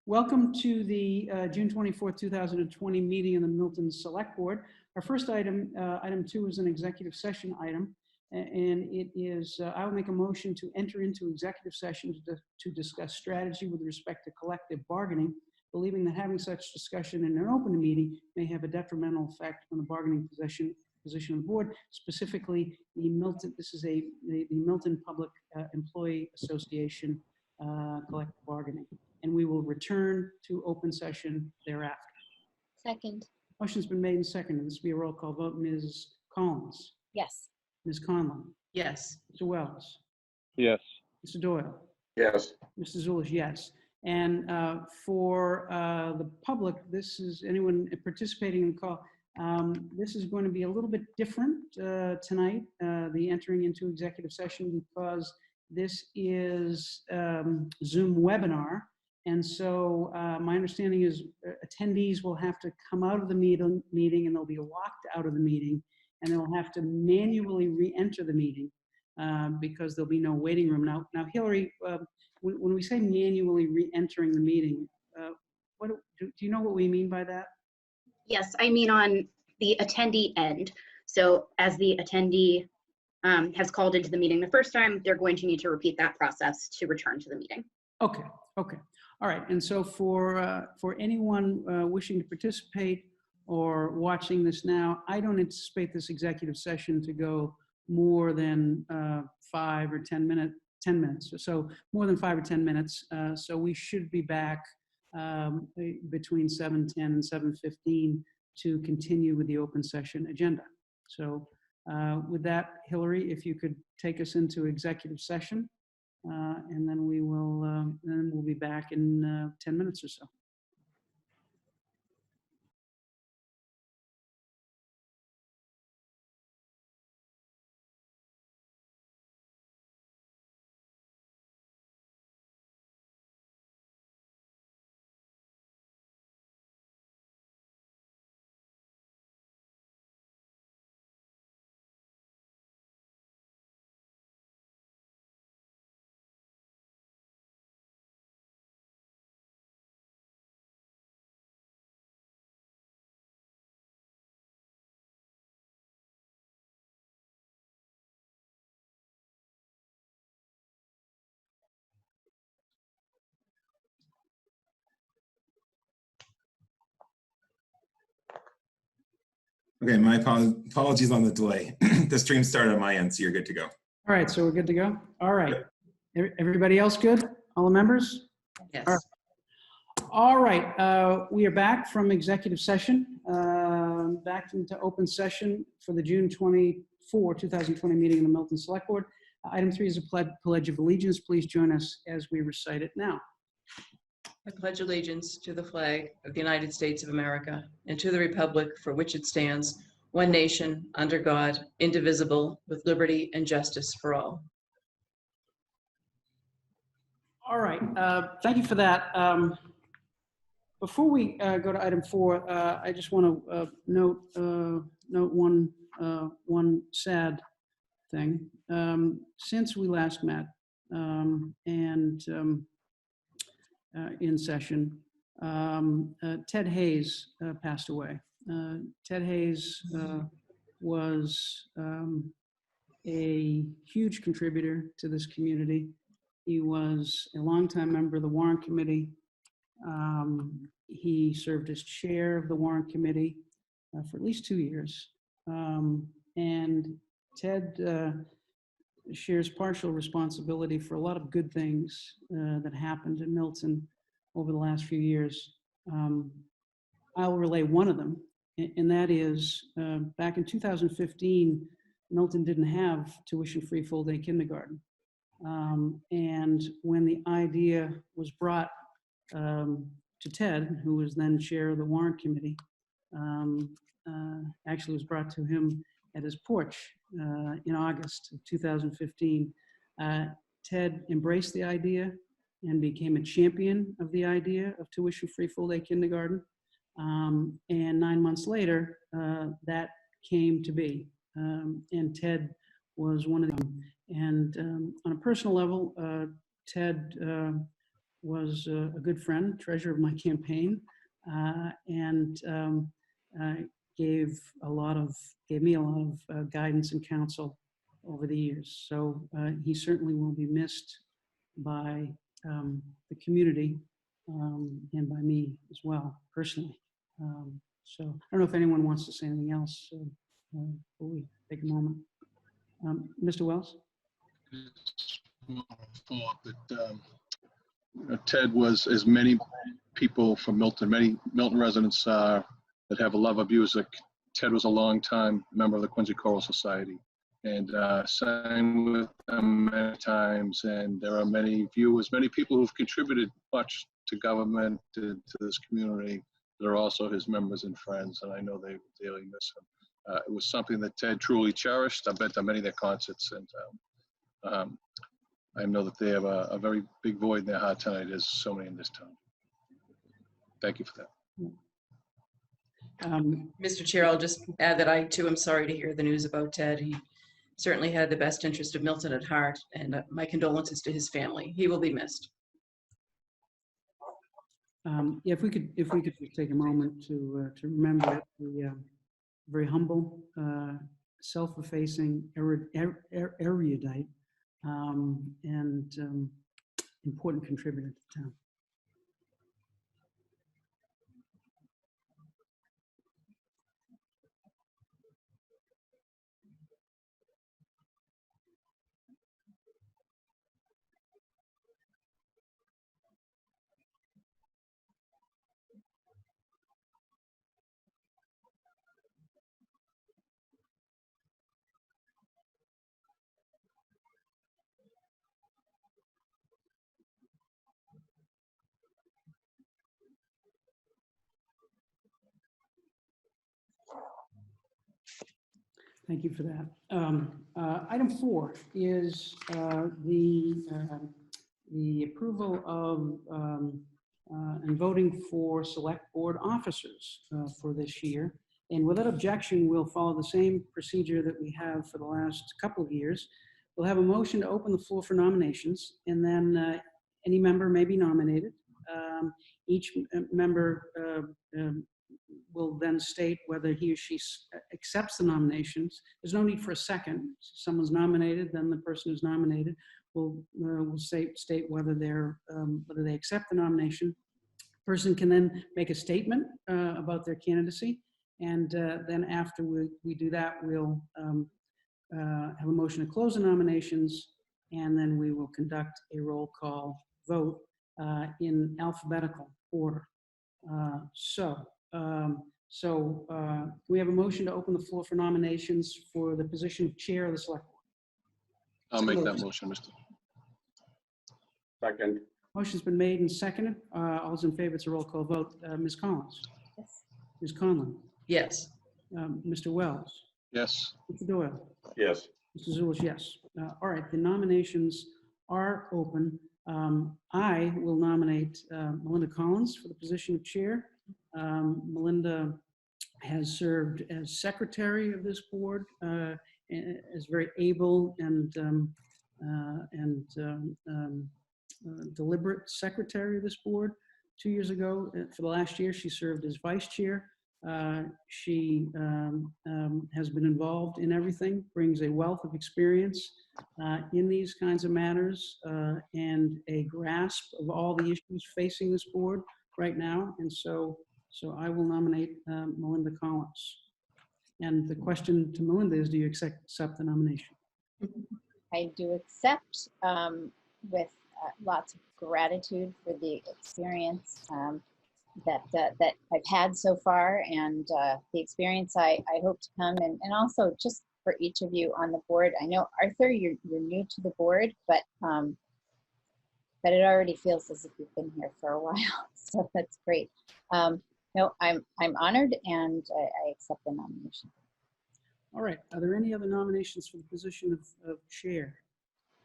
Welcome to the June 24th, 2020 meeting of the Milton Select Board. Our first item, item 2, is an executive session item, and it is, I will make a motion to enter into executive session to discuss strategy with respect to collective bargaining, believing that having such discussion in an open meeting may have a detrimental effect on the bargaining position of the board, specifically the Milton, this is the Milton Public Employee Association collective bargaining. And we will return to open session thereafter. Second. Motion's been made and seconded. This will be a roll call vote. Ms. Collins? Yes. Ms. Conlon? Yes. Mr. Wells? Yes. Mr. Doyle? Yes. Mr. Zulish, yes. And for the public, this is anyone participating in the call. This is going to be a little bit different tonight, the entering into executive session, because this is Zoom webinar. And so my understanding is attendees will have to come out of the meeting and they'll be locked out of the meeting, and they'll have to manually re-enter the meeting because there'll be no waiting room. Now Hillary, when we say manually re-entering the meeting, do you know what we mean by that? Yes, I mean on the attendee end. So as the attendee has called into the meeting the first time, they're going to need to repeat that process to return to the meeting. Okay. All right, and so for anyone wishing to participate or watching this now, I don't anticipate this executive session to go more than 5 or 10 minutes, so more than 5 or 10 minutes. So we should be back between 7:10 and 7:15 to continue with the open session agenda. So with that, Hillary, if you could take us into executive session. And then we'll be back in 10 minutes or so. Okay, my apologies on the delay. The stream started on my end, so you're good to go. All right, so we're good to go. All right, everybody else good? All the members? Yes. All right, we are back from executive session, back into open session for the June 24, 2020 meeting of the Milton Select Board. Item 3 is a pledge of allegiance. Please join us as we recite it now. I pledge allegiance to the flag of the United States of America and to the republic for which it stands, one nation, under God, indivisible, with liberty and justice for all. All right, thank you for that. Before we go to item 4, I just want to note one sad thing. Since we last met in session, Ted Hayes passed away. Ted Hayes was a huge contributor to this community. He was a longtime member of the Warrant Committee. He served as chair of the Warrant Committee for at least 2 years. And Ted shares partial responsibility for a lot of good things that happened in Milton over the last few years. I'll relay one of them, and that is back in 2015, Milton didn't have tuition-free full-day kindergarten. And when the idea was brought to Ted, who was then chair of the Warrant Committee, actually was brought to him at his porch in August of 2015. Ted embraced the idea and became a champion of the idea of tuition-free full-day kindergarten. And 9 months later, that came to be. And Ted was one of them. And on a personal level, Ted was a good friend, treasurer of my campaign, and gave me a lot of guidance and counsel over the years. So he certainly will be missed by the community and by me as well, personally. So I don't know if anyone wants to say anything else before we take a moment. Mr. Wells? Thought that Ted was, as many people from Milton, many Milton residents that have a love of music, Ted was a long-time member of the Quincy Choral Society and sang with them many times. And there are many viewers, many people who've contributed much to government, to this community, that are also his members and friends. And I know they dearly miss him. It was something that Ted truly cherished. I've been to many of their concerts, and I know that they have a very big void in their heart tonight, as so many in this town. Thank you for that. Mr. Chair, I'll just add that I too am sorry to hear the news about Ted. He certainly had the best interest of Milton at heart, and my condolences to his family. He will be missed. Yeah, if we could just take a moment to remember the very humble, self-effacing, erudite, and important contributor to the town. Thank you for that. Item 4 is the approval of and voting for select board officers for this year. And without objection, we'll follow the same procedure that we have for the last couple of years. We'll have a motion to open the floor for nominations, and then any member may be nominated. Each member will then state whether he or she accepts the nominations. There's no need for a second. If someone's nominated, then the person who's nominated will state whether they accept the nomination. Person can then make a statement about their candidacy, and then after we do that, we'll have a motion to close the nominations, and then we will conduct a roll call vote in alphabetical order. We have a motion to open the floor for nominations for the position of chair of the select board. I'll make that motion, Mr. Second. Motion's been made and seconded. All those in favor, it's a roll call vote. Ms. Collins? Yes. Ms. Conlon? Yes. Mr. Wells? Yes. Mr. Doyle? Yes. Mr. Zulish, yes. All right, the nominations are open. I will nominate Melinda Collins for the position of chair. Melinda has served as secretary of this board, is very able and deliberate secretary of this board. 2 years ago, for the last year, she served as vice chair. She has been involved in everything, brings a wealth of experience in these kinds of matters and a grasp of all the issues facing this board right now. And so I will nominate Melinda Collins. And the question to Melinda is, do you accept the nomination? I do accept with lots of gratitude for the experience that I've had so far, and the experience I hope to come, and also just for each of you on the board. I know, Arthur, you're new to the board, but it already feels as if you've been here for a while, so that's great. No, I'm honored, and I accept the nomination. All right, are there any other nominations for the position of chair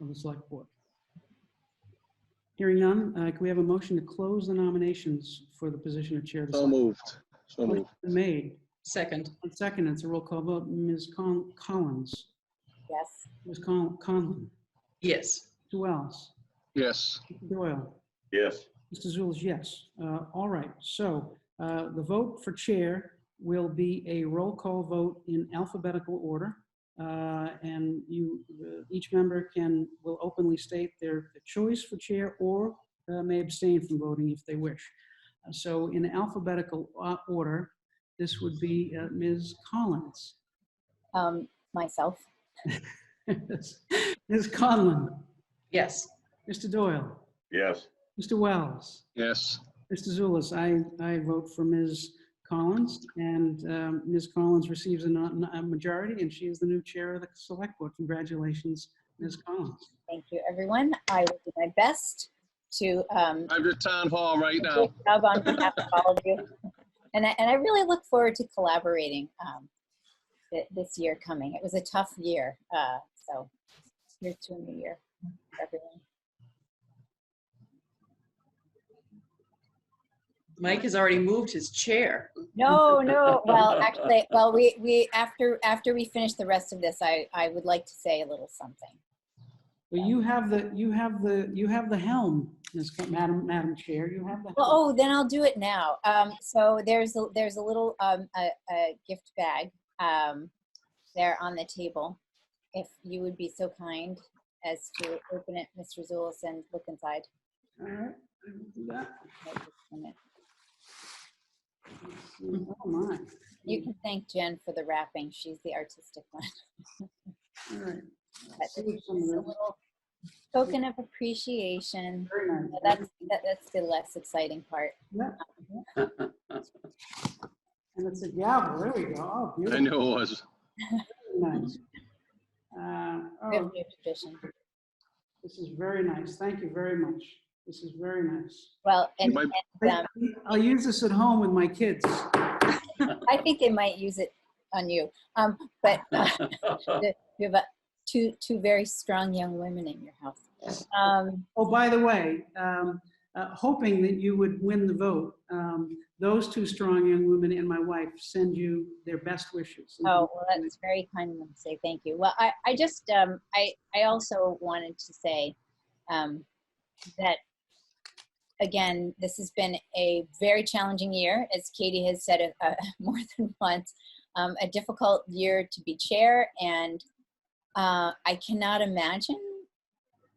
of the select board? Hearing none, can we have a motion to close the nominations for the position of chair of the So select board? moved. So moved. Made. Second. Second, it's a roll call vote. Ms. Collins. Yes. Ms. Conlon. Yes. Mr. Wells. Yes. Mr. Doyle. Yes. Mr. Zulus, yes. All right, so the vote for chair will be a roll call vote in alphabetical order. And each member will openly state their choice for chair or may abstain from voting if they wish. So in alphabetical order, this would be Ms. Collins. Myself. Ms. Conlon, Yes. Mr. Doyle, Yes. Mr. Wells, Yes. Mr. Zulus, I vote for Ms. Collins, and Ms. Collins receives a majority, and she is the new chair of the Select Board. Congratulations, Ms. Collins. Thank you, everyone. I will do my best to I'm at town hall right now. good job on behalf of all of you. And I really look forward to collaborating this year coming. It was a tough year, so here's to a new year for everyone. Mike has already moved his chair. No, well, actually, we after we finish the rest of this, I would like to say a little something. Well, you have the helm, Madam Chair. You have the helm. Well, oh, then I'll do it now. So there's a little a gift bag there on the table. If you would be so kind as to open it, Mr. Zulus, and look inside. All right, I will do that. Just a minute. Let's see. Oh my. You can thank Jen for the wrapping. She's the artistic one. All right. But Save it's some a of this. little token of appreciation. Very nice. That's the less exciting part. Yeah. And it's a gavel. There we go. Oh, I beautiful. knew it was. Very nice. We have Oh, new tradition. this is very nice. Thank you very much. This is very nice. Well, and, might- I'll use this at home with my kids. I think they might use it on you. But you have two very strong young women in your house. Oh, by the way, hoping that you would win the vote, those two strong young women and my wife send you their best wishes. Oh, well, that's very kind of them to say thank you. Well, I just, I also wanted to say that, again, this has been a very challenging year, as Katie has said more than once, a difficult year to be chair, and I cannot imagine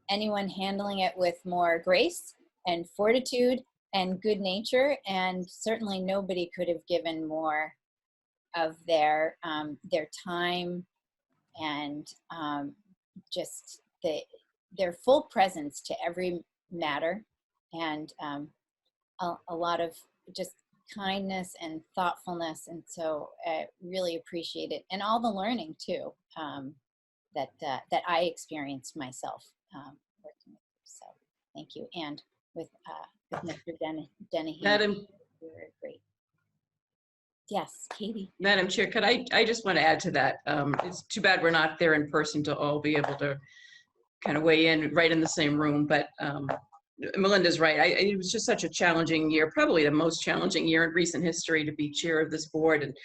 anyone handling it with more grace and fortitude and good nature, and certainly nobody could have given more of their time and just their full presence to every matter, and a lot of just kindness and thoughtfulness, and so I really appreciate it, and all the learning too that I experienced myself working with you. So thank you, and with Mr. Dennehy. Madam you were great. Yes, Katie. Madam Chair, could I just want to add to that. It's too bad we're not there in person to all be able to kind of weigh in right in the same room, but Melinda's right. It was just such a challenging year, probably the most challenging year in recent history to be chair of this board. And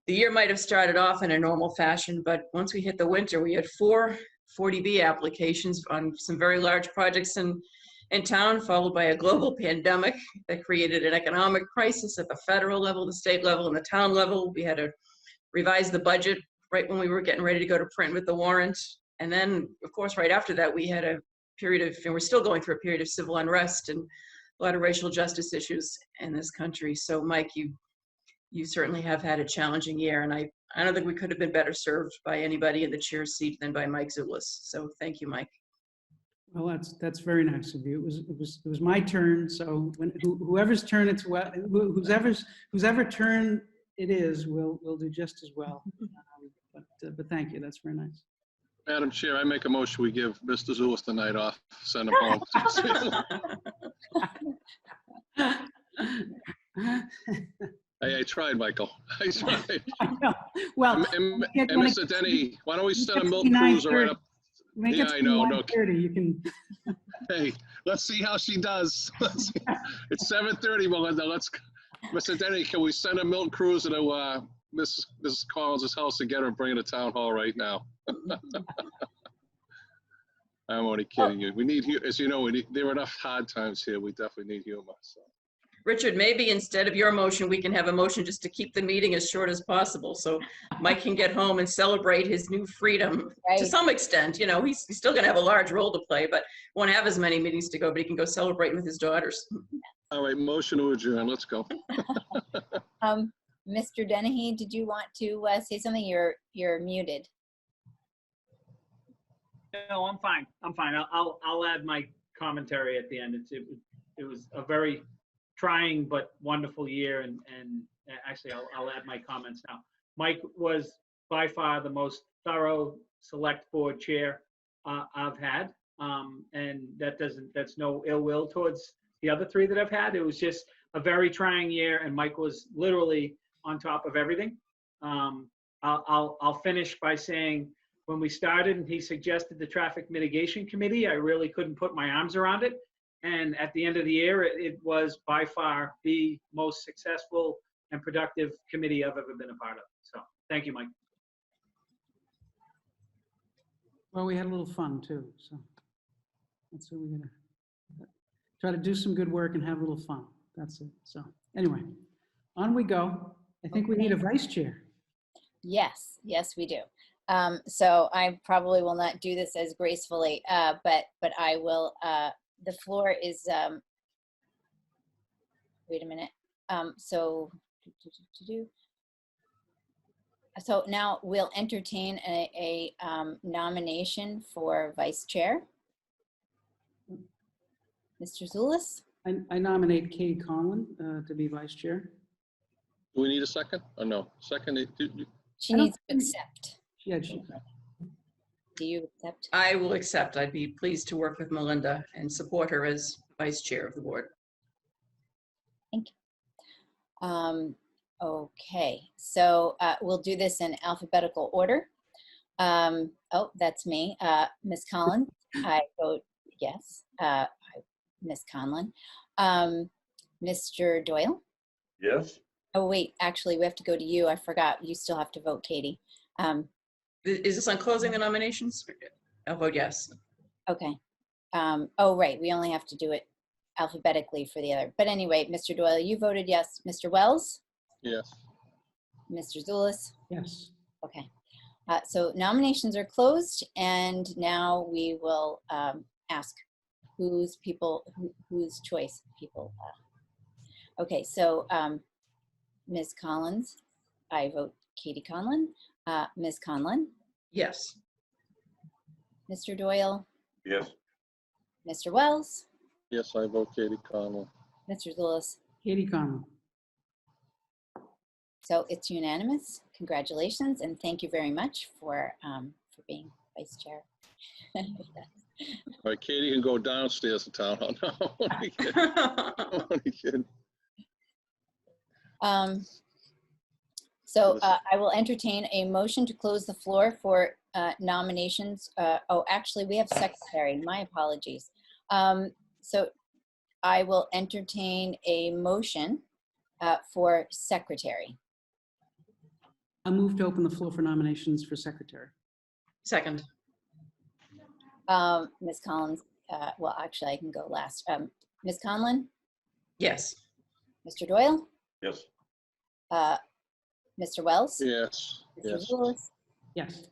the year might have started off in a normal fashion, but once we hit the winter, we had 4 40B applications on some very large projects in town, followed by a global pandemic that created an economic crisis at the federal level, the state level, and the town level. We had to revise the budget right when we were getting ready to go to print with the warrant. And then, of course, right after that, we had a period of, and we're still going through a period of civil unrest and a lot of racial justice issues in this country. So, Mike, you certainly have had a challenging year, and I don't think we could have been better served by anybody in the chair's seat than by Mike Zulus. So, thank you, Mike. Well, that's very nice of you. It was my turn. So whoever's turn it's well, whoever turn it is, will do just as well. But thank you. That's very nice. Madam Chair, I make a motion we give Mr. Zulus the night off, send him home. I tried, Michael. I tried. I know. Well, And when Mr. Denny, why don't we send a Milton Cruiser right up? Make Yeah, it I know, no. 9:30. You can. Hey, let's see how she does. It's 7:30, Melinda. Mr. Denny, can we send a Milton Cruiser to Mrs. Collins' house to get her and bring her to town hall right now? I'm only kidding you. We need, as you know, there are enough hard times here. We definitely need humor. So. Richard, maybe instead of your motion, we can have a motion just to keep the meeting as short as possible. So Mike can get home and celebrate his new freedom to Right. some extent. You know, he's still going to have a large role to play, but won't have as many meetings to go, but he can go celebrate with his daughters. All right, motion to adjourn. Let's go. Mr. Dennehy, did you want to say something? You're muted. No, I'm fine. I'm fine. I'll add my commentary at the end. It was a very trying but wonderful year, and actually I'll add my comments now. Mike was by far the most thorough select board chair I've had, and that's no ill will towards the other three that I've had. It was just a very trying year, and Mike was literally on top of everything. I'll finish by saying, when we started and he suggested the traffic mitigation committee, I really couldn't put my arms around it. And at the end of the year, it was by far the most successful and productive committee I've ever been a part of. So thank you, Mike. Well, we had a little fun too, so that's what we're gonna try to do, some good work and have a little fun. That's it. So anyway, on we go. I think we need a vice chair. Yes, yes, we do. So I probably will not do this as gracefully, but I will. The floor is. Wait a minute. So now we'll entertain a nomination for vice chair. Mr. Zulus? I nominate Katie Conlon to be vice chair. Do we need a second or no? Second, She needs to accept. Yeah, Do you accept? I will accept. I'd be pleased to work with Melinda and support her as vice chair of the board. Thank you. Okay, so we'll do this in alphabetical order. Oh, that's me. Ms. Collins, I vote yes. Ms. Conlon. Mr. Doyle? Yes. Oh, wait, actually, we have to go to you. I forgot. You still have to vote, Katie. Is this on closing the nominations? I'll vote yes. Okay. Oh, right. We only have to do it alphabetically for the other. But anyway, Mr. Doyle, you voted yes. Mr. Wells? yes. Mr. Zulus? yes. Okay. So nominations are closed, and now we will ask whose choice people. Okay, so Ms. Collins, I vote Katie Conlon. Ms. Conlon? Yes. Mr. Doyle? Yes. Mr. Wells? Yes, I vote Katie Conlon. Mr. Zulus? Katie Conlon. So it's unanimous. Congratulations, and thank you very much for being vice chair. All right, Katie can go downstairs to town hall. No, I'm only kidding. I'm only kidding. So I will entertain a motion to close the floor for nominations. Oh, actually, we have secretary. My apologies. So I will entertain a motion for secretary. I move to open the floor for nominations for secretary. Second. Ms. Collins, well, actually, I can go last. Ms. Conlon, Yes. Mr. Doyle, Yes. Mr. Wells, Yes, Mr. yes. Zulus, Yes.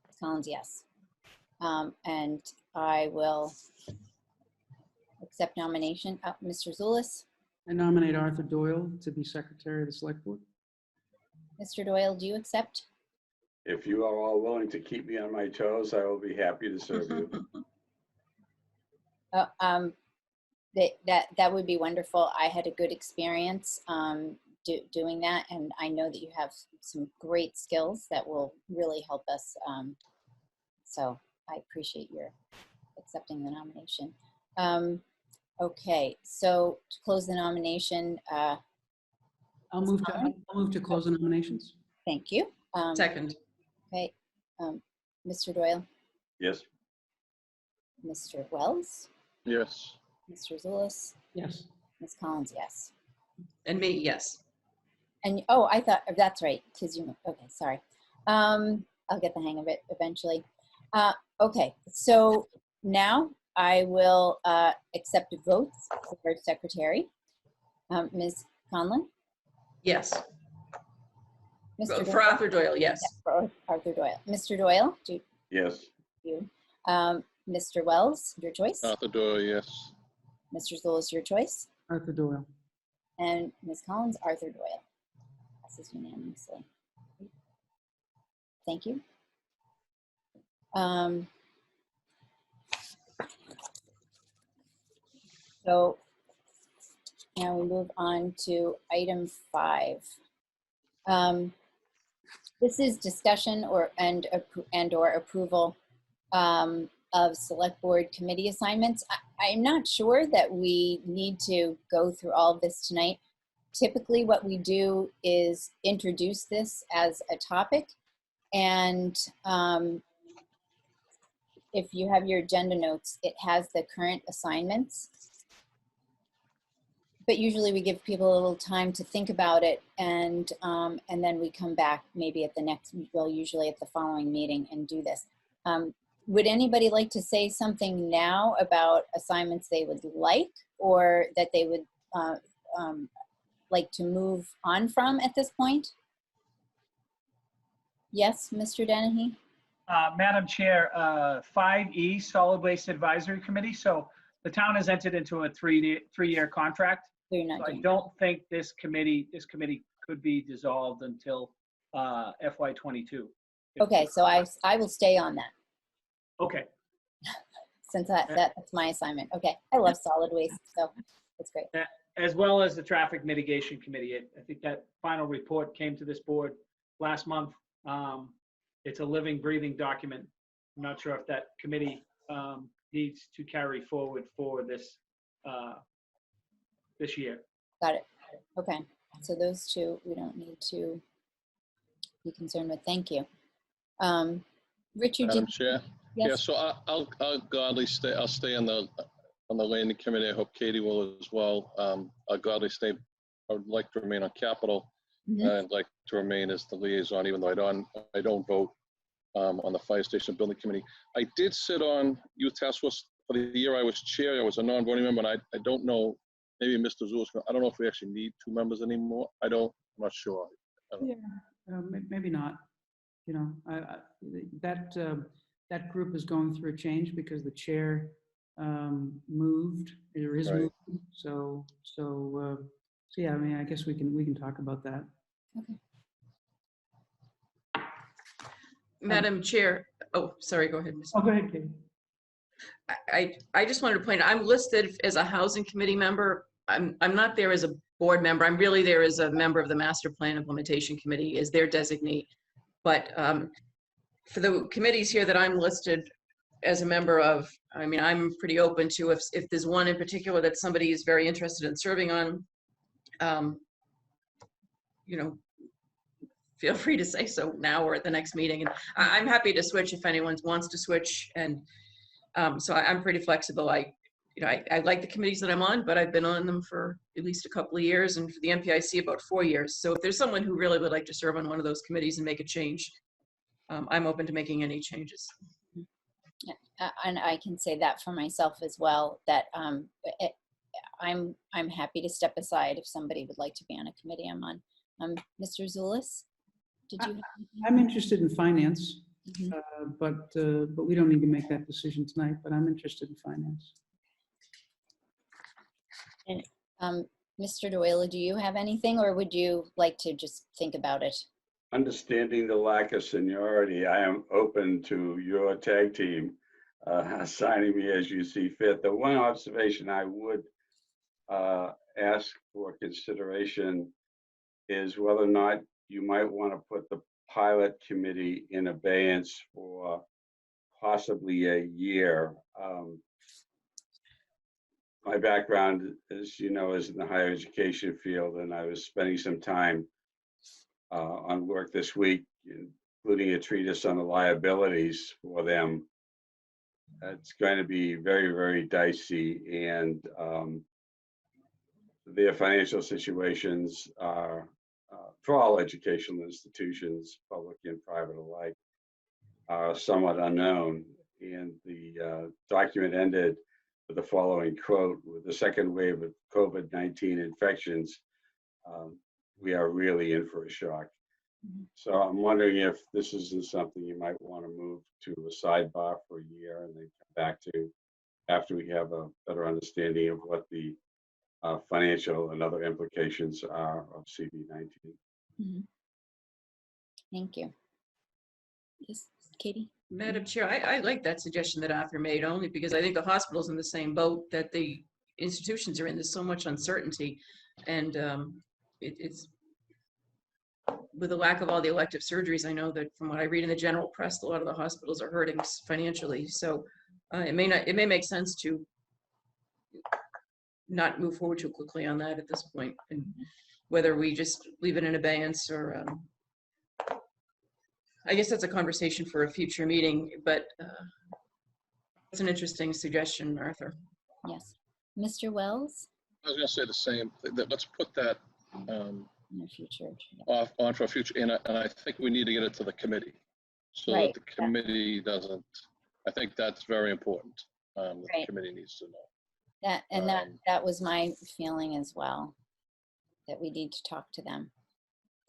Ms. Collins, yes. And I will accept nomination. Mr. Zulus, I nominate Arthur Doyle to be secretary of the select board. Mr. Doyle, do you accept? If you are all willing to keep me on my toes, I will be happy to serve you. That would be wonderful. I had a good experience doing that, and I know that you have some great skills that will really help us. So I appreciate your accepting the nomination. Okay, so to close the nomination, I'll move to close the nominations. thank you. Second. Okay, Mr. Doyle, Yes. Mr. Wells, Yes. Mr. Zulus, Yes. Ms. Collins, yes. And me, yes. And, oh, I thought, that's right, because you, okay, sorry. I'll get the hang of it eventually. Okay, so Now I will accept votes for secretary. Ms. Conlon? Yes. Mr. For Doyle? Arthur Doyle, yes. For Arthur Doyle. Mr. Doyle, do Yes. you? Mr. Wells, your choice. Arthur Doyle, yes. Mr. Zulus, your choice. Arthur Doyle. And Ms. Collins, Arthur Doyle. Passes unanimously. Thank you. So now we move on to item 5. This is discussion or approval of select board committee assignments. I'm not sure that we need to go through all of this tonight. Typically what we do is introduce this as a topic, and if you have your agenda notes, it has the current assignments. But usually we give people a little time to think about it, and then we come back maybe at the next, well, usually at the following meeting and do this. Would anybody like to say something now about assignments they would like, or that they would like to move on from at this point? Yes, Mr. Dennehy? Madam Chair, 5E, Solid Waste Advisory Committee. So the town has entered into a three-year contract. So you're not So I doing don't think this committee could be dissolved until FY22. Okay, so I will stay on that, Okay. since that's my assignment. Okay, I love solid waste, so that's great. As well as the Traffic Mitigation Committee. I think that final report came to this board last month. It's a living, breathing document. I'm not sure if that committee needs to carry forward for this this year. Got it. Okay, so those two we don't need to be concerned with. Thank you. Richard, Madam Chair? yes? Yeah, so I'll gladly stay, I'll stay on the landing committee. I hope Katie will as well. I'll gladly stay. I would like to remain on capital. Mhm. I'd like to remain as the liaison, even though I don't vote on the fire station building committee. I did sit on youth task force for the year I was chair. I was a non-voting member, and I don't know, maybe Mr. Zulus, I don't know if we actually need 2 members anymore. I'm not sure. Yeah, maybe not. You know, that group is going through a change because the chair moved, or is Right. moving. So yeah, I mean, I guess we can talk about that. Madam Chair, oh, sorry, go ahead, Ms. Oh, go ahead, Katie. I just wanted to point out, I'm listed as a housing committee member. I'm not there as a board member. I'm really there as a member of the master plan implementation committee as their designee. But for the committees here that I'm listed as a member of, I mean, I'm pretty open to if there's one in particular that somebody is very interested in serving on, you know, feel free to say so now or at the next meeting. And I'm happy to switch if anyone wants to switch. And so I'm pretty flexible. I like the committees that I'm on, but I've been on them for at least a couple of years, and for the MPIC about 4 years. So if there's someone who really would like to serve on one of those committees and make a change, I'm open to making any changes. And I can say that for myself as well, that I'm happy to step aside if somebody would like to be on a committee I'm on. Mr. Zulus, did you? I'm interested in finance, Mhm. but we don't need to make that decision tonight. But I'm interested in finance. Mr. Doyle, do you have anything, or would you like to just think about it? Understanding the lack of seniority, I am open to your tag team assigning me as you see fit. The one observation I would ask for consideration is whether or not you might want to put the pilot committee in abeyance for possibly a year. My background, as you know, is in the higher education field, and I was spending some time on work this week, including a treatise on the liabilities for them. It's going to be very, very dicey, and their financial situations are, for all educational institutions, public and private alike, are somewhat unknown. And the document ended with the following quote: "With the second wave of COVID-19 infections, we are really in for a shock." So I'm wondering if this isn't something you might want to move to a sidebar for a year and then come back to after we have a better understanding of what the financial and other implications are of CV-19. Mhm. Thank you. Yes, Katie? Madam Chair, I like that suggestion that Arthur made, only because I think the hospital's in the same boat that the institutions are in. There's so much uncertainty, and it's with the lack of all the elective surgeries. I know that from what I read in the general press, a lot of the hospitals are hurting financially. So it may make sense to not move forward too quickly on that at this point, and whether we just leave it in abeyance or. I guess that's a conversation for a future meeting, but it's an interesting suggestion, Arthur. Yes. Mr. Wells? I was going to say the same. Let's put that In the future. off on for a future, and I think we need to get it to the committee so Right. that the committee doesn't. I think that's very important. The Right. committee needs to know. That was my feeling as well, that we need to talk to them.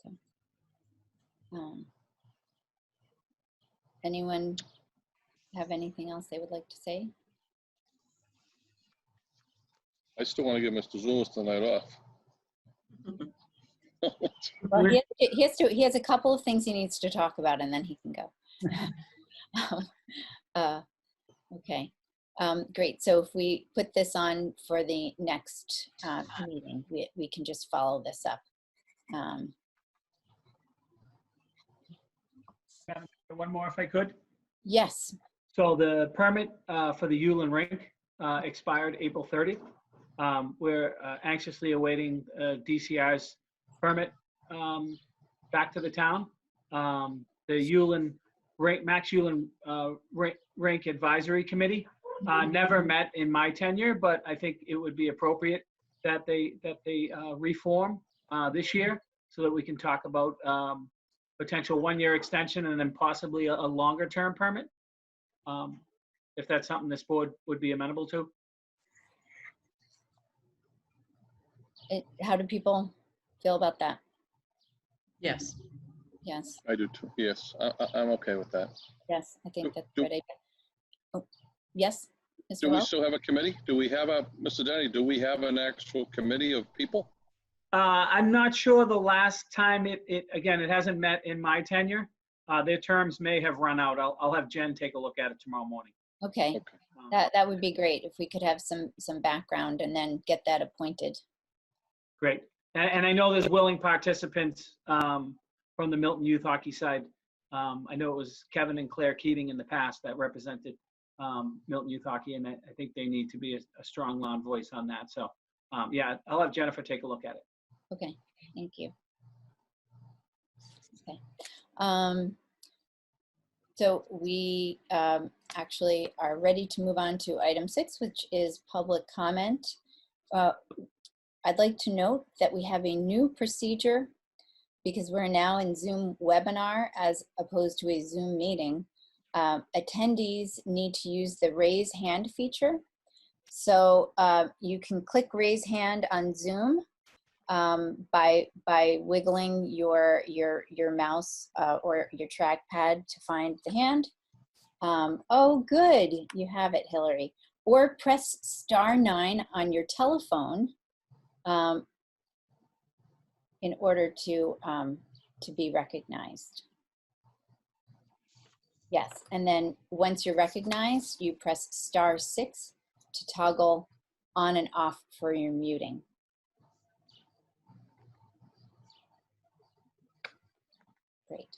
So, anyone have anything else they would like to say? I still want to give Mr. Zulus the night off. Well, he has a couple of things he needs to talk about, and then he can go. Okay, great. So if we put this on for the next meeting, we can just follow this up. One more if I could. Yes. So the permit for the Yulin Rink expired April 30th. We're anxiously awaiting DCR's permit back to the town. The Yulin Rink, Max Yulin Rink Advisory Committee never met in my tenure, but I think it would be appropriate that they reform this year so that we can talk about potential one-year extension and then possibly a longer-term permit. If that's something this board would be amenable to. How do people feel about that? Yes. Yes, I do too. Yes, I'm okay with that. yes, I think that's a Do- good idea. Oh, yes, Mr. Do we Wells? still have a committee? Do we have Mr. Denny, do we have an actual committee of people? I'm not sure the last time again, it hasn't met in my tenure. Their terms may have run out. I'll have Jen take a look at it tomorrow morning. Okay, Okay. that would be great if we could have some background and then get that appointed. Great. And I know there's willing participants from the Milton youth hockey side. I know it was Kevin and Claire Keating in the past that represented Milton youth hockey, and I think they need to be a strong, loud voice on that. So yeah, I'll have Jennifer take a look at it. Okay, thank you. Okay. So we actually are ready to move on to item 6, which is public comment. I'd like to note that we have a new procedure because we're now in Zoom webinar as opposed to a Zoom meeting. Attendees need to use the raise hand feature. So you can click raise hand on Zoom by wiggling your mouse or your trackpad to find the hand. Oh, good, you have it, Hillary. Or press *9 on your telephone in order to be recognized. Yes, and then once you're recognized, you press *6 to toggle on and off for your muting. Great.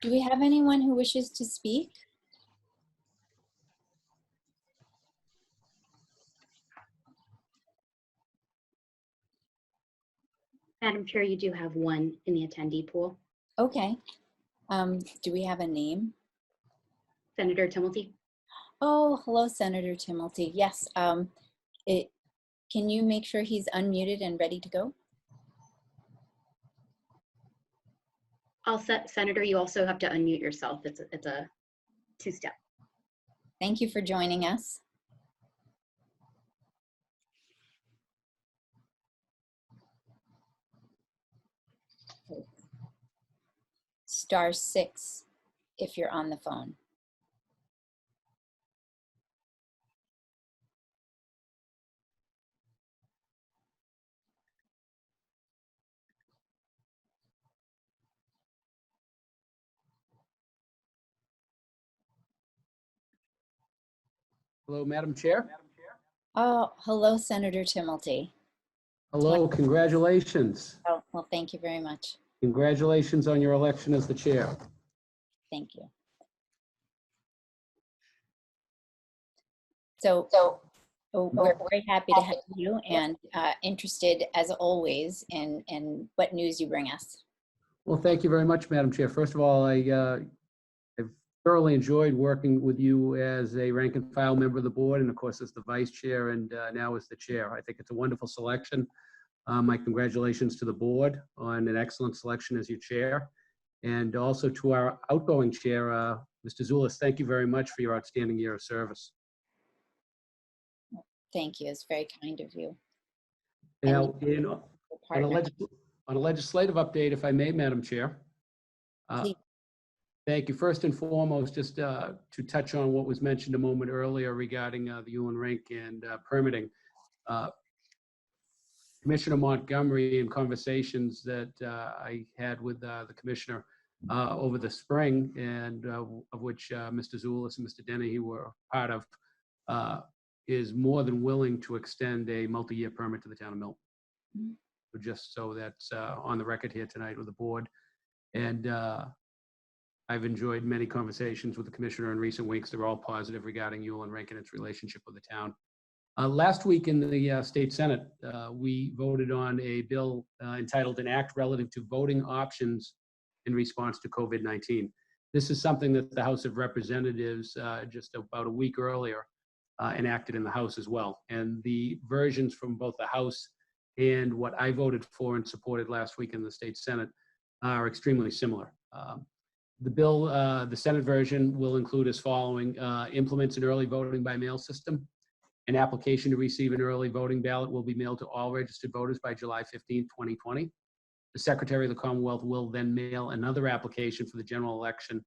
Do we have anyone who wishes to speak? Madam Chair, you do have one in the attendee pool. Okay. Do we have a name? Senator Tumulty. Oh, hello, Senator Tumulty. Yes. Can you make sure he's unmuted and ready to go? Senator, you also have to unmute yourself. It's a two-step. Thank you for joining us. *6 if you're on the phone. Hello, Madam Chair. Oh, hello, Senator Timilty. Hello, congratulations. Oh, well, thank you very much. Congratulations on your election as the chair. Thank you. So we're very happy to have you and interested, as always, in what news you bring us. Well, thank you very much, Madam Chair. First of all, I've thoroughly enjoyed working with you as a rank and file member of the board, and of course as the vice chair and now as the chair. I think it's a wonderful selection. My congratulations to the board on an excellent selection as your chair. And also to our outgoing chair, Mr. Zulus, thank you very much for your outstanding year of service. Thank you. It's very kind of you. Now, Your on partner. a legislative update, if I may, Madam Chair. Please. Thank you. First and foremost, just to touch on what was mentioned a moment earlier regarding the Yulin Rink and permitting. Commissioner Montgomery, in conversations that I had with the commissioner over the spring, and of which Mr. Zulus and Mr. Dennehy were part of, is more than willing to extend a multi-year permit to the town of Milton. Mm-hmm. So just so that's on the record here tonight with the board. And I've enjoyed many conversations with the commissioner in recent weeks. They're all positive regarding Yulin Rink and its relationship with the town. Last week in the state Senate, we voted on a bill entitled An Act Relative to Voting Options in Response to COVID-19. This is something that the House of Representatives just about a week earlier enacted in the House as well. And the versions from both the House and what I voted for and supported last week in the state Senate are extremely similar. The bill, the Senate version, will include as following: implements an early voting by mail system. An application to receive an early voting ballot will be mailed to all registered voters by July 15, 2020. The Secretary of the Commonwealth will then mail another application for the general election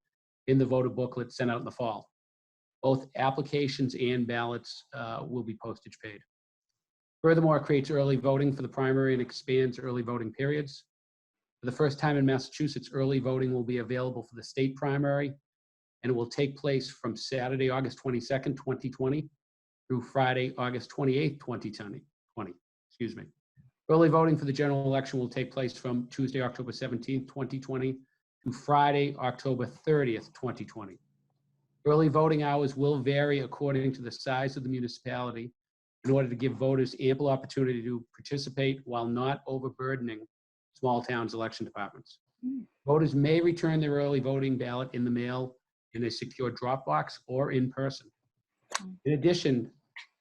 in the voter booklet sent out in the fall. Both applications and ballots will be postage paid. Furthermore, it creates early voting for the primary and expands early voting periods. For the first time in Massachusetts, early voting will be available for the state primary, and it will take place from Saturday, August 22nd, 2020, through Friday, August 28th, 2020. Excuse me. Early voting for the general election will take place from Tuesday, October 17th, 2020, to Friday, October 30th, 2020. Early voting hours will vary according to the size of the municipality in order to give voters ample opportunity to participate while not overburdening small towns' election departments. Voters may return their early voting ballot in the mail, in a secure drop box, or in person. In addition,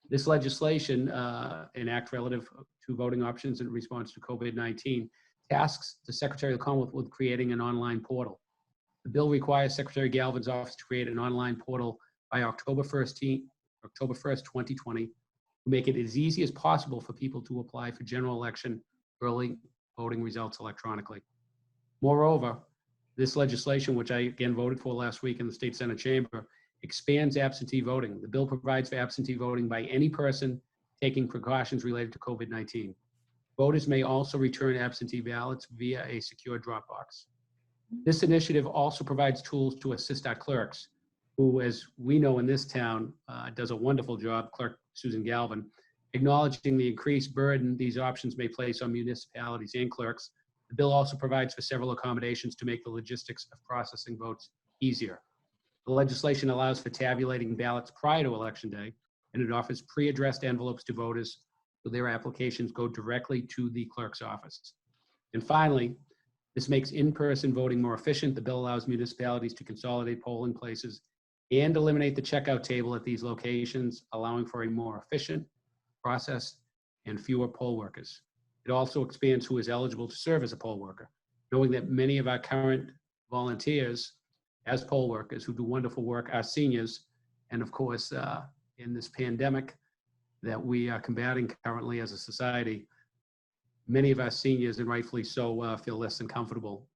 this legislation, an act relative to voting options in response to COVID-19, tasks the Secretary of the Commonwealth with creating an online portal. The bill requires Secretary Galvin's office to create an online portal by October 1st, 2020, to make it as easy as possible for people to apply for general election early voting results electronically. Moreover, this legislation, which I again voted for last week in the State Senate chamber, expands absentee voting. The bill provides for absentee voting by any person taking precautions related to COVID-19. Voters may also return absentee ballots via a secure drop box. This initiative also provides tools to assist our clerks, who, as we know in this town, does a wonderful job, Clerk Susan Galvin, acknowledging the increased burden these options may place on municipalities and clerks. The bill also provides for several accommodations to make the logistics of processing votes easier. The legislation allows for tabulating ballots prior to Election Day, and it offers pre-addressed envelopes to voters so their applications go directly to the clerk's office. And finally, this makes in-person voting more efficient. The bill allows municipalities to consolidate polling places and eliminate the checkout table at these locations, allowing for a more efficient process and fewer poll workers. It also expands who is eligible to serve as a poll worker, knowing that many of our current volunteers as poll workers who do wonderful work, our seniors, and of course, in this pandemic that we are combating currently as a society, many of our seniors, and rightfully so, feel less than comfortable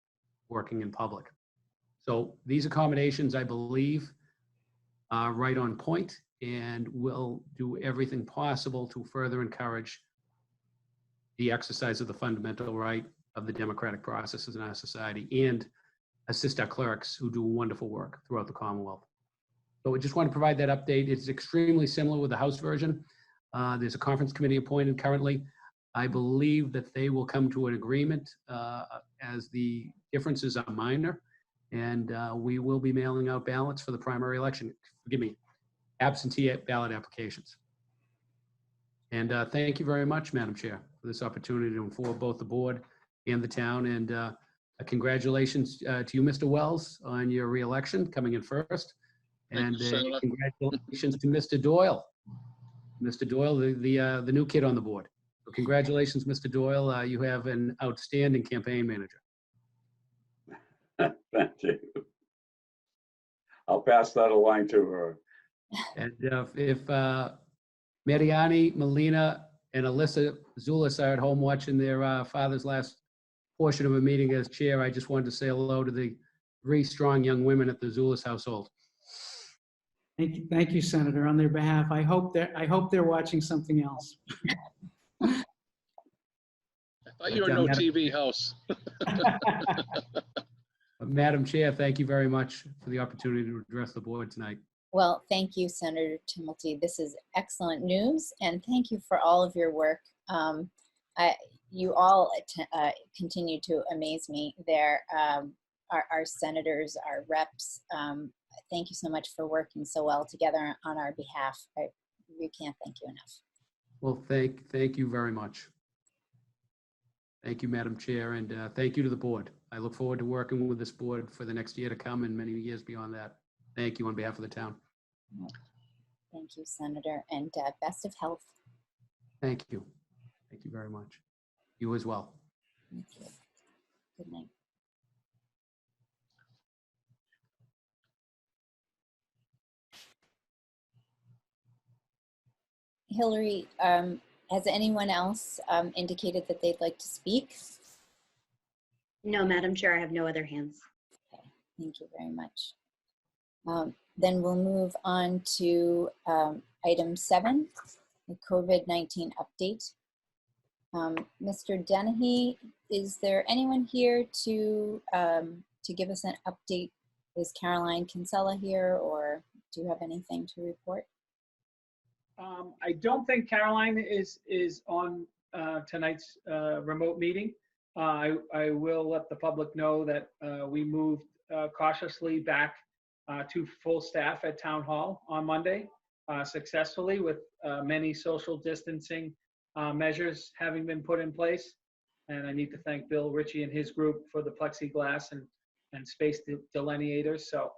working in public. So these accommodations, I believe, are right on point and will do everything possible to further encourage the exercise of the fundamental right of the democratic processes in our society and assist our clerks who do wonderful work throughout the Commonwealth. So we just want to provide that update. It's extremely similar with the House version. There's a conference committee appointed currently. I believe that they will come to an agreement as the differences are minor, and we will be mailing out ballots for the primary election. Forgive me, absentee ballot applications. And thank you very much, Madam Chair, for this opportunity to inform both the board and the town. And congratulations to you, Mr. Wells, on your reelection, coming in first. And congratulations to Mr. Doyle. Mr. Doyle, the new kid on the board. So congratulations, Mr. Doyle. You have an outstanding campaign manager. Thank you. I'll pass that along to her. And if Mariani, Melina, and Alyssa Zulis are at home watching their father's last portion of a meeting as chair, I just wanted to say hello to the 3 strong young women at the Zulis household. Thank you, Senator. On their behalf, I hope they're watching something else. I thought you were no TV house. Madam Chair, thank you very much for the opportunity to address the board tonight. Well, thank you, Senator Tumulty. This is excellent news, and thank you for all of your work. You all continue to amaze me there. Our senators, our reps, thank you so much for working so well together on our behalf. We can't thank you enough. Well, thank you very much. Thank you, Madam Chair, and thank you to the board. I look forward to working with this board for the next year to come and many years beyond that. Thank you on behalf of the town. Thank you, Senator, and best of health. Thank you. Thank you very much. You as well. Thank you. Good night. Hillary, has anyone else indicated that they'd like to speak? No, Madam Chair, I have no other hands. Okay, thank you very much. Then we'll move on to item 7, the COVID-19 update. Mr. Dennehy, is there anyone here to give us an update? Is Caroline Kinsella here, or do you have anything to report? I don't think Caroline is on tonight's remote meeting. I will let the public know that we moved cautiously back to full staff at Town Hall on Monday successfully, with many social distancing measures having been put in place. And I need to thank Bill Ritchie and his group for the plexiglass and space delineators. So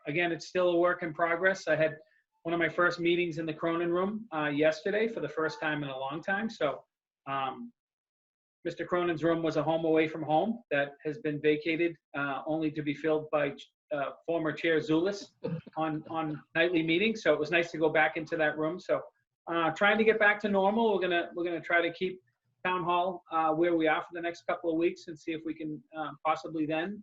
again, it's still a work in progress. I had one of my first meetings in the Cronin room yesterday for the first time in a long time. So Mr. Cronin's room was a home away from home that has been vacated only to be filled by former Chair Zulis on nightly meetings. So it was nice to go back into that room. So trying to get back to normal. We're gonna try to keep Town Hall where we are for the next couple of weeks and see if we can possibly then,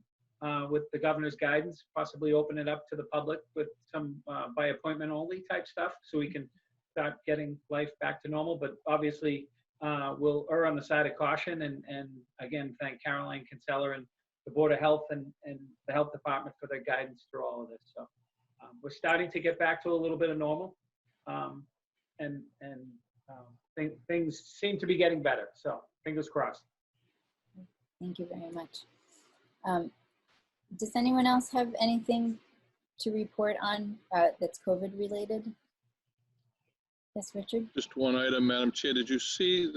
with the governor's guidance, possibly open it up to the public with some by appointment only type stuff, so we can start getting life back to normal. But obviously, we'll err on the side of caution, and again, thank Caroline Kinsella and the Board of Health and the Health Department for their guidance through all of this. So we're starting to get back to a little bit of normal, and things seem to be getting better. So fingers crossed. Thank you very much. Does anyone else have anything to report on that's COVID related? Yes, Richard? Just one item, Madam Chair. Did you see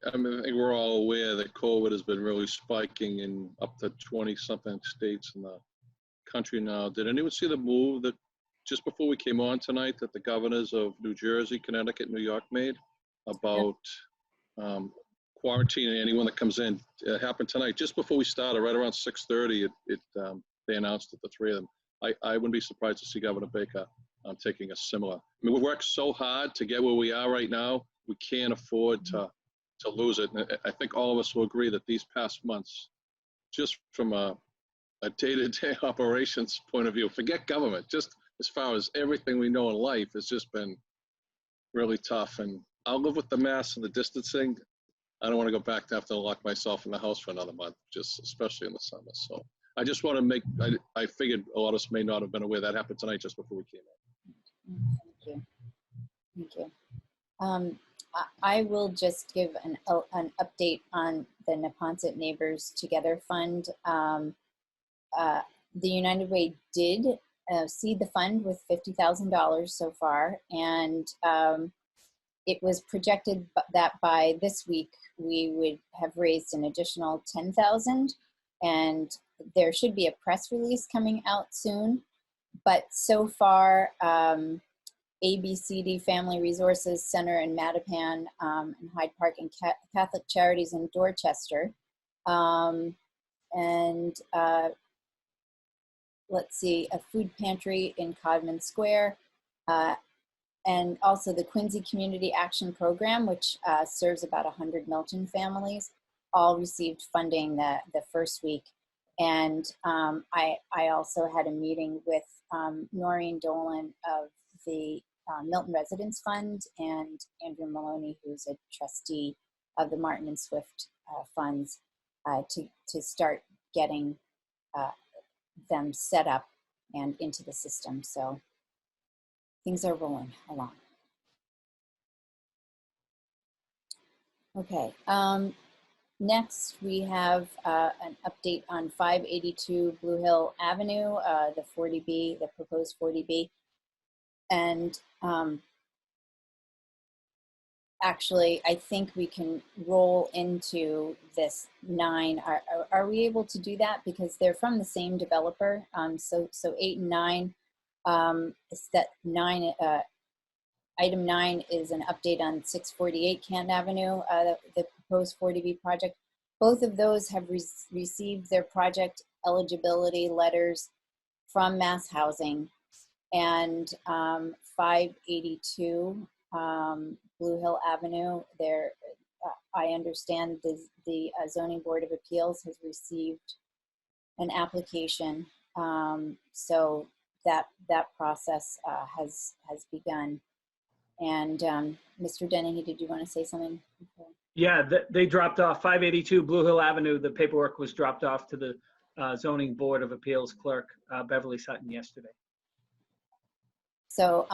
I think we're all aware that COVID has been really spiking in up to 20-something states in the country now. Did anyone see the move that just before we came on tonight that the governors of New Jersey, Connecticut, New York made about quarantining anyone that comes in? It happened tonight, just before we started, right around 6:30. It they announced it, the three of them. I wouldn't be surprised to see Governor Baker taking a similar. I mean, we worked so hard to get where we are right now. We can't afford to lose it. And I think all of us will agree that these past months, just from a day-to-day operations point of view, forget government, just as far as everything we know in life, has just been really tough. And I'll live with the masks and the distancing. I don't want to go back to have to lock myself in the house for another month, just especially in the summer. So I just want to make, I figured a lot of us may not have been aware that happened tonight just before we came in. Thank you. Thank you. I will just give an update on the Neponset Neighbors Together Fund. The United Way did seed the fund with $50,000 so far, and it was projected that by this week we would have raised an additional $10,000, and there should be a press release coming out soon. But so far, ABCD Family Resources Center in Mattapan, and Hyde Park, and Catholic Charities in Dorchester, and let's see, a food pantry in Codman Square, and also the Quincy Community Action Program, which serves about 100 Milton families, all received funding the first week. And I also had a meeting with Noreen Dolan of the Milton Residence Fund and Andrew Maloney, who's a trustee of the Martin and Swift funds, to start getting them set up and into the system. So things are rolling along. Okay. Next, we have an update on 582 Blue Hill Avenue, the 40B, the proposed 40B. And actually, I think we can roll into this 9. Are we able to do that? Because they're from the same developer. So 8 and 9, is that 9, item 9 is an update on 648 Canton Avenue, the proposed 40B project. Both of those have received their project eligibility letters from Mass Housing. And 582 Blue Hill Avenue, there, I understand the Zoning Board of Appeals has received an application. So that process has begun. And Mr. Dennehy, did you want to say something? Okay. Yeah, they dropped off 582 Blue Hill Avenue. The paperwork was dropped off to the Zoning Board of Appeals clerk, Beverly Sutton, yesterday. So,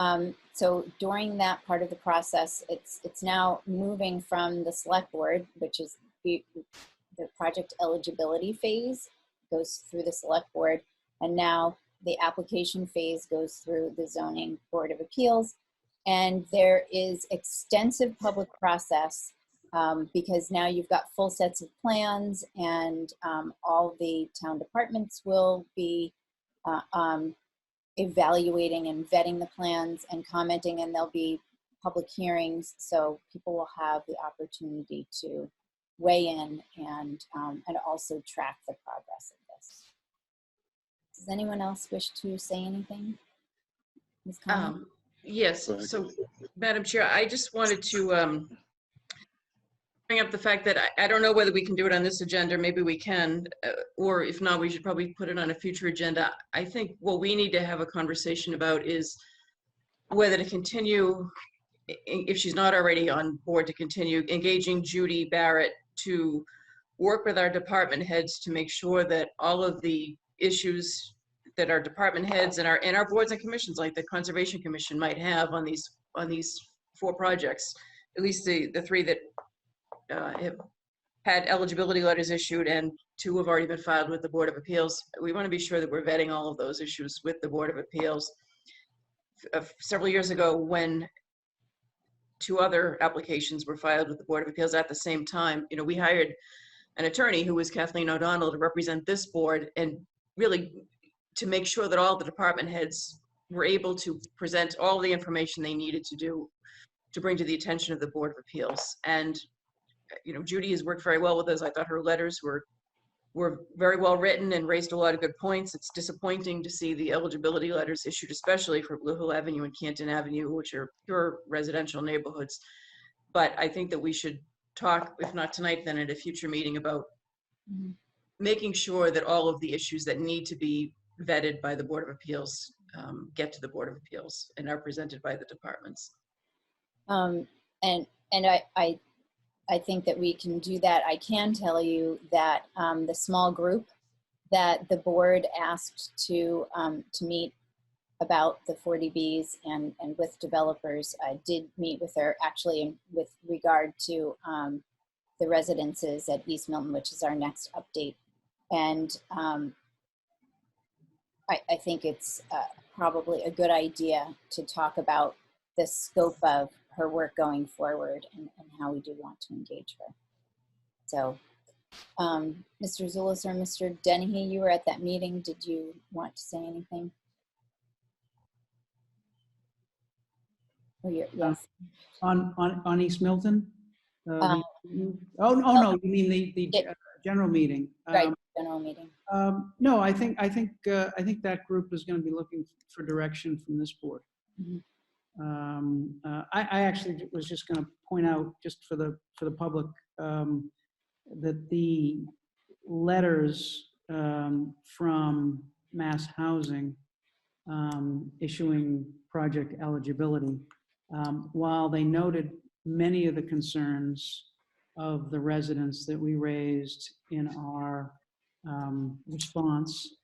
so during that part of the process, it's now moving from the select board, which is the project eligibility phase, goes through the select board, and now the application phase goes through the Zoning Board of Appeals. And there is extensive public process because now you've got full sets of plans, and all the town departments will be evaluating and vetting the plans and commenting, and there'll be public hearings, so people will have the opportunity to weigh in and also track the progress of this. Does anyone else wish to say anything? Ms. Conlon? Yes, so Madam Chair, I just wanted to bring up the fact that I don't know whether we can do it on this agenda, maybe we can, or if not, we should probably put it on a future agenda. I think what we need to have a conversation about is whether to continue, if she's not already on board, to continue engaging Judy Barrett to work with our department heads to make sure that all of the issues that our department heads and our boards and commissions, like the Conservation Commission, might have on these 4 projects, at least the 3 that have had eligibility letters issued, and 2 have already been filed with the Board of Appeals. We want to be sure that we're vetting all of those issues with the Board of Appeals. Several years ago, when 2 other applications were filed with the Board of Appeals at the same time, we hired an attorney who was Kathleen O'Donnell to represent this board, and really to make sure that all the department heads were able to present all the information they needed to bring to the attention of the Board of Appeals. And Judy has worked very well with us. I thought her letters were were very well written and raised a lot of good points. It's disappointing to see the eligibility letters issued, especially for Blue Hill Avenue and Canton Avenue, which are pure residential neighborhoods. But I think that we should talk, if not tonight, then at a future meeting, about making sure that all of the issues that need to be vetted by the Board of Appeals get to the Board of Appeals and are presented by the departments. And I think that we can do that. I can tell you that the small group that the board asked to meet about the 40Bs and with developers did meet with her actually with regard to the residences at East Milton, which is our next update. And I think it's probably a good idea to talk about the scope of her work going forward and how we do want to engage her. So, Mr. Zulus or Mr. Dennehy, you were at that meeting. Did you want to say anything? Oh, yes. On East Milton? Oh, no, you mean the general meeting. Right, general meeting. No, I think that group is going to be looking for direction from this board. Mhm. I actually was just going to point out, just for the public, that the letters from Mass Housing issuing project eligibility, while they noted many of the concerns of the residents that we raised in our response,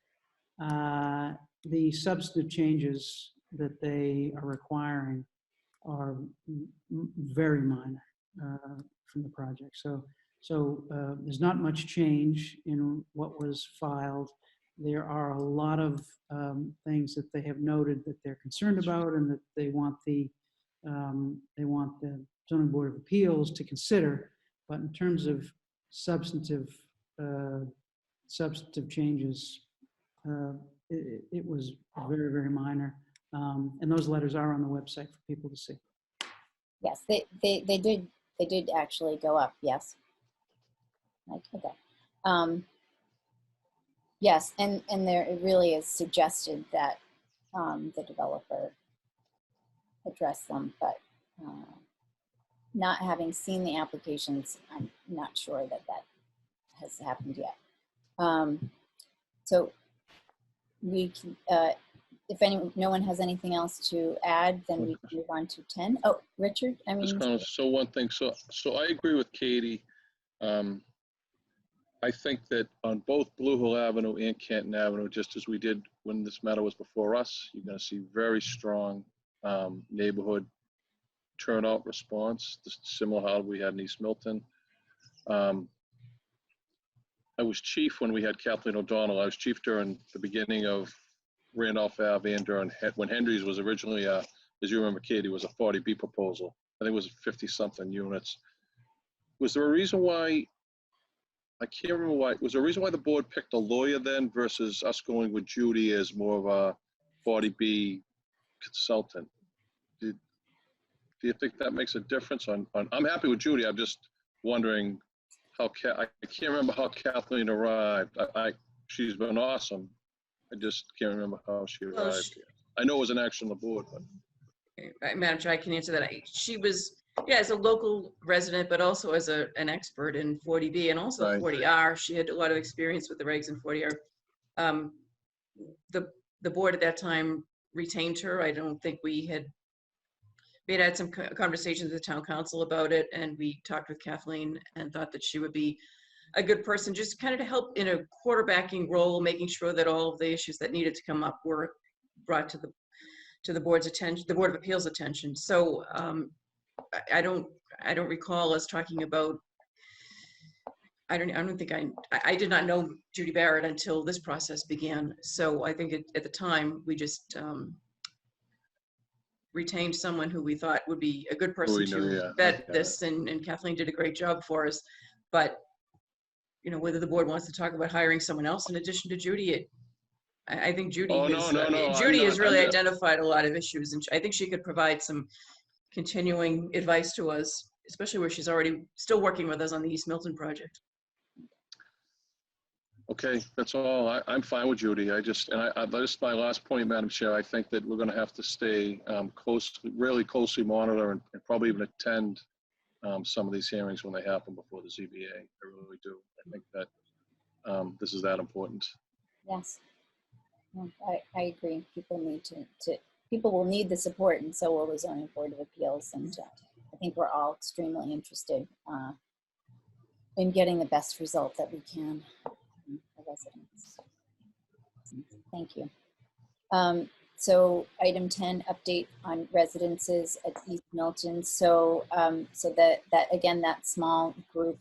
the substantive changes that they are requiring are very minor from the project. So there's not much change in what was filed. There are a lot of things that they have noted that they're concerned about and that they want the Zoning Board of Appeals to consider. But in terms of substantive changes, it was very, very minor. And those letters are on the website for people to see. Yes, they did actually go up. Yes. Like, okay. Yes, and there it really is suggested that the developer address them, but not having seen the applications, I'm not sure that has happened yet. So we can, if no one has anything else to add, then we can move on to 10. Oh, Richard, I mean. So one thing, so I agree with Katie. I think that on both Blue Hill Avenue and Canton Avenue, just as we did when this matter was before us, you're going to see very strong neighborhood turnout response, similar how we had in East Milton. I was chief when we had Kathleen O'Donnell. I was chief during the beginning of Randolph Ave and during when Henry's was originally, as you remember, Katie, was a 40B proposal. I think it was 50-something units. Was there a reason why? I can't remember why. Was there a reason why the board picked a lawyer then versus us going with Judy as more of a 40B consultant? Do you think that makes a difference? I'm happy with Judy. I'm just wondering how I can't remember how Kathleen arrived. She's been awesome. I just can't remember how she arrived. I know it was an action on the board, but. Okay, Madam Chair, I can answer that. She was, yeah, as a local resident, but also as an expert in 40B and also Right. 40R. She had a lot of experience with the regs in 40R. The board at that time retained her. I don't think we had had some conversations with the town council about it, and we talked with Kathleen and thought that she would be a good person just kind of to help in a quarterbacking role, making sure that all of the issues that needed to come up were brought to the board's attention, the Board of Appeals attention. So I don't recall us talking about, I did not know Judy Barrett until this process began. So I think at the time we just retained someone who we thought would be a good person to vet this, and Kathleen did a great job for us. But you know, whether the board wants to talk about hiring someone else in addition to Judy, I think Judy has really identified a lot of issues, and I think she could provide some continuing advice to us, especially where she's already still working with us on the East Milton project. Okay, that's all. I'm fine with Judy. Just my last point, Madam Chair. I think that we're going to have to stay really closely monitor and probably even attend some of these hearings when they happen before the ZBA. I really do. I think that this is that important. Yes. No, I agree. People need people will need the support, and so will the Zoning Board of Appeals. And I think we're all extremely interested in getting the best result that we can for residents. Thank you. So item 10, update on residences at East Milton. So that small group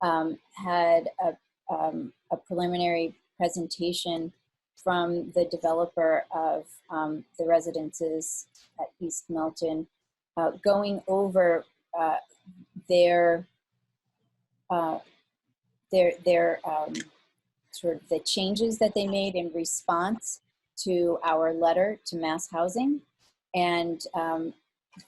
had a preliminary presentation from the developer of the residences at East Milton, going over their sort of the changes that they made in response to our letter to Mass Housing. And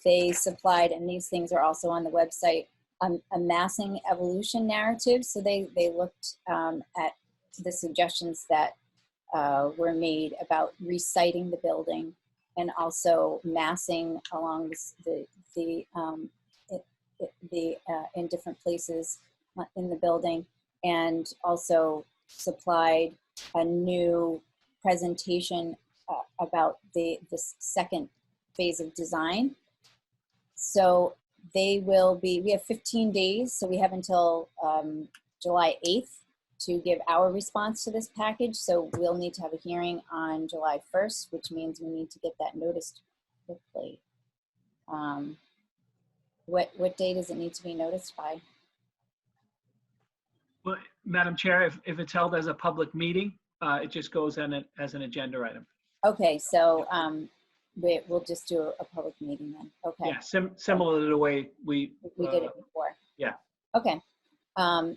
they supplied, and these things are also on the website, a massing evolution narrative. So they looked at the suggestions that were made about reciting the building and also massing along in different places in the building, and also supplied a new presentation about the second phase of design. So we have 15 days, so we have until July 8th to give our response to this package. So we'll need to have a hearing on July 1st, which means we need to get that noticed quickly. What day does it need to be noticed by? Well, Madam Chair, if it's held as a public meeting, it just goes in as an agenda item. Okay, so we'll just do a public meeting then. Okay. Yeah, similar to the way we did it before. Yeah. Okay.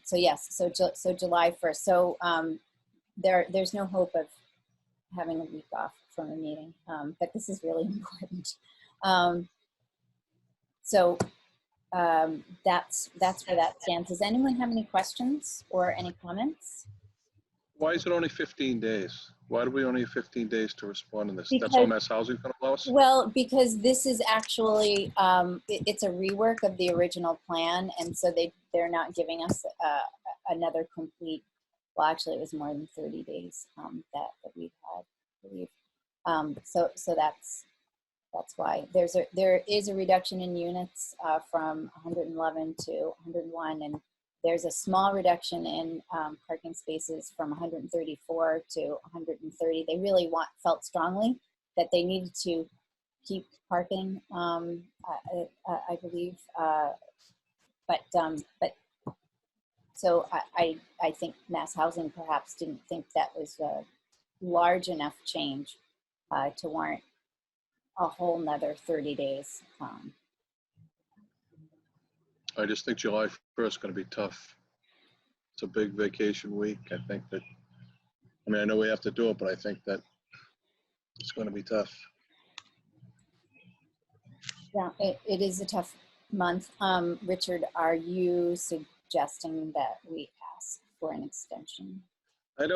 So yes, so July 1st. So there's no hope of having a week off from a meeting, but this is really important. That's where that stands. Does anyone have any questions or any comments? Why is it only 15 days? Why do we only have 15 days to respond to this? Because, that's all Mass Housing going to allow us? Well, because this is actually, it's a rework of the original plan. And so they're not giving us another complete, well, actually it was more than 30 days that we've had, I believe. So that's why there is a reduction in units from 111 to 101, and there's a small reduction in parking spaces from 134 to 130. They really felt strongly that they needed to keep parking, I believe. So I think Mass Housing perhaps didn't think that was a large enough change to warrant a whole nother 30 days. I just think July 1st is going to be tough. It's a big vacation week. I think that, I know we have to do it, but I think that it's going to be tough. Yeah, it is a tough month. Richard, are you suggesting that we ask for an extension? I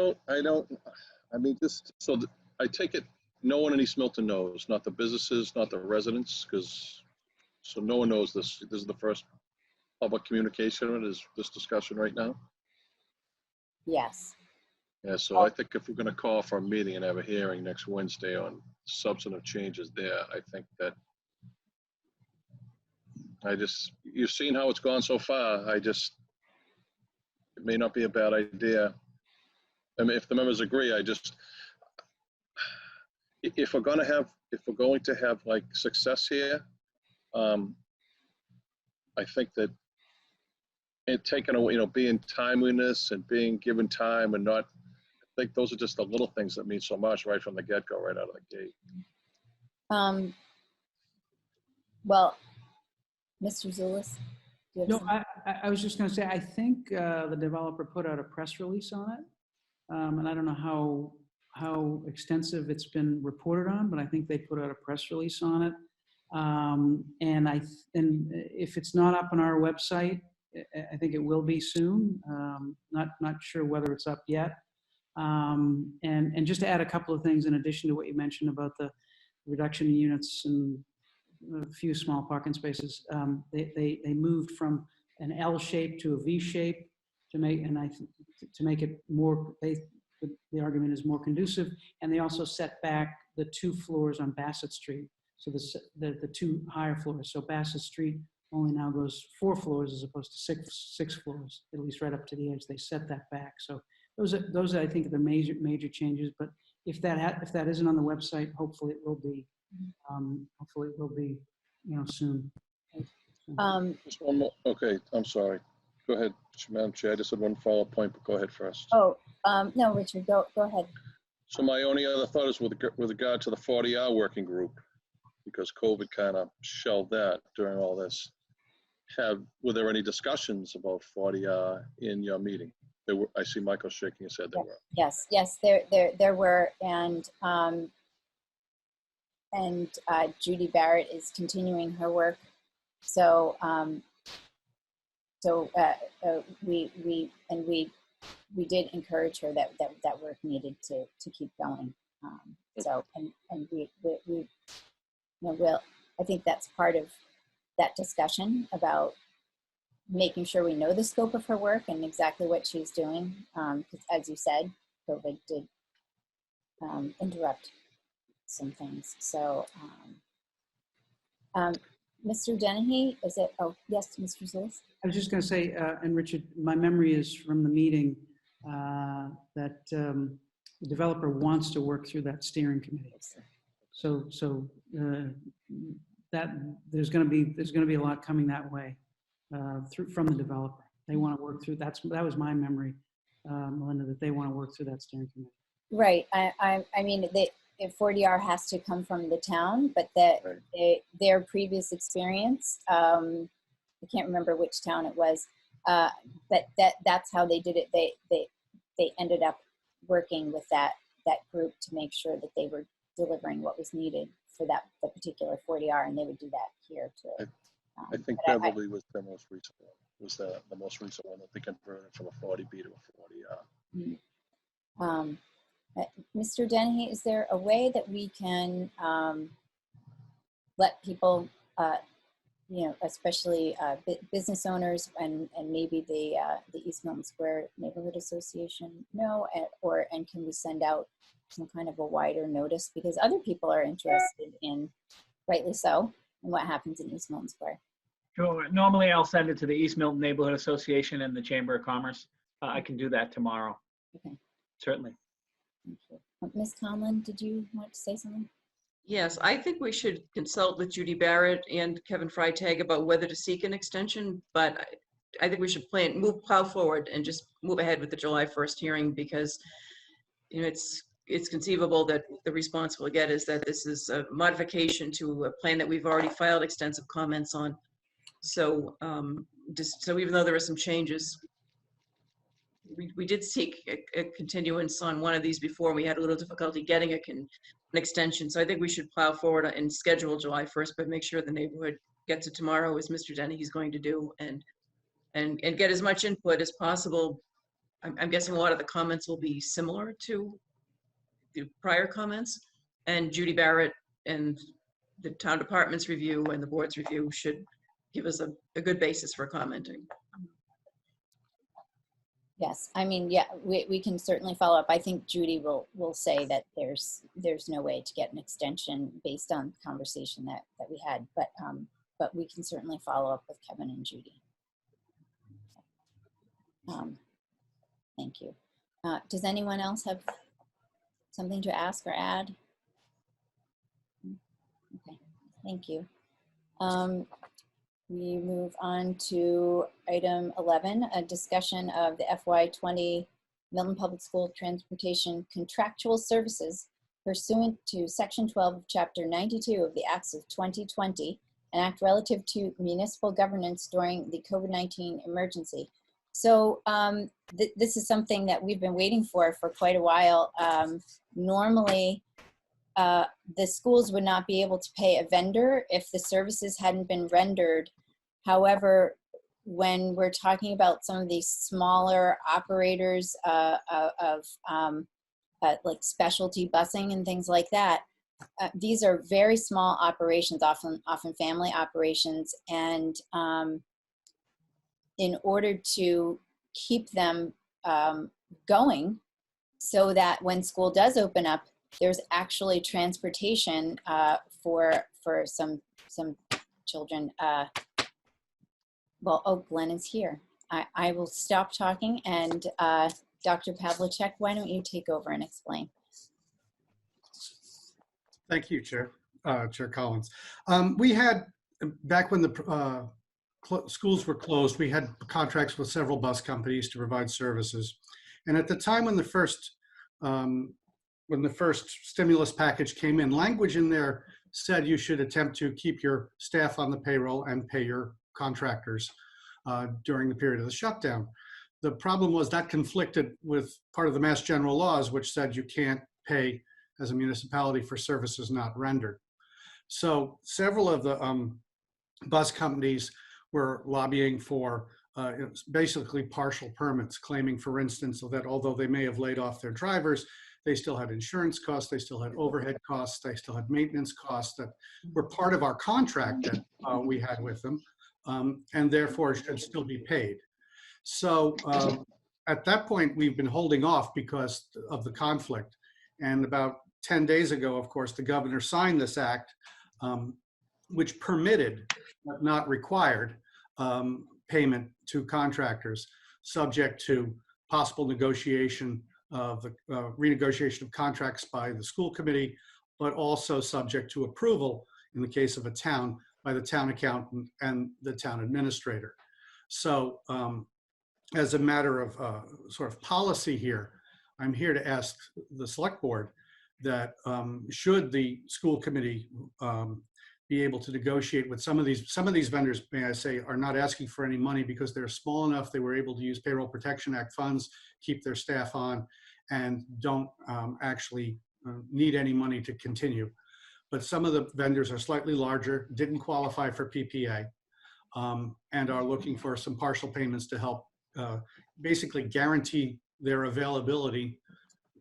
take it no one in East Milton knows, not the businesses, not the residents, so no one knows this. This is the first public communication is this discussion right now. Yes. Yeah, so I think if we're going to call for a meeting and have a hearing next Wednesday on substantive changes there, I think that you've seen how it's gone so far. It may not be a bad idea. If the members agree, if we're going to have like success here, I think that it taken away, being timeliness and being given time and not, I think those are just the little things that mean so much right from the get-go, right out of the gate. Well, Mr. Zulus? No, I was just going to say, I think the developer put out a press release on it. And I don't know how extensive it's been reported on, but I think they put out a press release on it. And if it's not up on our website, I think it will be soon. Not sure whether it's up yet. And just to add a couple of things in addition to what you mentioned about the reduction in units and a few small parking spaces, they moved from an L shape to a V shape to make, to make it more, the argument is more conducive. And they also set back the 2 floors on Bassett Street. So the 2 higher floors. So Bassett Street only now goes 4 floors as opposed to six floors, at least right up to the edge. They set that back. So those are I think, the major changes. But if that isn't on the website, hopefully it will be. Hopefully it will be, soon. Just one more. Okay, I'm sorry. Go ahead, Madam Chair. I just had one follow-up point, but go ahead first. Oh, no, Richard, go ahead. So my only other thought is with regard to the 40-hour working group, because COVID kind of shelved that during all this. Were there any discussions about 40-hour in your meeting? There were. I see Michael shaking his head. There were. Yes, there were, and Judy Barrett is continuing her work. So we did encourage her that work needed to keep going. I think that's part of that discussion about making sure we know the scope of her work and exactly what she's doing. Because as you said, COVID did interrupt some things. So, Mr. Dennehy, is it? Oh, yes, Mr. Zulus. I was just going to say, and Richard, my memory is from the meeting that the developer wants to work through that steering committee. So that there's going to be a lot coming that way from the developer. They want to work through. That was my memory, Melinda, that they want to work through that steering committee. Right. I mean, 40R has to come from the town, but that their previous experience, I can't remember which town it was, but that's how they did it. They ended up working with that group to make sure that they were delivering what was needed for the particular 40R, and they would do that here too. I think Beverly was the most recent one. Was the most recent one that they converted from a 40B to a 40R. Mr. Dennehy, is there a way that we can let people, especially business owners and maybe the East Milton Square Neighborhood Association know, and can we send out some kind of a wider notice, because other people are interested in, rightly so, in what happens in East Milton Square? Sure. Normally I'll send it to the East Milton Neighborhood Association and the Chamber of Commerce. I can do that tomorrow. Okay. Certainly. Thank you. Ms. Conlon, did you want to say something? Yes, I think we should consult with Judy Barrett and Kevin Freitag about whether to seek an extension, but I think we should plow forward and just move ahead with the July 1st hearing, because it's conceivable that the response we'll get is that this is a modification to a plan that we've already filed extensive comments on. So so even though there are some changes, we did seek a continuance on one of these before. We had a little difficulty getting an extension. So I think we should plow forward and schedule July 1st, but make sure the neighborhood gets it tomorrow, as Mr. Dennehy is going to do, and get as much input as possible. I'm guessing a lot of the comments will be similar to the prior comments, and Judy Barrett and the town department's review and the board's review should give us a good basis for commenting. Yes, I mean, yeah, we can certainly follow up. I think Judy will say that there's no way to get an extension based on the conversation that we had, but we can certainly follow up with Kevin and Judy. Thank you. Does anyone else have something to ask or add? Okay, thank you. We move on to item 11, a discussion of the FY20 Milton Public School Transportation Contractual Services pursuant to Section 12 of Chapter 92 of the Acts of 2020, an act relative to municipal governance during the COVID-19 emergency. So this is something that we've been waiting for quite a while. Normally, the schools would not be able to pay a vendor if the services hadn't been rendered. However, when we're talking about some of these smaller operators of like specialty busing and things like that, these are very small operations, often family operations, and in order to keep them going, so that when school does open up, there's actually transportation for some children. Well, oh, Glenn is here. I will stop talking, and Dr. Pavlicek, why don't you take over and explain? Thank you, Chair Collins. We had, back when the schools were closed, we had contracts with several bus companies to provide services. And at the time when the first stimulus package came in, language in there said you should attempt to keep your staff on the payroll and pay your contractors during the period of the shutdown. The problem was that conflicted with part of the Mass General laws, which said you can't pay as a municipality for services not rendered. So several of the bus companies were lobbying for basically partial permits, claiming, for instance, that although they may have laid off their drivers, they still had insurance costs, they still had overhead costs, they still had maintenance costs that were part of our contract that we had with them, and therefore should still be paid. So at that point, we've been holding off because of the conflict. And about 10 days ago, of course, the governor signed this act, which permitted, but not required, payment to contractors, subject to possible negotiation of the renegotiation of contracts by the school committee, but also subject to approval in the case of a town by the town accountant and the town administrator. So as a matter of sort of policy here, I'm here to ask the select board that should the school committee be able to negotiate with some of these vendors, may I say, are not asking for any money because they're small enough, they were able to use Payroll Protection Act funds, keep their staff on, and don't actually need any money to continue. But some of the vendors are slightly larger, didn't qualify for PPA, and are looking for some partial payments to help basically guarantee their availability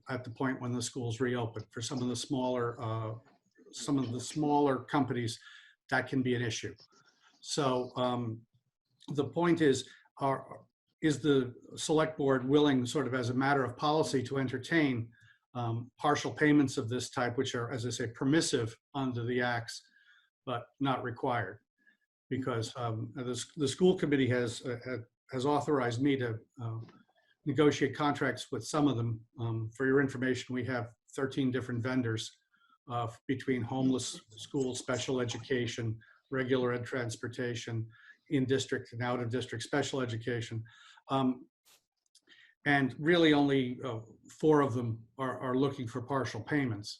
at the point when the schools reopen. For some of the smaller companies, that can be an issue. So the point is the select board willing, sort of as a matter of policy, to entertain partial payments of this type, which are, as I say, permissive under the acts, but not required? Because the school committee has authorized me to negotiate contracts with some of them. For your information, we have 13 different vendors between homeless schools, special education, regular ed transportation, in district and out of district special education. And really only 4 of them are looking for partial payments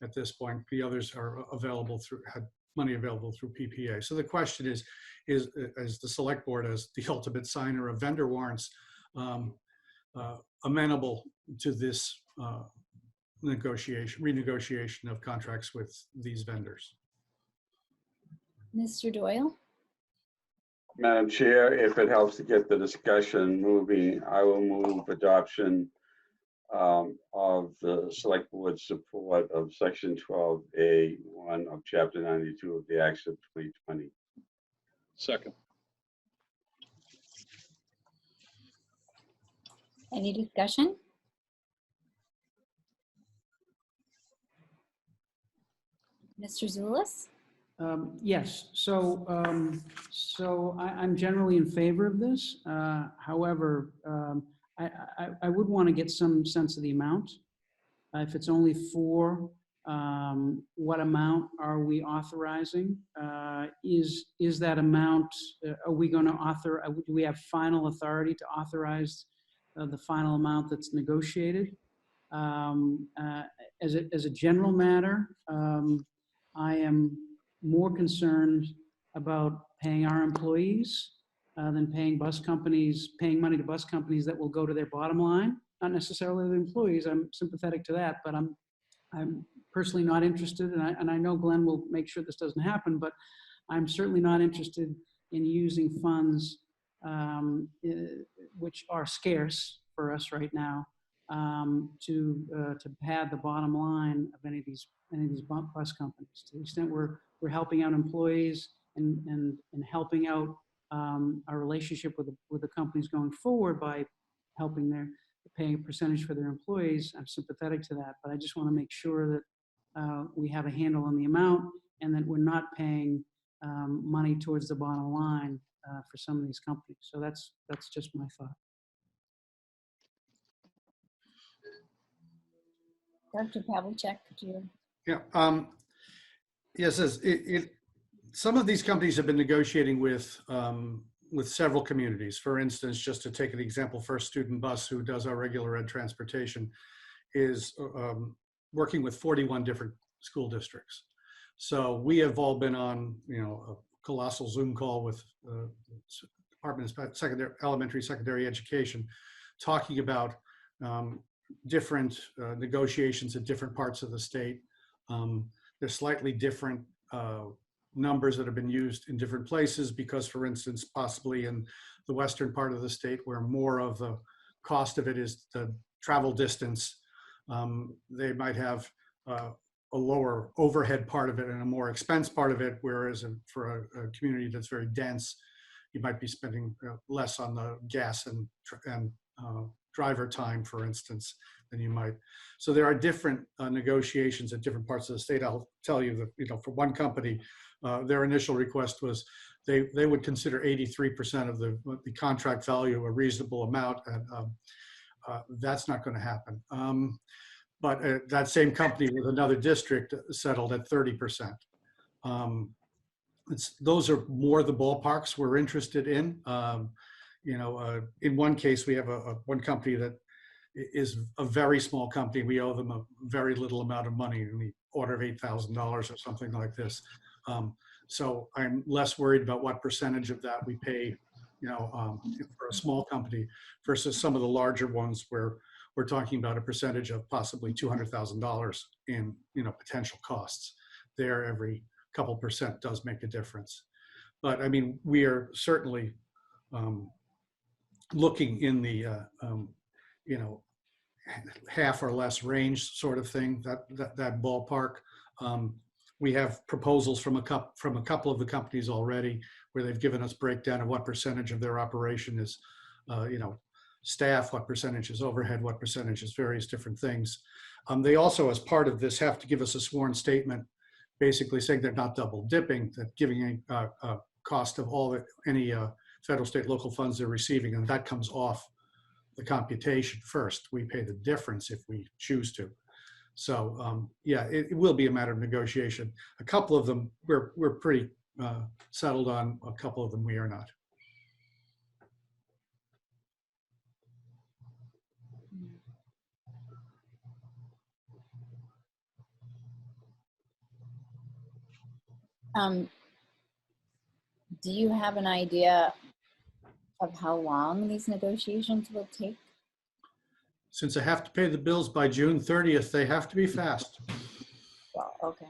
at this point. The others are available had money available through PPA. So the question is the select board, as the ultimate signer of vendor warrants, amenable to this renegotiation of contracts with these vendors? Mr. Doyle? Madam Chair, if it helps to get the discussion moving, I will move adoption of the select board support of section 12A1 of chapter 92 of the Acts of 2020. Second. Any discussion? Mr. Zulus? Yes, so I'm generally in favor of this. However, I would want to get some sense of the amount. If it's only 4, what amount are we authorizing? Is that amount, are we going to do we have final authority to authorize the final amount that's negotiated? As a general matter, I am more concerned about paying our employees than paying money to bus companies that will go to their bottom line. Not necessarily the employees. I'm sympathetic to that, but I'm personally not interested, and I know Glenn will make sure this doesn't happen, but I'm certainly not interested in using funds which are scarce for us right now, to pad the bottom line of any of these bus companies. To the extent we're helping out employees and helping out our relationship with the companies going forward by helping paying a percentage for their employees, I'm sympathetic to that. But I just want to make sure that we have a handle on the amount and that we're not paying money towards the bottom line for some of these companies. So that's just my thought. Dr. Pavlicek, could you? Yeah. Yes, some of these companies have been negotiating with several communities. For instance, just to take an example, First Student Bus, who does our regular ed transportation, is working with 41 different school districts. So we have all been on, a colossal Zoom call with Department of Elementary, Secondary Education, talking about different negotiations in different parts of the state. There's slightly different numbers that have been used in different places because, for instance, possibly in the western part of the state where more of the cost of it is the travel distance, they might have a lower overhead part of it and a more expense part of it, whereas for a community that's very dense, you might be spending less on the gas and driver time, for instance, than you might. So there are different negotiations at different parts of the state. I'll tell you that, for one company, their initial request was they would consider 83% of the contract value a reasonable amount, and that's not going to happen. But that same company with another district settled at 30%. Those are more the ballparks we're interested in. In one case, we have one company that is a very small company. We owe them a very little amount of money, in the order of $8,000 or something like this. So I'm less worried about what percentage of that we pay, for a small company versus some of the larger ones where we're talking about a percentage of possibly $200,000 in, potential costs. There, every couple percent does make a difference. But I mean, we are certainly looking in the, half or less range sort of thing, that ballpark. We have proposals from a couple of the companies already where they've given us breakdown of what percentage of their operation is, staff, what percentage is overhead, what percentage is various different things. They also, as part of this, have to give us a sworn statement, basically saying they're not double dipping, that giving a cost of any federal, state, local funds they're receiving, and that comes off the computation first. We pay the difference if we choose to. So yeah, it will be a matter of negotiation. A couple of them we're pretty settled on. A couple of them we are not. Do you have an idea of how long these negotiations will take? Since I have to pay the bills by June 30th, they have to be fast. Well, okay.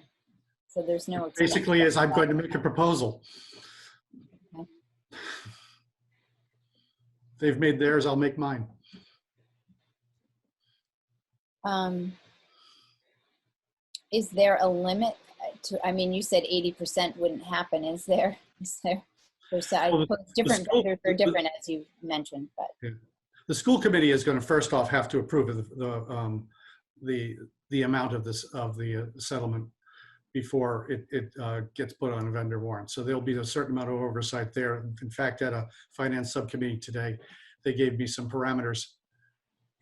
So there's no. Basically, is I'm going to make a proposal. Okay. They've made theirs, I'll make mine. Is there a limit to, I mean, you said 80% wouldn't happen. Is there, I suppose different vendors are different, as you mentioned, but. Yeah. The school committee is going to first off have to approve of the amount of the settlement before it gets put on a vendor warrant. So there'll be a certain amount of oversight there. In fact, at a finance subcommittee today, they gave me some parameters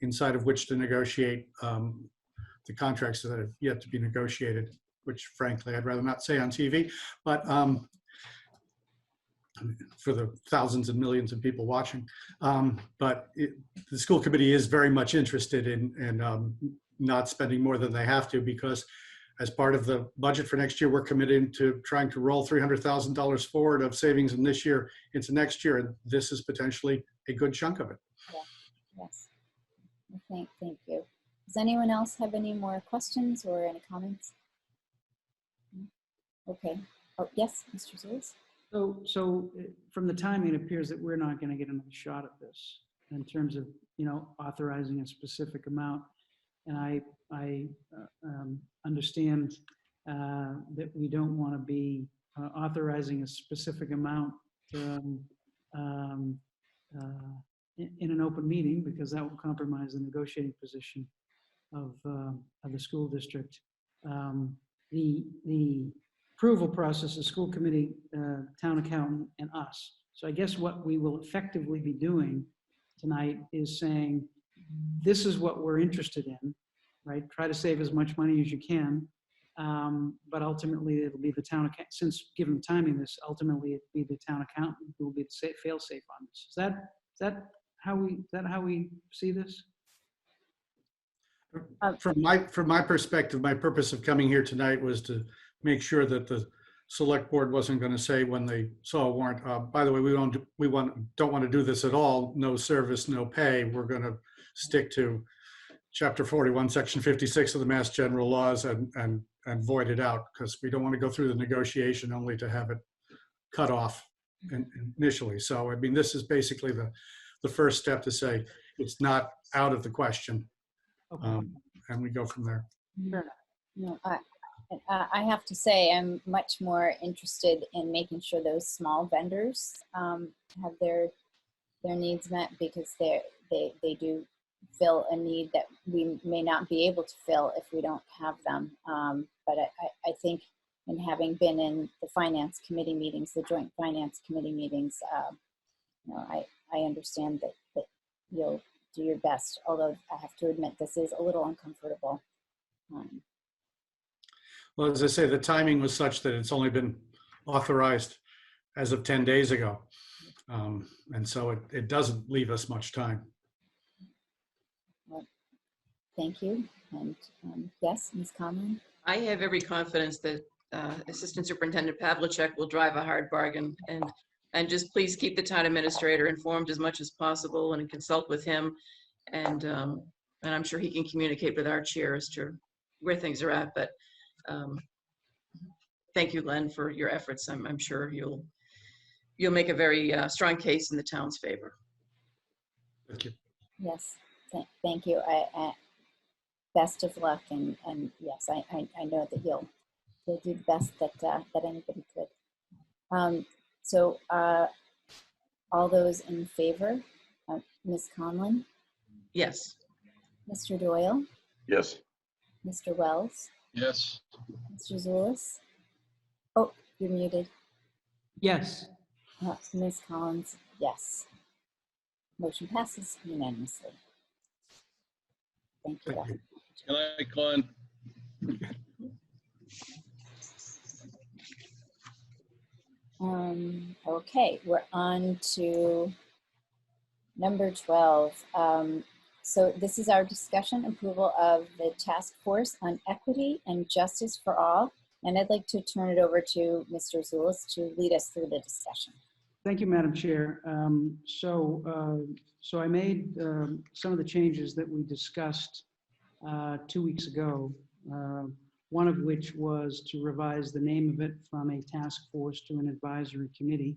inside of which to negotiate the contracts that have yet to be negotiated, which frankly, I'd rather not say on TV, but for the thousands and millions of people watching. But the school committee is very much interested in not spending more than they have to, because as part of the budget for next year, we're committed to trying to roll $300,000 forward of savings in this year into next year. And this is potentially a good chunk of it. Yeah. Yes. Thank you. Does anyone else have any more questions or any comments? Okay. Oh, yes, Mr. Zulis. So from the timing, it appears that we're not going to get another shot at this in terms of, authorizing a specific amount. And I understand that we don't want to be authorizing a specific amount in an open meeting, because that will compromise the negotiating position of the school district. The approval process is school committee, town accountant, and us. So I guess what we will effectively be doing tonight is saying, this is what we're interested in, right? Try to save as much money as you can. But ultimately, it'll be the town account. Since given the timing, this ultimately it'll be the town accountant who will be the fail safe on this. Is that how we see this? From my perspective, my purpose of coming here tonight was to make sure that the select board wasn't going to say when they saw a warrant, by the way, we don't want to do this at all. No service, no pay. We're going to stick to Chapter 41, Section 56 of the Mass General Laws and void it out, because we don't want to go through the negotiation only to have it cut off initially. So, I mean, this is basically the first step to say it's not out of the question. Okay. And we go from there. Fair enough. No, I have to say I'm much more interested in making sure those small vendors have their needs met, because they do fill a need that we may not be able to fill if we don't have them. But I think, in having been in the finance committee meetings, the joint finance committee meetings, I understand that you'll do your best, although I have to admit this is a little uncomfortable. Well, as I say, the timing was such that it's only been authorized as of 10 days ago. And so it doesn't leave us much time. Well, thank you. And yes, Ms. Conlon? I have every confidence that Assistant Superintendent Pavlicek will drive a hard bargain, and just please keep the town administrator informed as much as possible and consult with him. And I'm sure he can communicate with our chair as to where things are at. But thank you, Len, for your efforts. I'm sure you'll make a very strong case in the town's favor. Thank you. Yes, thank you. I best of luck, and yes, I know that you'll do the best that anybody could. So all those in favor, Ms. Conlon, Yes. Mr. Doyle, Yes. Mr. Wells, Yes. Mr. Zulus. Oh, you're muted. Yes. Ms. Collins, yes. Motion passes unanimously. Thank you. Thank you. Good night, Glenn. Okay, we're on to number 12. So this is our discussion approval of the Task Force on Equity and Justice for All. And I'd like to turn it over to Mr. Zulus to lead us through the discussion. Thank you, Madam Chair. So I made some of the changes that we discussed 2 weeks ago, one of which was to revise the name of it from a task force to an advisory committee.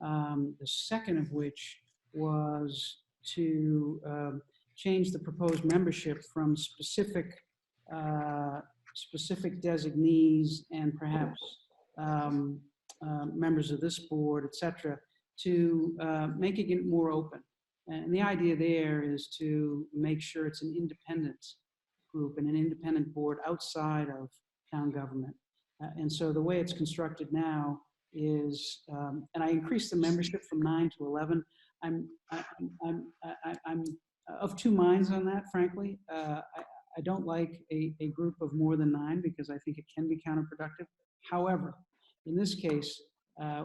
The second of which was to change the proposed membership from specific designees and perhaps members of this board, et cetera, to making it more open. And the idea there is to make sure it's an independent group and an independent board outside of town government. And so the way it's constructed now is, and I increased the membership from 9 to 11. I'm of two minds on that, frankly. I don't like a group of more than 9 because I think it can be counterproductive. However, in this case,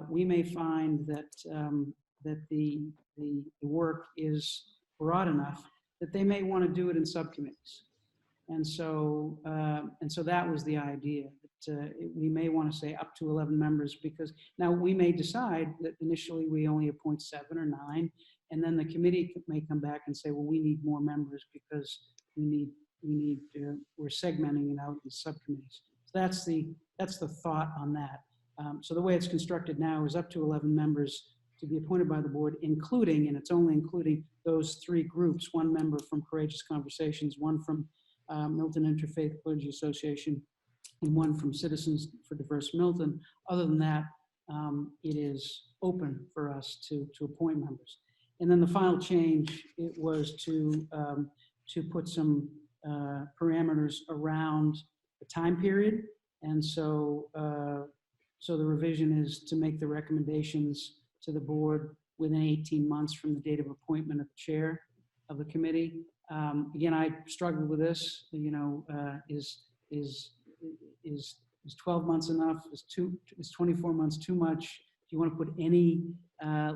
we may find that that the work is broad enough that they may want to do it in subcommittees. And so that was the idea, that we may want to say up to 11 members, because now we may decide that initially we only appoint 7 or 9, and then the committee may come back and say, well, we need more members because we're segmenting it out in subcommittees. So that's the thought on that. So the way it's constructed now is up to 11 members to be appointed by the board, including, and it's only including those 3 groups, 1 member from Courageous Conversations, 1 from Milton Interfaith Clergy Association, and 1 from Citizens for Diverse Milton. Other than that, it is open for us to appoint members. And then the final change, it was to put some parameters around the time period. And so, so the revision is to make the recommendations to the board within 18 months from the date of appointment of the chair of the committee. Again, I struggled with this, you know, is 12 months enough? Is 24 months too much? Do you want to put any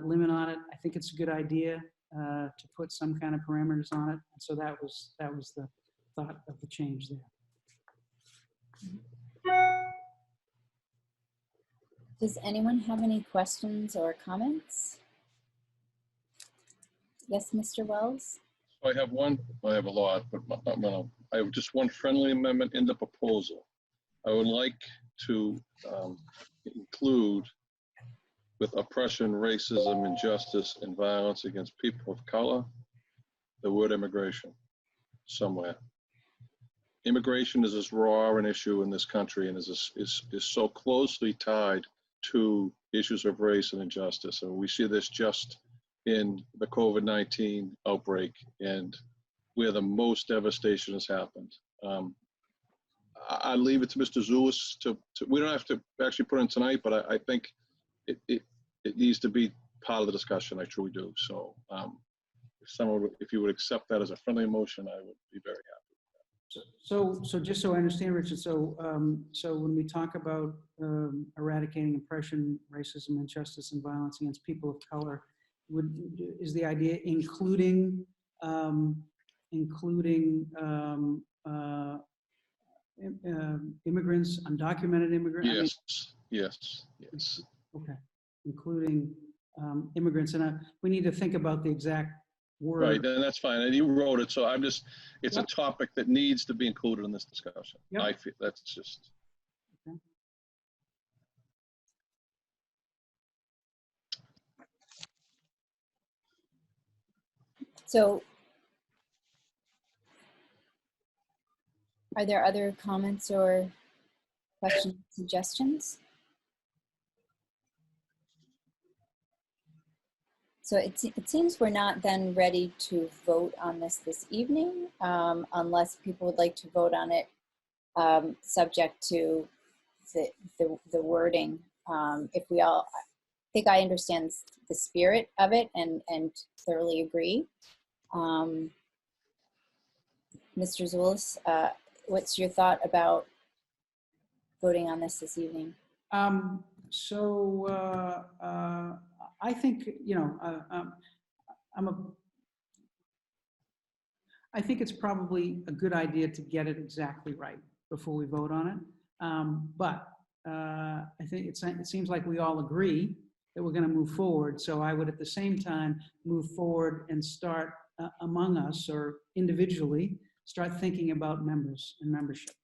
limit on it? I think it's a good idea to put some kind of parameters on it. And so that was the thought of the change there. Does anyone have any questions or comments? Yes, Mr. Wells? I have one, I have a lot, but I have just one friendly amendment in the proposal. I would like to include with oppression, racism, injustice, and violence against people of color, the word immigration somewhere. Immigration is as raw an issue in this country and is so closely tied to issues of race and injustice. And we see this just in the COVID-19 outbreak and where the most devastation has happened. I leave it to Mr. Zulus we don't have to actually put in tonight, but I think it needs to be part of the discussion. I truly do. So if you would accept that as a friendly motion, I would be very happy. So just so I understand, Richard, so when we talk about eradicating oppression, racism, injustice, and violence against people of color, is the idea including immigrants, undocumented immigrants? Yes. Okay, including immigrants, and we need to think about the exact word. Right, and that's fine. And you wrote it, so it's a topic that needs to be included in this discussion. Yep. I feel that's just. Okay. So are there other comments or questions, suggestions? So it seems we're not then ready to vote on this evening, unless people would like to vote on it subject to the wording. If we all, I think I understand the spirit of it and thoroughly agree. Mr. Zulus, what's your thought about voting on this evening? I think, you know, I think it's probably a good idea to get it exactly right before we vote on it. But I think it seems like we all agree that we're going to move forward. So I would at the same time move forward and start among us or individually start thinking about members and membership.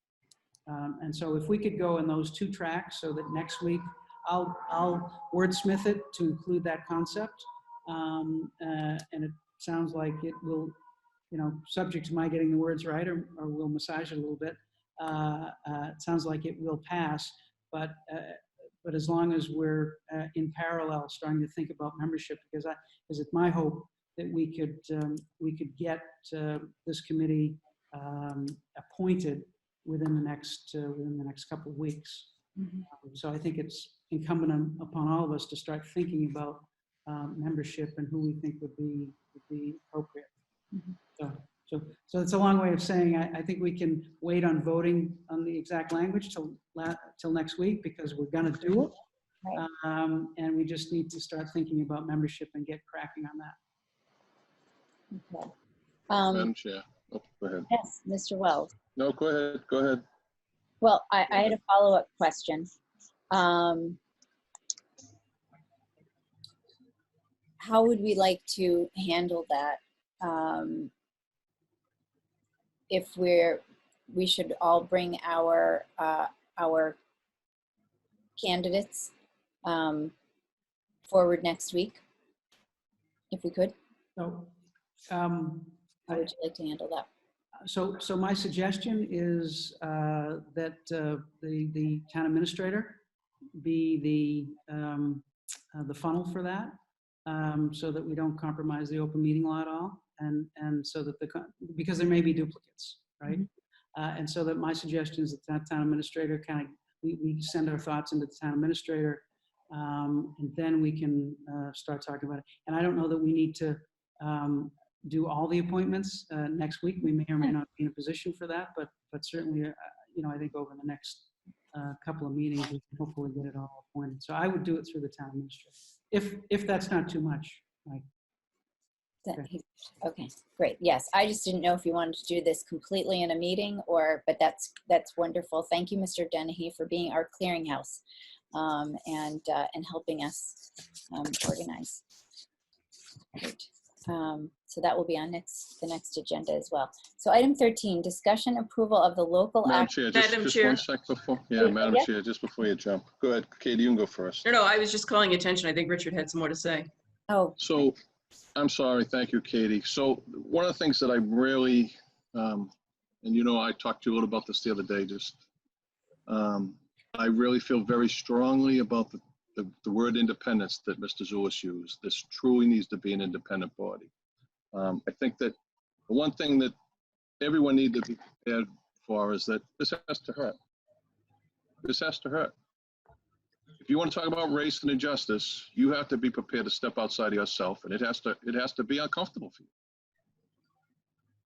And so if we could go in those 2 tracks so that next week I'll wordsmith it to include that concept. And it sounds like it will, you know, subject to my getting the words right, or we'll massage it a little bit. It sounds like it will pass, but as long as we're in parallel starting to think about membership, because it's my hope that we could get this committee appointed within the next couple of weeks. Mm-hmm. So I think it's incumbent upon all of us to start thinking about membership and who we think would be appropriate. Mm-hmm. So it's a long way of saying I think we can wait on voting on the exact language till next week, because we're going to do it. Right. And we just need to start thinking about membership and get cracking on that. Okay. Madam Chair. Oh, go ahead. Yes, Mr. Wells. No, go ahead. Well, I had a follow-up question. How would we like to handle that? If we should all bring our candidates forward next week, if we could. So, How would you like to handle that? so my suggestion is that the town administrator be the funnel for that, so that we don't compromise the open meeting law at all, and so that because there may be duplicates, right? And so that my suggestion is that town administrator we send our thoughts into the town administrator, and then we can start talking about it. And I don't know that we need to do all the appointments next week. We may or may not be in a position for that, but certainly, I think over the next couple of meetings, we can hopefully get it all appointed. So I would do it through the town administrator, if that's not too much, Mike. Okay, great. Yes, I just didn't know if you wanted to do this completely in a meeting but that's wonderful. Thank you, Mr. Dennehy, for being our clearinghouse and helping us organize. Great. So that will be on the next agenda as well. So item 13, discussion approval of the local Madam act. Chair, Madam just Chair. 1 sec before. Yeah, Madam Yeah. Chair, just before you jump. Go ahead, Katie, you can go first. No, I was just calling attention. I think Richard had some more to say. Oh, So, I'm sorry, thank you, Katie. So one of the things that I really, and I talked to you a little about this the other day, I really feel very strongly about the word independence that Mr. Zulus used. This truly needs to be an independent body. I think that the one thing that everyone needs to be prepared for is that this has to hurt. This has to hurt. If you want to talk about race and injustice, you have to be prepared to step outside of yourself, and it has to be uncomfortable for you.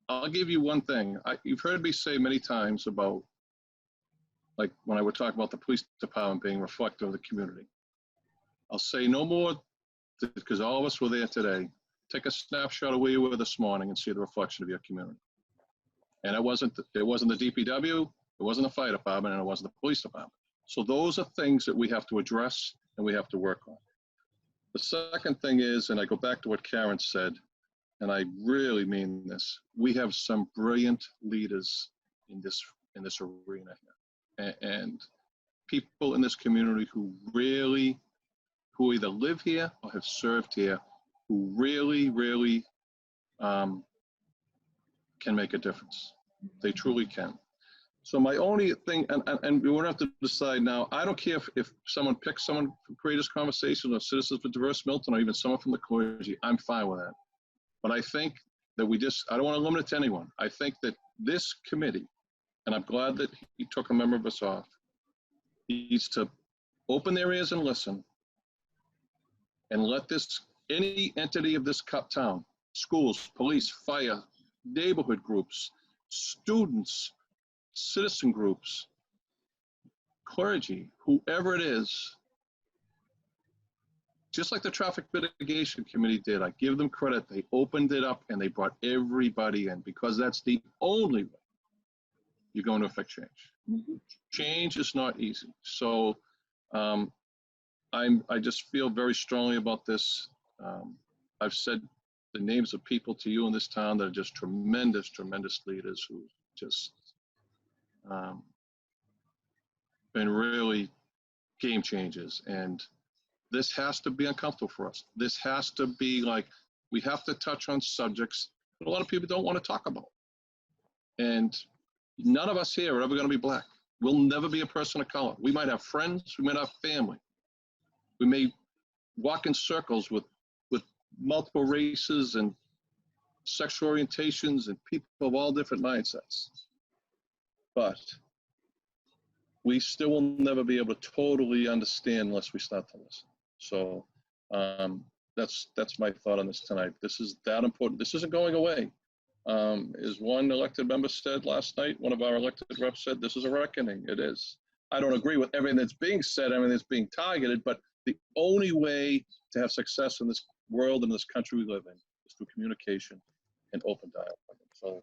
I'll give you one thing. You've heard me say many times about, like when I would talk about the police department being reflective of the community. I'll say no more, because all of us were there today. Take a snapshot of where you were this morning and see the reflection of your community. And it wasn't the DPW, it wasn't the fire department, and it wasn't the police department. So those are things that we have to address and we have to work on. The second thing is, and I go back to what Karen said, and I really mean this, we have some brilliant leaders in this arena here. And people in this community who either live here or have served here, who really, really can make a difference. They truly can. So my only thing, and we won't have to decide now, I don't care if someone picks someone from Creators Conversations or Citizens for Diverse Milton or even someone from the clergy, I'm fine with that. But I think that I don't want to limit it to anyone. I think that this committee, and I'm glad that he took a member of us off, needs to open their ears and listen and let any entity of this town, schools, police, fire, neighborhood groups, students, citizen groups, clergy, whoever it is, just like the Traffic Mitigation Committee did, I give them credit. They opened it up and they brought everybody in, because that's the only way you're going to affect change. mm-hmm. Change is not easy. So I just feel very strongly about this. I've said the names of people to you in this town that are just tremendous, tremendous leaders who just been really game changers. And this has to be uncomfortable for us. This has to be like, we have to touch on subjects that a lot of people don't want to talk about. And none of us here are ever going to be black. We'll never be a person of color. We might have friends, we might have family. We may walk in circles with multiple races and sexual orientations and people of all different mindsets. But we still will never be able to totally understand unless we start to listen. So that's my thought on this tonight. This is that important. This isn't going away. As one elected member said last night, one of our elected reps said, this is a reckoning. It is. I don't agree with everything that's being said, everything that's being targeted, but the only way to have success in this world and this country we live in is through communication and open dialogue. So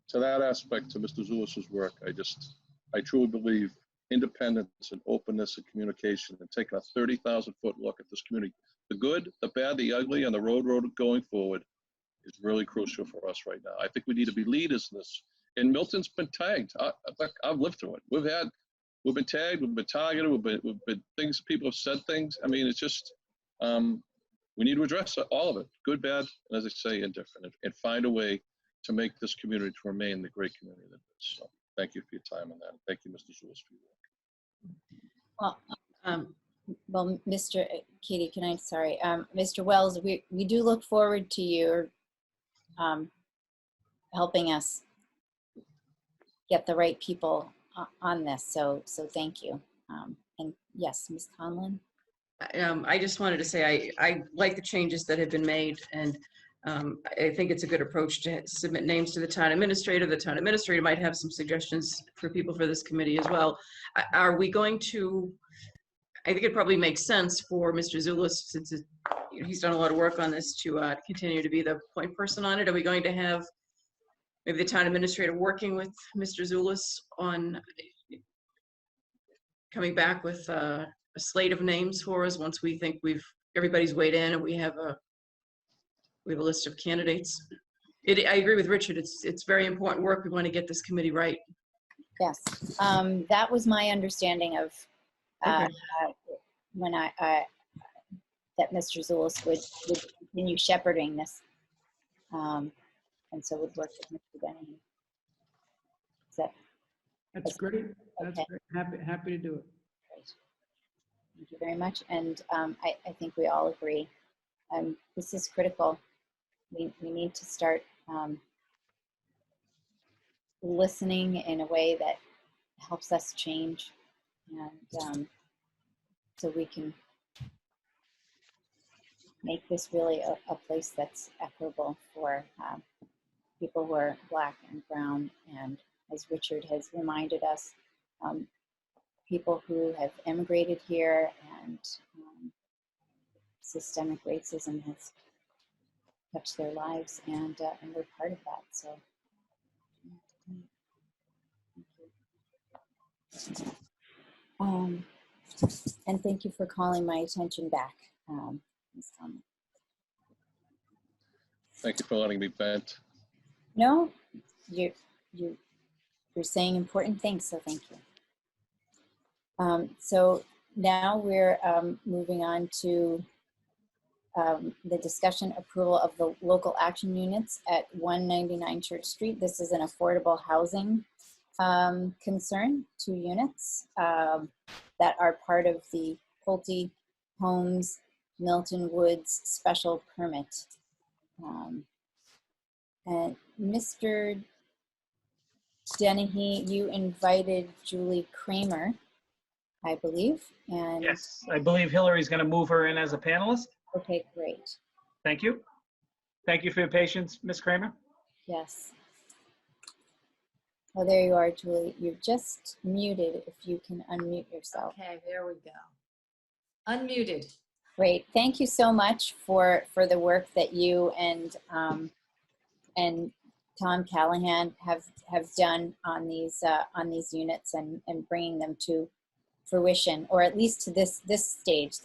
to that aspect, to Mr. Zulus's work, I truly believe independence and openness and communication and taking a 30,000-foot look at this community, the good, the bad, the ugly, and the road going forward is really crucial for us right now. I think we need to be leaders in this. And Milton's been tagged. I've lived through it. We've had we've been tagged, we've been targeted, we've been things, people have said things. I mean, it's just, we need to address all of it, good, bad, and as I say, indifferent, and find a way to make this community to remain the great community that it is. So thank you for your time on that. Thank you, Mr. Zulus, for your work. Well, well, Mr. Katie, can I, sorry, Mr. Wells, we do look forward to your helping us get the right people on this. So thank you. And yes, Ms. Conlon? I just wanted to say I like the changes that have been made, and I think it's a good approach to submit names to the town administrator. The town administrator might have some suggestions for people for this committee as well. Are we going to, I think it probably makes sense for Mr. Zulus, since he's done a lot of work on this, to continue to be the point person on it. Are we going to have maybe the town administrator working with Mr. Zulus on coming back with a slate of names for us once we think everybody's weighed in and we have a list of candidates? I agree with Richard. It's very important work. We want to get this committee right. Yes, that was my understanding of when that Mr. Zulus would continue shepherding this, and so would work with Mr. Dennehy. That's great. That's okay. great. Happy to do it. Great. Thank you very much. And I think we all agree. This is critical. We need to start listening in a way that helps us change, and so we can make this really a place that's equitable for people who are Black and brown, and as Richard has reminded us, people who have immigrated here, and systemic racism has touched their lives, and we're part of that. So thank you. And thank you for calling my attention back, Ms. Conlon. Thank you for letting me vent. No, you're saying important things, so thank you. So now we're moving on to the discussion approval of the local action units at 199 Church Street. This is an affordable housing concern, 2 units that are part of the Pulte Homes Milton Woods special permit. And Mr. Dennehy, you invited Julie Kramer, I believe. And Yes, I believe Hillary's going to move her in as a panelist. okay, great. Thank you. Thank you for your patience, Ms. Kramer. Yes. Oh, there you are, Julie. You're just muted. If you can unmute yourself. Okay, there we go. Unmuted. Great. Thank you so much for the work that you and Tom Callahan have done on these units and bringing them to fruition, or at least to this stage.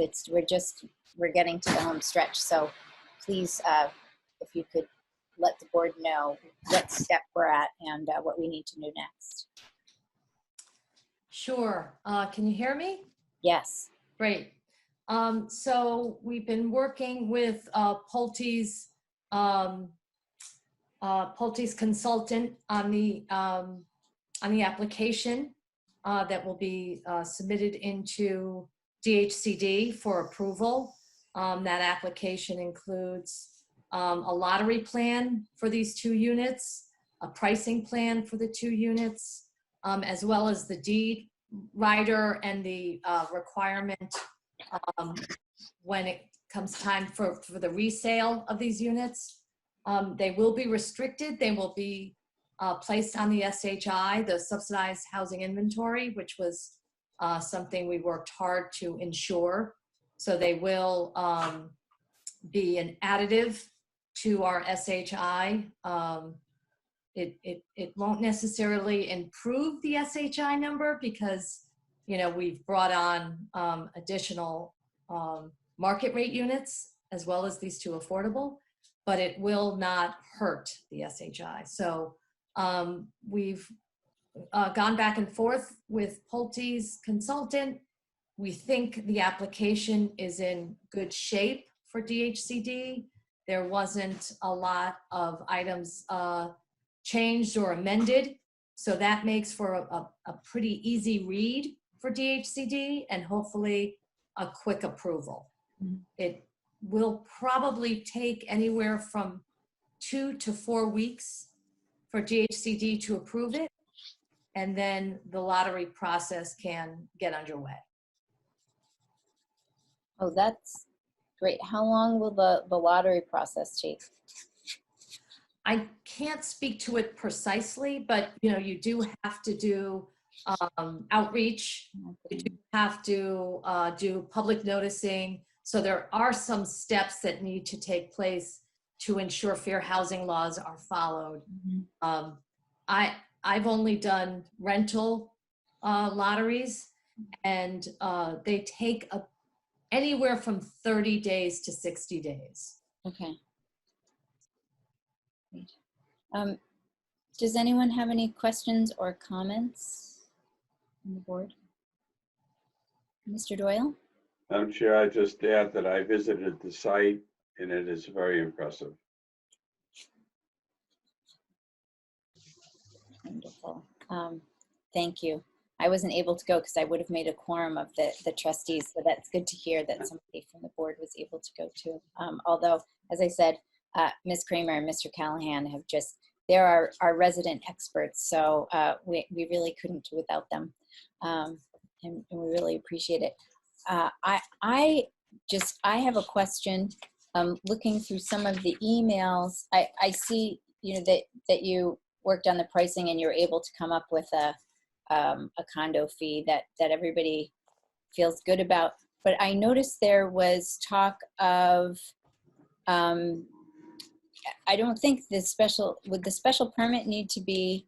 We're getting to the home stretch. So please, if you could let the board know what step we're at and what we need to do next. Sure. Can you hear me? Yes. Great. So we've been working with Pulte's consultant on the application that will be submitted into DHCD for approval. That application includes a lottery plan for these 2 units, a pricing plan for the 2 units, as well as the deed rider and the requirement when it comes time for the resale of these units. They will be restricted. They will be placed on the SHI, the Subsidized Housing Inventory, which was something we worked hard to ensure. So they will be an additive to our SHI. It won't necessarily improve the SHI number because, we've brought on additional market rate units as well as these 2 affordable, but it will not hurt the SHI. So we've gone back and forth with Pulte's consultant. We think the application is in good shape for DHCD. There wasn't a lot of items changed or amended. So that makes for a pretty easy read for DHCD and hopefully a quick approval. It will probably take anywhere from 2 to 4 weeks for DHCD to approve it. And then the lottery process can get underway. Oh, that's great. How long will the lottery process take? I can't speak to it precisely, but you do have to do outreach. You do have to do public noticing. So there are some steps that need to take place to ensure fair housing laws are followed. I've only done rental lotteries, and they take anywhere from 30 days to 60 days. Okay. Great. Does anyone have any questions or comments on the board? Mr. Doyle? Madam Chair, I just add that I visited the site and it is very impressive. Wonderful. Thank you. I wasn't able to go because I would have made a quorum of the trustees, so that's good to hear that somebody from the board was able to go too. Although, as I said, Ms. Kramer and Mr. Callahan have just, they're our resident experts, so we really couldn't do without them, and we really appreciate it. I have a question. Looking through some of the emails, I see that you worked on the pricing and you're able to come up with a condo fee that everybody feels good about. But I noticed there was talk of, I don't think would the special permit need to be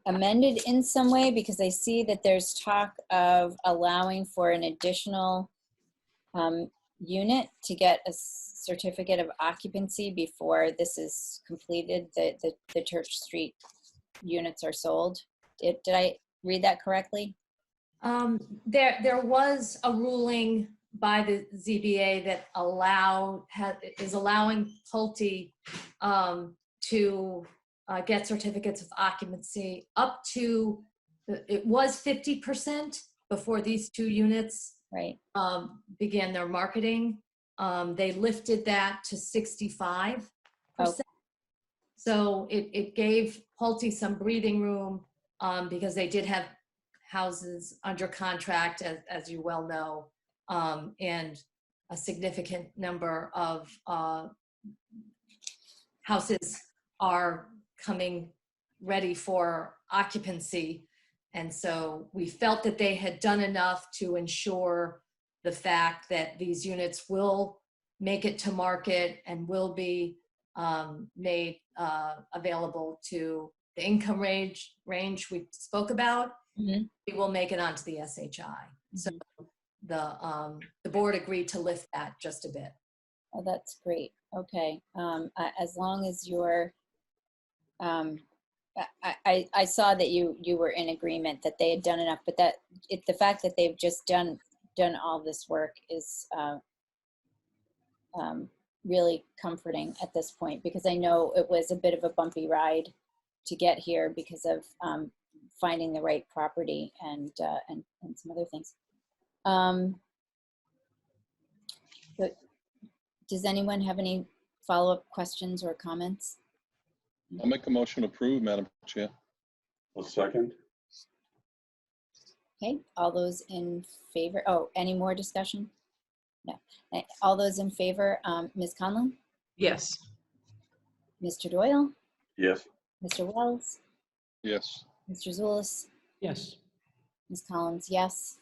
amended in some way? Because I see that there's talk of allowing for an additional unit to get a certificate of occupancy before this is completed, the Church Street units are sold. Did I read that correctly? There was a ruling by the ZBA that is allowing Pulte to get certificates of occupancy up to, it was 50% before these two units began their marketing. They lifted that to 65%. Okay. So it gave Pulte some breathing room because they did have houses under contract, as you well know, and a significant number of houses are coming ready for occupancy. And so we felt that they had done enough to ensure the fact that these units will make it to market and will be made available to the income range we spoke about. We will make it onto the SHI. So the board agreed to lift that just a bit. Oh, that's great. Okay. As long as you're, I saw that you were in agreement that they had done enough, but the fact that they've just done all this work is really comforting at this point, because I know it was a bit of a bumpy ride to get here because of finding the right property and some other things. But does anyone have any follow-up questions or comments? I'll make a motion to approve, Madam Chair. A second. Okay, all those in favor? Oh, any more discussion? No. All those in favor, Ms. Conlon? Yes. Mr. Doyle? Yes. Mr. Wells? Yes. Mr. Zulus? Yes. Ms. Collins, yes.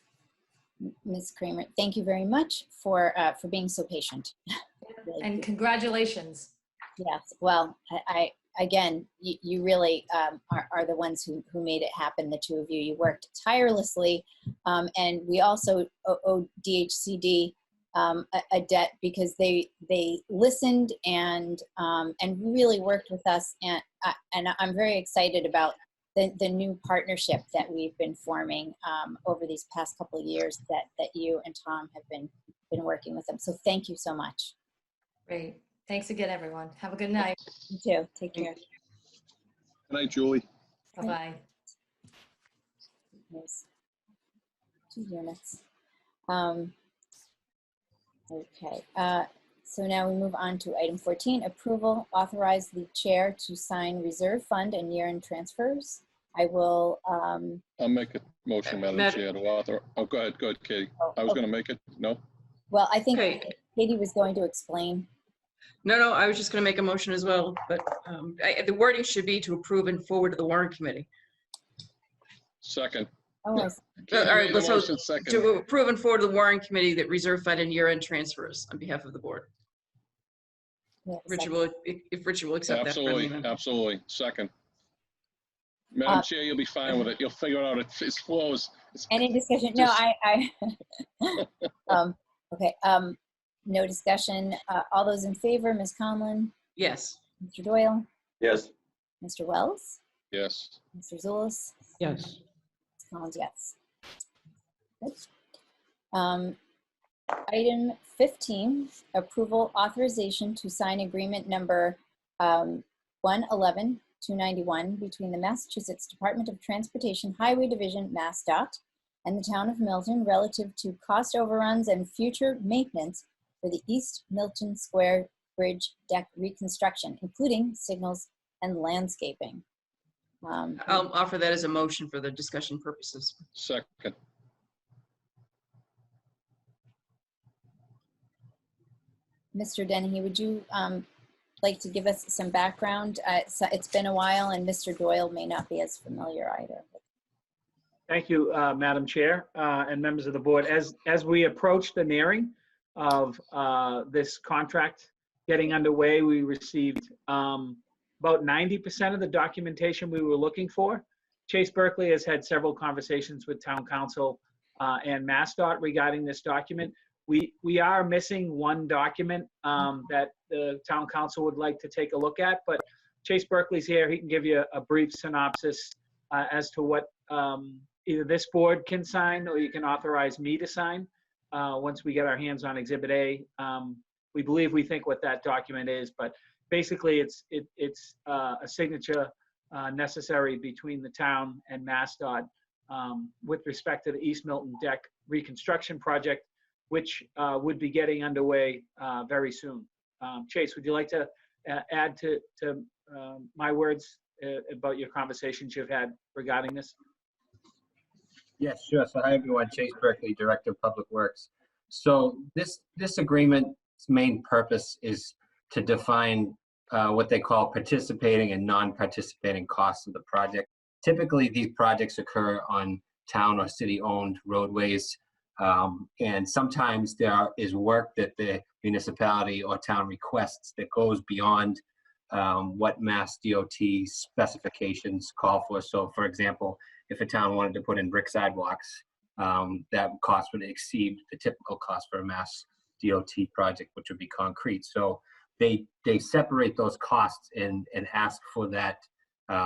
Ms. Kramer, thank you very much for being so patient. Really And good. congratulations. Yes, well, again, you really are the ones who made it happen, the two of you. You worked tirelessly, and we also owe DHCD a debt because they listened and really worked with us, and I'm very excited about the new partnership that we've been forming over these past couple of years that you and Tom have been working with them. So thank you so much. Great. Thanks again, everyone. Have a good night. You too. Take care. Good night, Julie. Bye-bye. There's 2 units. Okay. So now we move on to item 14, approval, authorize the chair to sign reserve fund and year-end transfers. I will. I'll make a motion, Madam Chair, to author. Oh, go ahead, Katie. I was going to make it. No? Well, I think Okay. Katie was going to explain. No, I was just going to make a motion as well, but the wording should be to approve and forward to the warrant committee. Second. Oh, I see. All right, Made the so motion, second. to approve and forward to the warrant committee that reserve fund and year-end transfers on behalf of the board. Yeah, Richard second. if Richard will accept that. Absolutely, pardon me. absolutely. Second. Madam Chair, you'll be fine with it. You'll figure it out. It flows. Any discussion? No, Just- okay. No discussion. All those in favor, Ms. Conlon, Yes. Mr. Doyle, Yes, Mr. Wells, Yes. Mr. Zulus, Yes. Ms. Collins, yes. Good. Item 15, approval authorization to sign agreement number 111-291 between the Massachusetts Department of Transportation Highway Division, MassDOT, and the town of Milton relative to cost overruns and future maintenance for the East Milton Square Bridge deck reconstruction, including signals and landscaping. I'll offer that as a motion for the discussion purposes. Second. Mr. Dennehy, would you like to give us some background? It's been a while and Mr. Doyle may not be as familiar either. Thank you, Madam Chair, and members of the board. As we approach the nearing of this contract getting underway, we received about 90% of the documentation we were looking for. Chase Berkeley has had several conversations with Town Council and MassDOT regarding this document. We are missing one document that the Town Council would like to take a look at, but Chase Berkeley's here. He can give you a brief synopsis as to what either this board can sign or you can authorize me to sign once we get our hands on Exhibit A. We think what that document is, but basically it's a signature necessary between the town and MassDOT with respect to the East Milton Deck reconstruction project, which would be getting underway very soon. Chase, would you like to add to my words about your conversations you've had regarding this? Yes, sure. So hi, everyone. Chase Berkeley, Director of Public Works. So this agreement's main purpose is to define what they call participating and non-participating costs of the project. Typically, these projects occur on town or city-owned roadways, and sometimes there is work that the municipality or town requests that goes beyond what Mass DOT specifications call for. So, for example, if a town wanted to put in brick sidewalks, that cost would exceed the typical cost for a Mass DOT project, which would be concrete. So they separate those costs and ask for that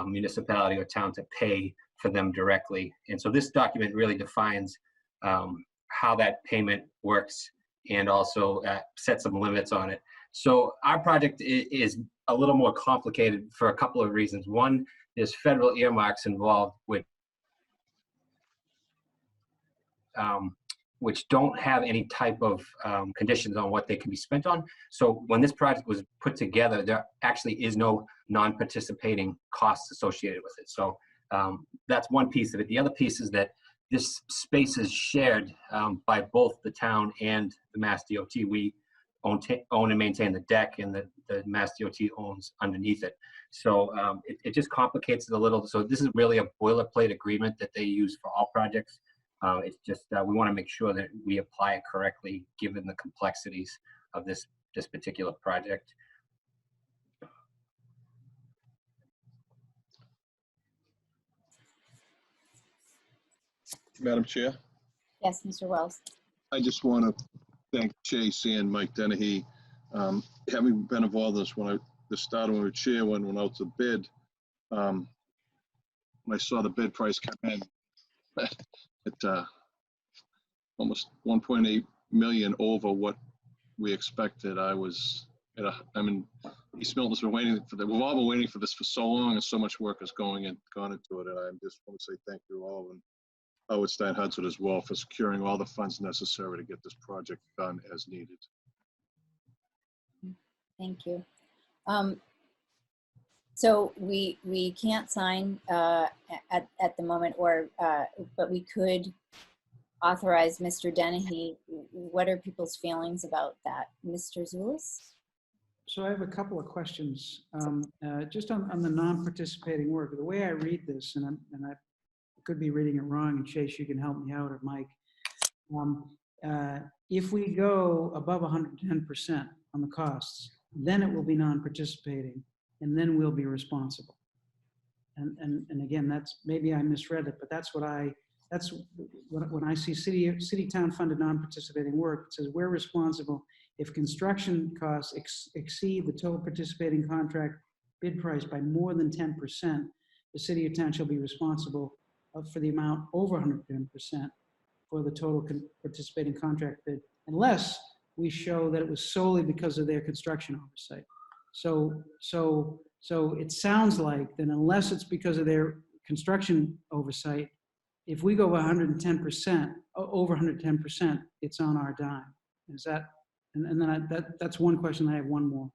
municipality or town to pay for them directly. And so this document really defines how that payment works and also sets some limits on it. So our project is a little more complicated for a couple of reasons. One, there's federal earmarks involved which don't have any type of conditions on what they can be spent on. So when this project was put together, there actually is no non-participating costs associated with it. So that's one piece of it. The other piece is that this space is shared by both the town and the Mass DOT. We own and maintain the deck, and the Mass DOT owns underneath it. So it just complicates it a little. So this is really a boilerplate agreement that they use for all projects. It's just we want to make sure that we apply it correctly given the complexities of this particular project. Madam Chair, Yes, Mr. Wells. I just want to thank Chase and Mike Dennehy. Having been involved in this when the start when we were chair, when we went out to bid, when I saw the bid price come in at almost 1.8 million over what we expected, I mean, East Milton's been waiting for we've all been waiting for this for so long, and so much work has gone into it, and I just want to say thank you all, and Howard Stein Hudson as well, for securing all the funds necessary to get this project done as needed. Thank you. So we can't sign at the moment, but we could authorize Mr. Dennehy. What are people's feelings about that? Mr. Zulus? So I have a couple of questions, just on the non-participating work. The way I read this, and I could be reading it wrong, and Chase, you can help me out, or Mike. If we go above 110% on the costs, then it will be non-participating, and then we'll be responsible. And again, that's, maybe I misread it, but that's when I see city town funded non-participating work, it says we're responsible if construction costs exceed the total participating contract bid price by more than 10%, the city or town shall be responsible for the amount over 110% for the total participating contract bid, unless we show that it was solely because of their construction oversight. So it sounds like that unless it's because of their construction oversight, if we go 110%, over 110%, it's on our dime. Is that, and then that's one question. I have one more.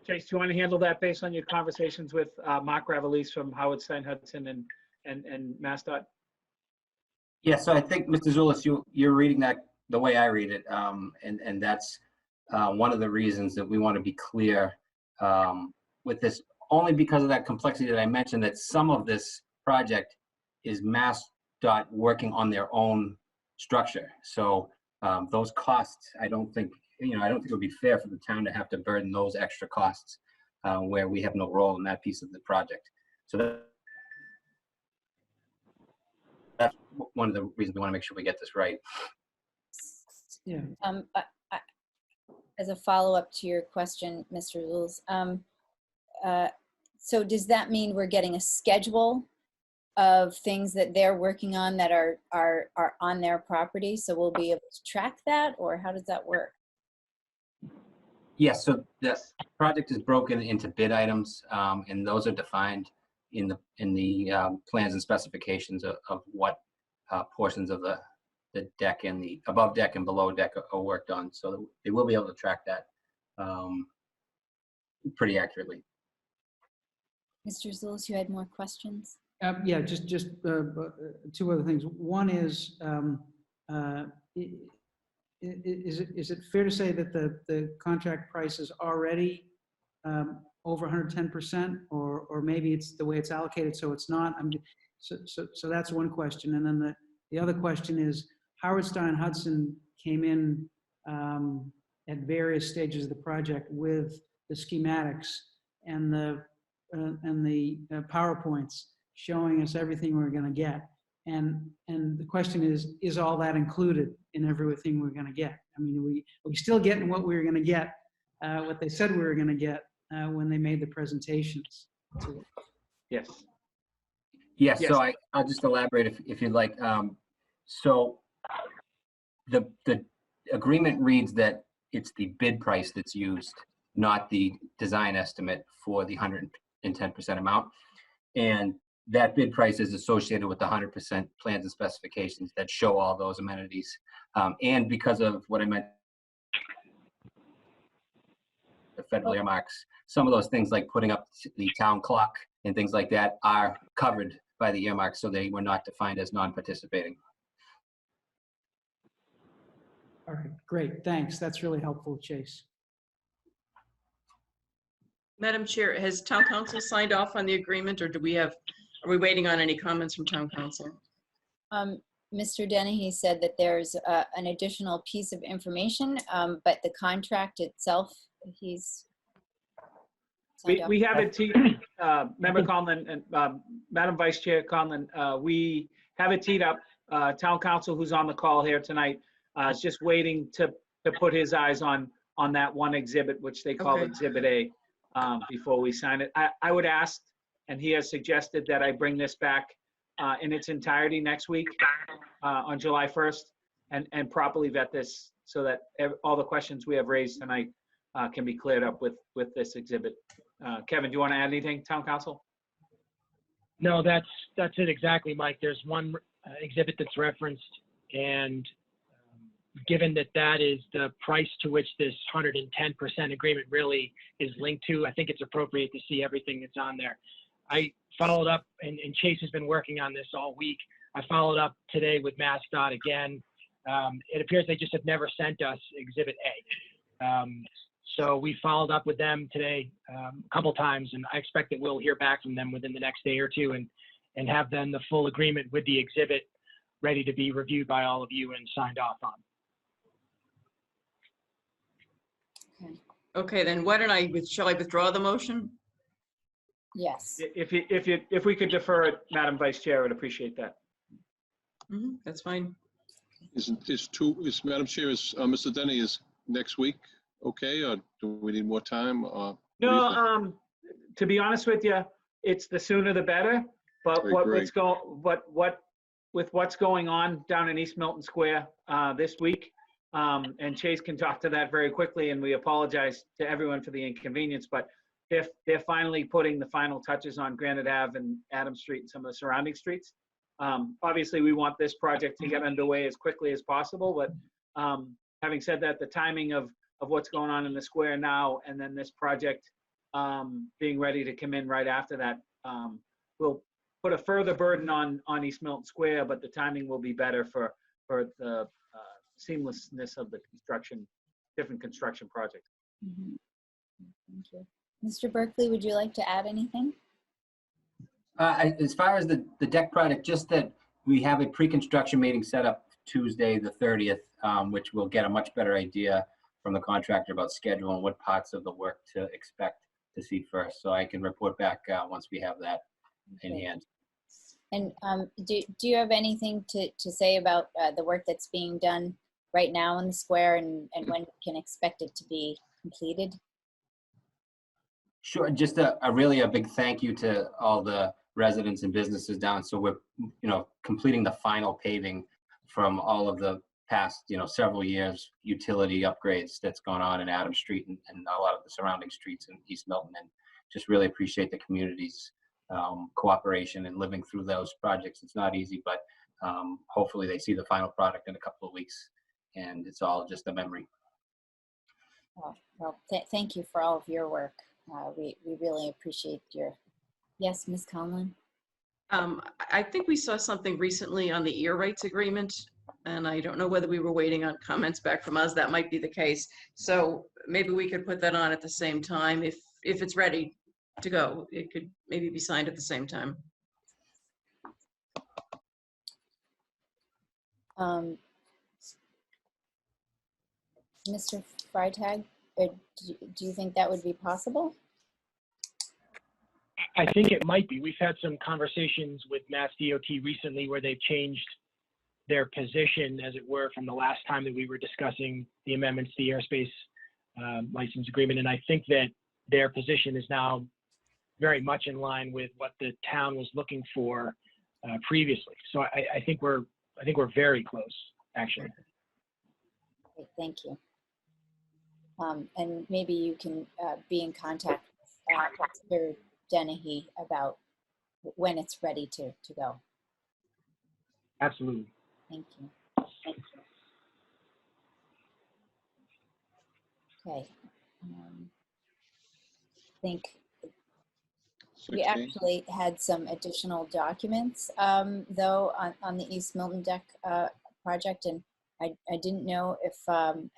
Chase, do you want to handle that based on your conversations with Mark Ravelise from Howard Stein Hudson and MassDOT? Yeah, so I think, Mr. Zulus, you're reading that the way I read it, and that's one of the reasons that we want to be clear with this, only because of that complexity that I mentioned, that some of this project is MassDOT working on their own structure. So those costs, I don't think it would be fair for the town to have to burden those extra costs where we have no role in that piece of the project. So that's one of the reasons we want to make sure we get this right. Yeah. As a follow-up to your question, Mr. Zulus, so does that mean we're getting a schedule of things that they're working on that are on their property, so we'll be able to track that, or how does that work? Yes, so the project is broken into bid items, and those are defined in the plans and specifications of what portions of the deck and the above deck and below deck are worked on. So they will be able to track that pretty accurately. Mr. Zulus, you had more questions? Yeah, just two other things. One is it fair to say that the contract price is already over 110%, or maybe it's the way it's allocated, so it's not? So that's one question. And then the other question is, Howard Stein Hudson came in at various stages of the project with the schematics and the PowerPoints showing us everything we're going to get. And the question is all that included in everything we're going to get? I mean, are we still getting what we were going to get, what they said we were going to get when they made the presentations? Yes. Yes, Yes. so I'll just elaborate if you'd like. So the agreement reads that it's the bid price that's used, not the design estimate for the 110% amount. And that bid price is associated with the 100% plans and specifications that show all those amenities. And because of what I meant, the federal earmarks, some of those things like putting up the town clock and things like that are covered by the earmarks, so they were not defined as non-participating. All right, great, thanks. That's really helpful, Chase. Madam Chair, has Town Council signed off on the agreement, or are we waiting on any comments from Town Council? Mr. Dennehy said that there's an additional piece of information, but the contract itself, he's We have it, Member Conlon and Madam Vice Chair Conlon, we have it teed up. town council who's on the call here tonight is just waiting to put his eyes on that one exhibit, which they call Okay. Exhibit A, before we sign it. I would ask, and he has suggested that I bring this back in its entirety next week on July 1st and properly vet this so that all the questions we have raised tonight can be cleared up with this exhibit. Kevin, do you want to add anything, town council? No, that's it exactly, Mike. There's one exhibit that's referenced, and given that that is the price to which this 110% agreement really is linked to, I think it's appropriate to see everything that's on there. I followed up, and Chase has been working on this all week. I followed up today with MassDOT again. It appears they just have never sent us Exhibit A. So we followed up with them today a couple times, and I expect that we'll hear back from them within the next day or two and have then the full agreement with the exhibit ready to be reviewed by all of you and signed off on. Okay, then why don't shall I withdraw the motion? Yes. If we could defer it, Madam Vice Chair, I'd appreciate that. That's fine. Madam Chair, Mr. Denny, is next week okay, or do we need more time? No, to be honest with you, it's the sooner the better. But with what's going on down in East Milton Square this week, and Chase can talk to that very quickly, and we apologize to everyone for the inconvenience, but they're finally putting the final touches on Granite Ave and Adams Street and some of the surrounding streets. Obviously, we want this project to get underway as quickly as possible, but having said that, the timing of what's going on in the square now and then this project being ready to come in right after that will put a further burden on East Milton Square, but the timing will be better for the seamlessness of the different construction projects. Thank you. Mr. Berkeley, would you like to add anything? As far as the deck project, just that we have a pre-construction meeting set up Tuesday, the 30th, which will get a much better idea from the contractor about schedule and what parts of the work to expect to see first. So I can report back once we have that in hand. And do you have anything to say about the work that's being done right now in the square and when we can expect it to be completed? Sure. Just a really big thank you to all the residents and businesses down. So we're, completing the final paving from all of the past, several years, utility upgrades that's gone on in Adams Street and a lot of the surrounding streets in East Milton. And just really appreciate the community's cooperation and living through those projects. It's not easy, but hopefully they see the final product in a couple of weeks and it's all just a memory. Well, thank you for all of your work. We really appreciate your, yes, Ms. Conlon? I think we saw something recently on the ear rights agreement, and I don't know whether we were waiting on comments back from us. That might be the case. So maybe we could put that on at the same time. If it's ready to go, it could maybe be signed at the same time. Mr. Freitag, do you think that would be possible? I think it might be. We've had some conversations with Mass DOT recently where they've changed their position, as it were, from the last time that we were discussing the amendments to the airspace license agreement. And I think that their position is now very much in line with what the town was looking for previously. So I think we're very close, actually. Great, thank you. And maybe you can be in contact with Mr. Dennehy about when it's ready to go. Absolutely. Thank you. Okay. I think we actually had some additional documents, though, on the East Milton deck project, and I didn't know if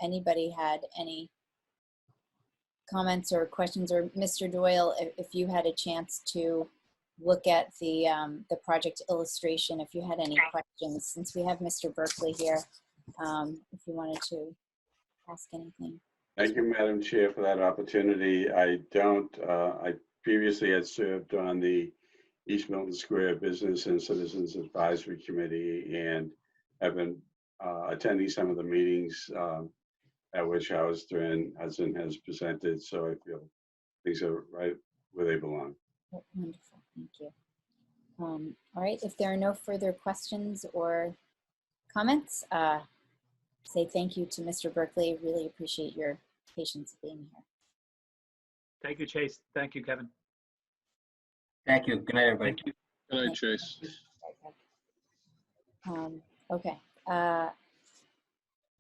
anybody had any comments or questions, or Mr. Doyle, if you had a chance to look at the project illustration, if you had any questions, since we have Mr. Berkeley here, if you wanted to ask anything. Thank you, Madam Chair, for that opportunity. I previously had served on the East Milton Square Business and Citizens Advisory Committee, and have been attending some of the meetings at which Hudson has presented. So I feel things are right where they belong. Wonderful, thank you. All right, if there are no further questions or comments, say thank you to Mr. Berkeley. Really appreciate your patience being here. Thank you, Chase. Thank you, Kevin. Thank you. Good night, everybody. Thank you. Good night, Chase. Okay,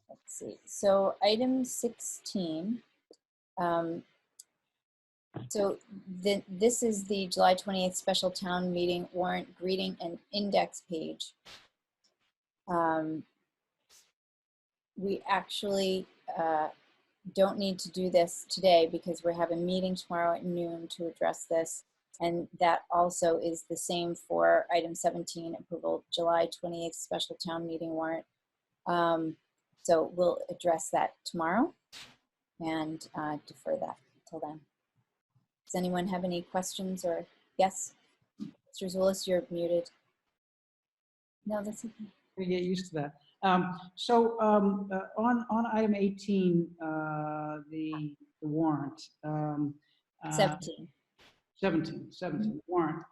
let's see. So item 16. So this is the July 28th special town meeting warrant greeting and index page. We actually don't need to do this today because we have a meeting tomorrow at noon to address this. And that also is the same for item 17, approval July 28th special town meeting warrant. So we'll address that tomorrow and defer that until then. Does anyone have any questions or yes? Mr. Zulus, you're muted. No, that's okay. We get used to that. On item 18, the warrant. 17 warrant.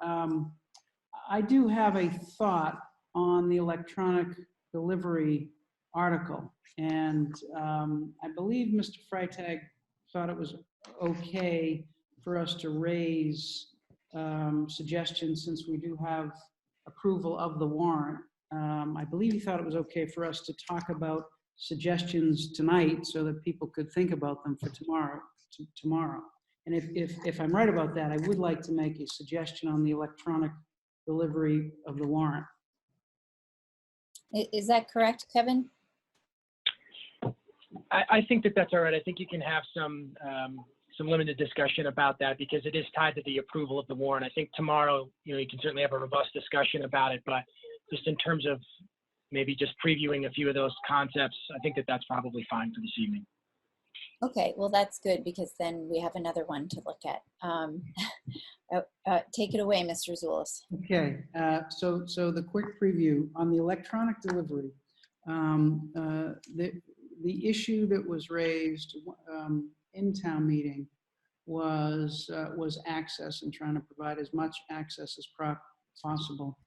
I do have a thought on the electronic delivery article, and I believe Mr. Freitag thought it was okay for us to raise suggestions since we do have approval of the warrant. I believe he thought it was okay for us to talk about suggestions tonight so that people could think about them for tomorrow. And if I'm right about that, I would like to make a suggestion on the electronic delivery of the warrant. Is that correct, Kevin? I think that that's all right. I think you can have some limited discussion about that because it is tied to the approval of the warrant. I think tomorrow, you can certainly have a robust discussion about it, but just in terms of maybe just previewing a few of those concepts, I think that that's probably fine for this evening. Okay, well, that's good because then we have another one to look at. Take it away, Mr. Zulus. Okay, so the quick preview on the electronic delivery. The issue that was raised in town meeting was access and trying to provide as much access as possible.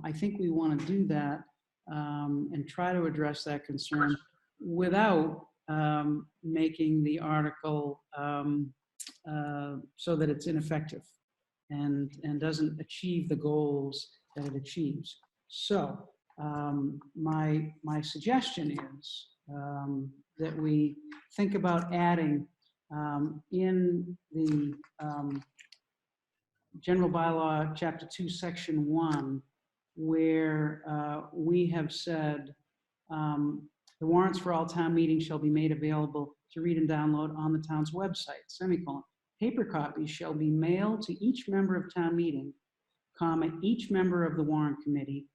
I think we want to do that and try to address that concern without making the article so that it's ineffective and doesn't achieve the goals that it achieves. So my suggestion is that we think about adding in the general bylaw, chapter 2, section 1, where we have said the warrants for all town meetings shall be made available to read and download on the town's website, semicolon. Paper copies shall be mailed to each member of town meeting, comma, each member of the warrant committee.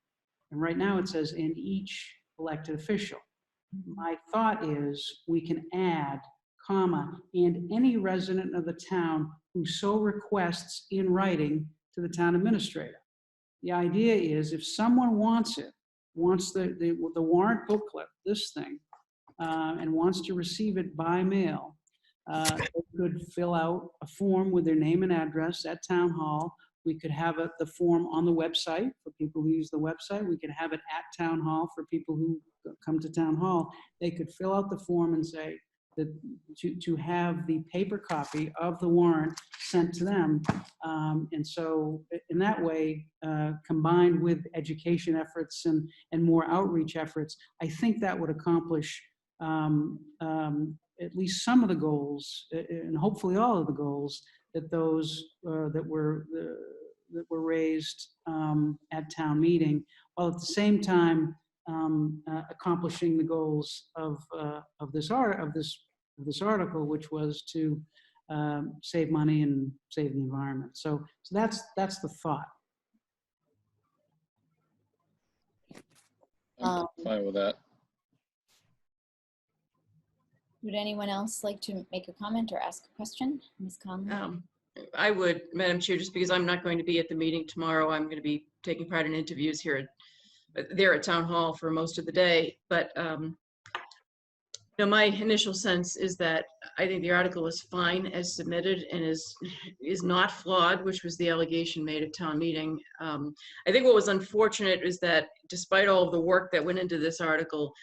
And right now it says, and each elected official. My thought is we can add, comma, and any resident of the town who so requests in writing to the town administrator. The idea is if someone wants it, wants the warrant booklet, this thing, and wants to receive it by mail, they could fill out a form with their name and address at Town Hall. We could have the form on the website for people who use the website. We could have it at Town Hall for people who come to Town Hall. They could fill out the form and say that to have the paper copy of the warrant sent to them. And so in that way, combined with education efforts and more outreach efforts, I think that would accomplish at least some of the goals, and hopefully all of the goals that that were raised at town meeting, while at the same time accomplishing the goals of this article, which was to save money and save the environment. So that's the thought. I'm fine with that. Would anyone else like to make a comment or ask a question? Ms. Conley? I would, Madam Chair, just because I'm not going to be at the meeting tomorrow. I'm going to be taking part in interviews here there at Town Hall for most of the day. But you know, my initial sense is that I think the article is fine as submitted and is not flawed, which was the allegation made at town meeting. I think what was unfortunate is that despite all of the work that went into this article,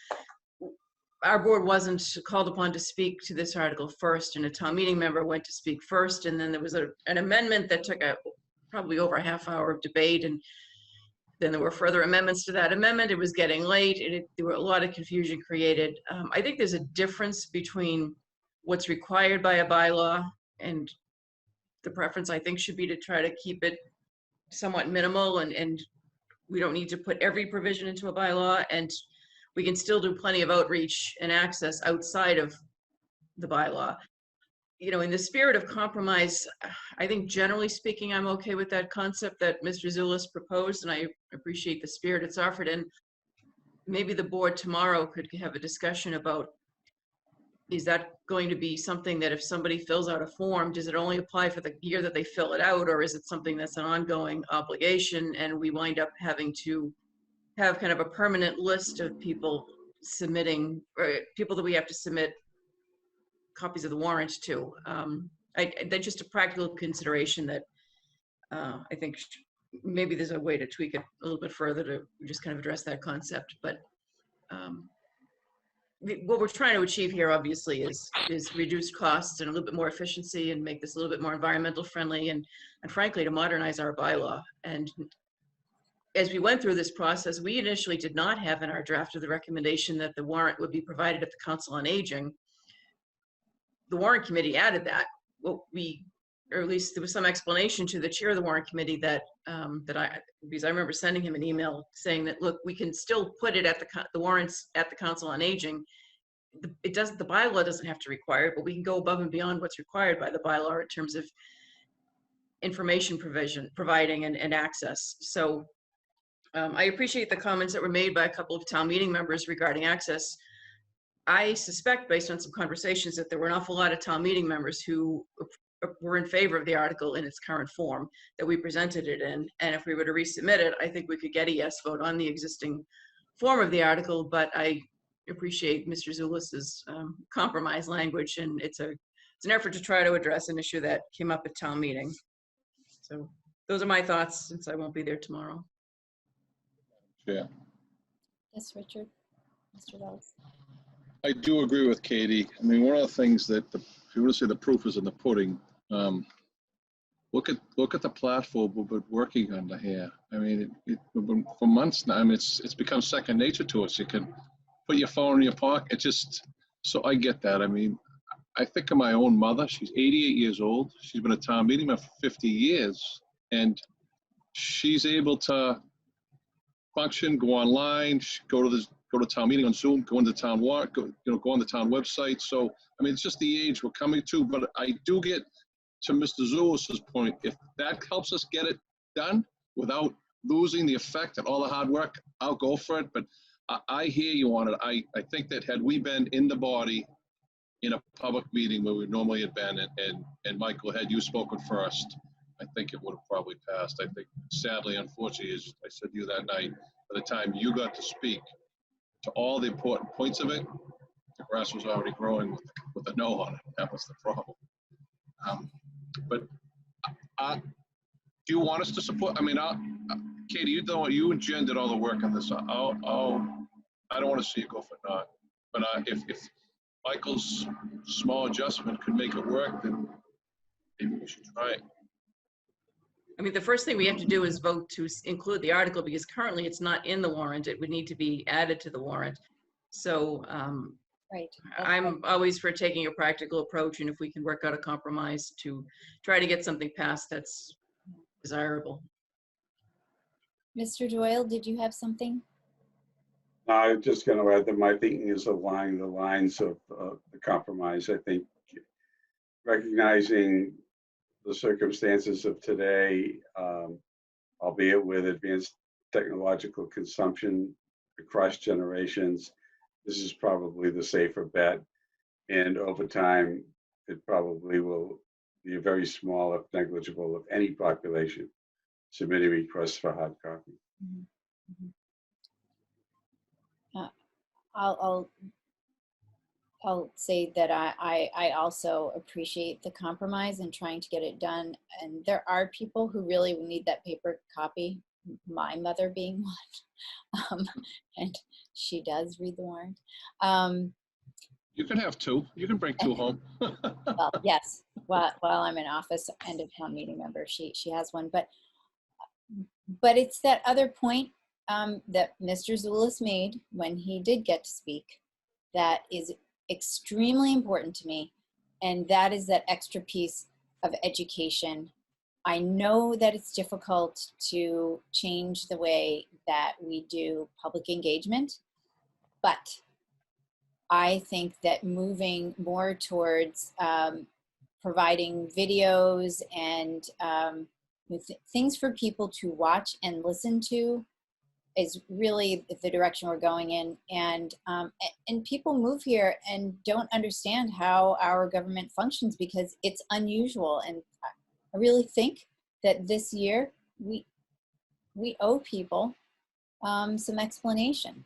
our board wasn't called upon to speak to this article first, and a town meeting member went to speak first, and then there was an amendment that took probably over a half hour of debate, and then there were further amendments to that amendment. It was getting late, and there were a lot of confusion created. I think there's a difference between what's required by a bylaw, and the preference, I think, should be to try to keep it somewhat minimal, and we don't need to put every provision into a bylaw, and we can still do plenty of outreach and access outside of the bylaw. You know, in the spirit of compromise, I think generally speaking, I'm okay with that concept that Mr. Zulus proposed, and I appreciate the spirit it's offered in. Maybe the board tomorrow could have a discussion about, is that going to be something that if somebody fills out a form, does it only apply for the year that they fill it out, or is it something that's an ongoing obligation and we wind up having to have kind of a permanent list of people submitting, or people that we have to submit copies of the warrant to. That's just a practical consideration that I think maybe there's a way to tweak it a little bit further to just kind of address that concept. But what we're trying to achieve here, obviously, is reduced costs and a little bit more efficiency and make this a little bit more environmental friendly, and frankly, to modernize our bylaw. And as we went through this process, we initially did not have in our draft of the recommendation that the warrant would be provided at the Council on Aging. The warrant committee added that. Well, or at least there was some explanation to the chair of the warrant committee that because I remember sending him an email saying that, look, we can still put it at the warrants at the Council on Aging. The bylaw doesn't have to require it, but we can go above and beyond what's required by the bylaw in terms of information providing and access. So I appreciate the comments that were made by a couple of town meeting members regarding access. I suspect, based on some conversations, that there were an awful lot of town meeting members who were in favor of the article in its current form that we presented it in. And if we were to resubmit it, I think we could get a yes vote on the existing form of the article. But I appreciate Mr. Zulus's compromise language, and it's an effort to try to address an issue that came up at town meeting. So those are my thoughts, since I won't be there tomorrow. Yeah. Yes, Richard. Mr. Wells. I do agree with Katie. I mean, one of the things that if you want to say the proof is in the pudding, look at the platform we've been working under here. I mean, we've been for months now. I mean, it's become second nature to us. You can put your phone in your pocket. It just, so I get that. I mean, I think of my own mother. She's 88 years old. She's been a town meeting member for 50 years, and she's able to function, go online, go to town meeting on Zoom, go into town walk, go on the town website. So, I mean, it's just the age we're coming to, but I do get to Mr. Zulus's point. If that helps us get it done without losing the effect and all the hard work, I'll go for it. But I hear you on it. I think that had we been in the body in a public meeting where we normally had been, and Michael, had you spoken first, I think it would have probably passed. I think, sadly, unfortunately, as I said to you that night, by the time you got to speak to all the important points of it, the grass was already growing with a no on it. That was the problem. But do you want us to support? I mean, Katie, you and Jen did all the work on this. I don't want to see you go for naught. But if Michael's small adjustment could make it work, then maybe we should try it. I mean, the first thing we have to do is vote to include the article, because currently it's not in the warrant. It would need to be added to the warrant. So Right. I'm always for taking a practical approach, and if we can work out a compromise to try to get something passed that's desirable. Mr. Doyle, did you have something? I'm just going to add that my thinking is along the lines of the compromise. I think recognizing the circumstances of today, albeit with advanced technological consumption across generations, this is probably the safer bet. And over time, it probably will the very small, if negligible, of any population submitting requests for hard copy. I'll say that I also appreciate the compromise and trying to get it done. And there are people who really need that paper copy, my mother being one. And she does read the warrant. You can have two. You can bring two home. Well, yes, while I'm an office and a town meeting member, she has one. But it's that other point that Mr. Zulus made when he did get to speak that is extremely important to me, and that is that extra piece of education. I know that it's difficult to change the way that we do public engagement, but I think that moving more towards providing videos and things for people to watch and listen to is really the direction we're going in. And people move here and don't understand how our government functions because it's unusual. And I really think that this year we owe people some explanation.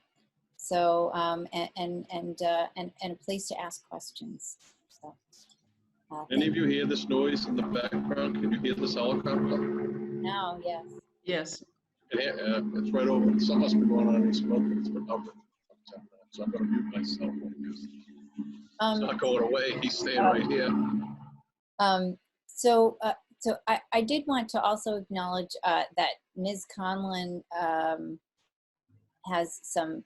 So and a place to ask questions. So, Any of you hear this noise in the background? Can you hear this helicopter? now, yes. Yes. Yeah, it's right over. Something must be going on in East Milton. It's been up for 10 minutes. So I'm going to mute myself. It's not going away. He's staying right here. So I did want to also acknowledge that Ms. Conlon has some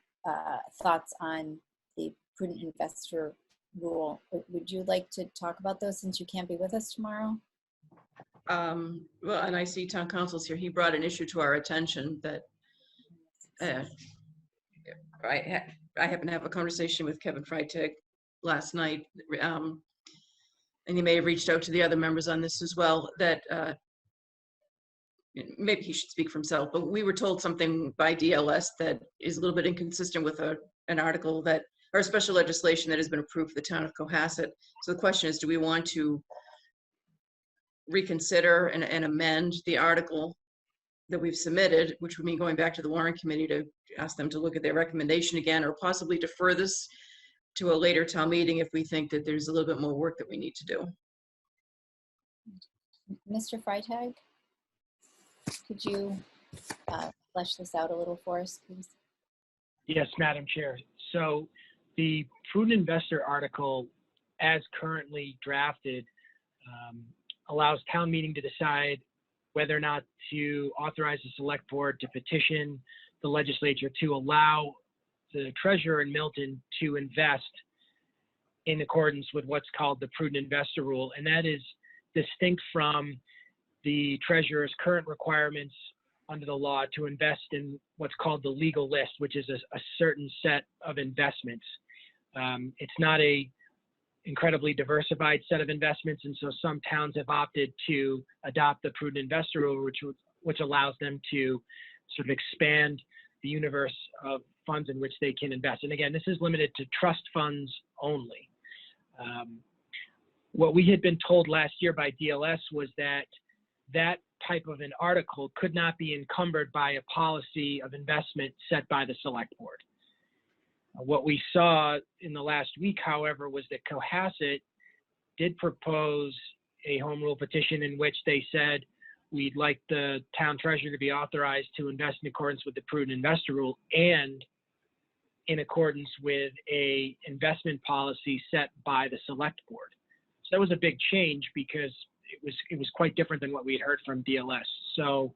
thoughts on the prudent investor rule. Would you like to talk about those since you can't be with us tomorrow? Well, and I see town council's here. He brought an issue to our attention that I happened to have a conversation with Kevin Freitag last night, and he may have reached out to the other members on this as well, that maybe he should speak for himself, but we were told something by DLS that is a little bit inconsistent with an article that, or special legislation that has been approved for the town of Cohasset. So the question is, do we want to reconsider and amend the article that we've submitted, which would mean going back to the warrant committee to ask them to look at their recommendation again, or possibly defer this to a later town meeting if we think that there's a little bit more work that we need to do. Mr. Freitag, could you flesh this out a little for us, please? Yes, Madam Chair. So the prudent investor article, as currently drafted, allows town meeting to decide whether or not to authorize the select board to petition the legislature to allow the treasurer in Milton to invest in accordance with what's called the prudent investor rule. And that is distinct from the treasurer's current requirements under the law to invest in what's called the legal list, which is a certain set of investments. It's not a incredibly diversified set of investments, and so some towns have opted to adopt the prudent investor rule, which allows them to sort of expand the universe of funds in which they can invest. And again, this is limited to trust funds only. What we had been told last year by DLS was that that type of an article could not be encumbered by a policy of investment set by the select board. What we saw in the last week, however, was that Cohasset did propose a home rule petition in which they said, we'd like the town treasurer to be authorized to invest in accordance with the prudent investor rule and in accordance with a investment policy set by the select board. So that was a big change because it was quite different than what we had heard from DLS. So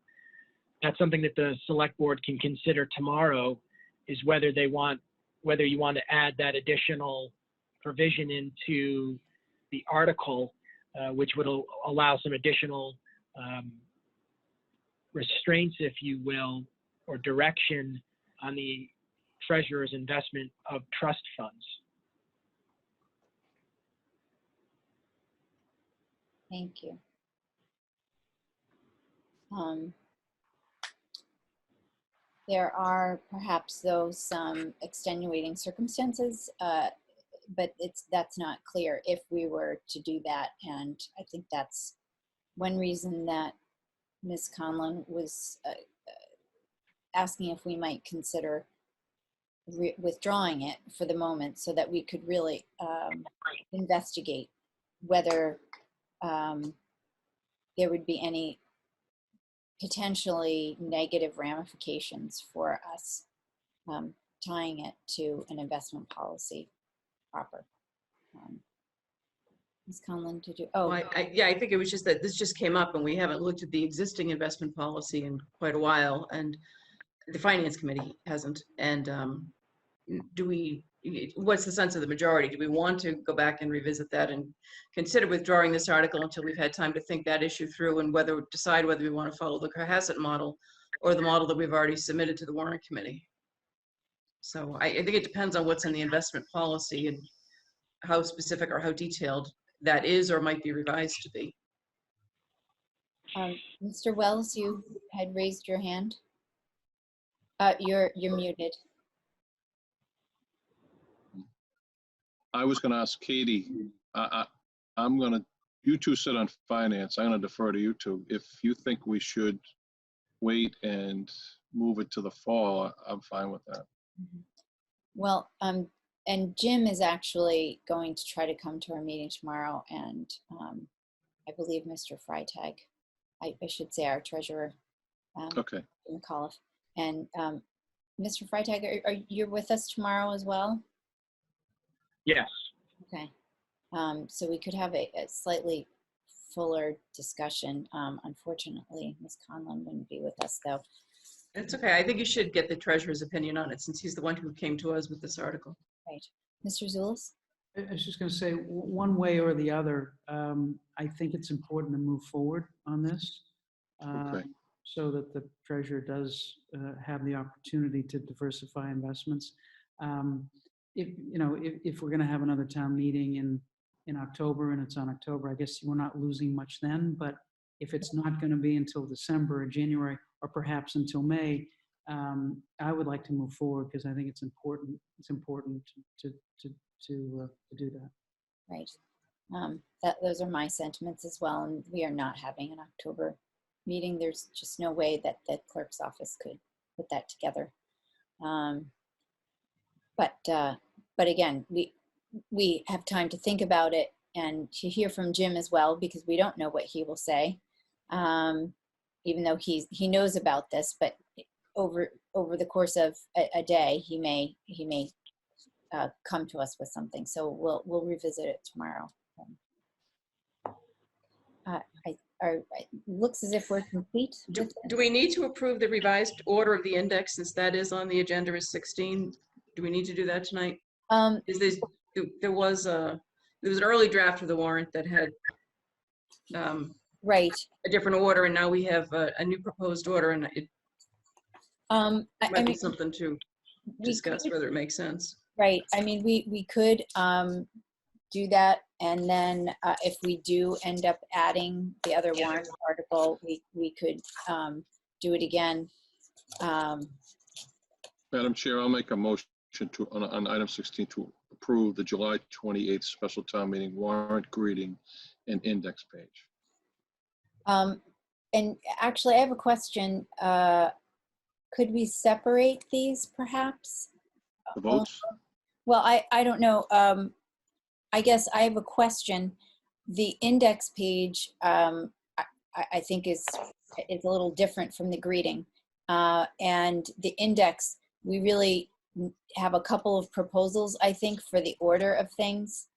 that's something that the select board can consider tomorrow, is whether you want to add that additional provision into the article, which would allow some additional restraints, if you will, or direction on the treasurer's investment of trust funds. Thank you. There are perhaps, though, some extenuating circumstances that's not clear if we were to do that. And I think that's one reason that Ms. Conlon was asking if we might consider withdrawing it for the moment so that we could really investigate whether there would be any potentially negative ramifications for us tying it to an investment policy proper. Ms. Conlon, did you? Oh, Well, yeah, I think it was just that this just came up and we haven't looked at the existing investment policy in quite a while, and the finance committee hasn't. And what's the sense of the majority? Do we want to go back and revisit that and consider withdrawing this article until we've had time to think that issue through and decide whether we want to follow the Cohasset model or the model that we've already submitted to the warrant committee? So I think it depends on what's in the investment policy and how specific or how detailed that is or might be revised to be. Mr. Wells, you had raised your hand. You're muted. I was going to ask Katie, you two sit on finance. I'm going to defer to you two. If you think we should wait and move it to the fall, I'm fine with that. Well, and Jim is actually going to try to come to our meeting tomorrow, and I believe Mr. Freitag, I should say our treasurer, Okay. McAuliffe. And Mr. Freitag, are you with us tomorrow as well? Yes. Okay. So we could have a slightly fuller discussion. Unfortunately, Ms. Conlon wouldn't be with us, though. It's okay. I think you should get the treasurer's opinion on it since he's the one who came to us with this article. Right. Mr. Zulus? I was just going to say, one way or the other, I think it's important to move forward on this Okay. so that the treasurer does have the opportunity to diversify investments. If we're going to have another town meeting in October and it's on October, I guess we're not losing much then. But if it's not going to be until December or January or perhaps until May, I would like to move forward because I think it's important. It's important to do that. Right. Those are my sentiments as well. And we are not having an October meeting. There's just no way that the clerk's office could put that together. But again, we have time to think about it and to hear from Jim as well, because we don't know what he will say, even though he knows about this. But over the course of a day, he may come to us with something. So we'll revisit it tomorrow. It looks as if we're complete. Do we need to approve the revised order of the index since that is on the agenda as 16? Do we need to do that tonight? There was an early draft of the warrant that had right a different order, and now we have a new proposed order, and it might be something to discuss whether it makes sense. Right. I mean, we could do that, and then if we do end up adding the other warrant article, we could do it again. Madam Chair, I'll make a motion on item 16 to approve the July 28th special town meeting warrant greeting and index page. And actually, I have a question. Could we separate these perhaps? The votes? Well, I don't know. I guess I have a question. The index page, I think is a little different from the greeting. And the index, we really have a couple of proposals, I think, for the order of things.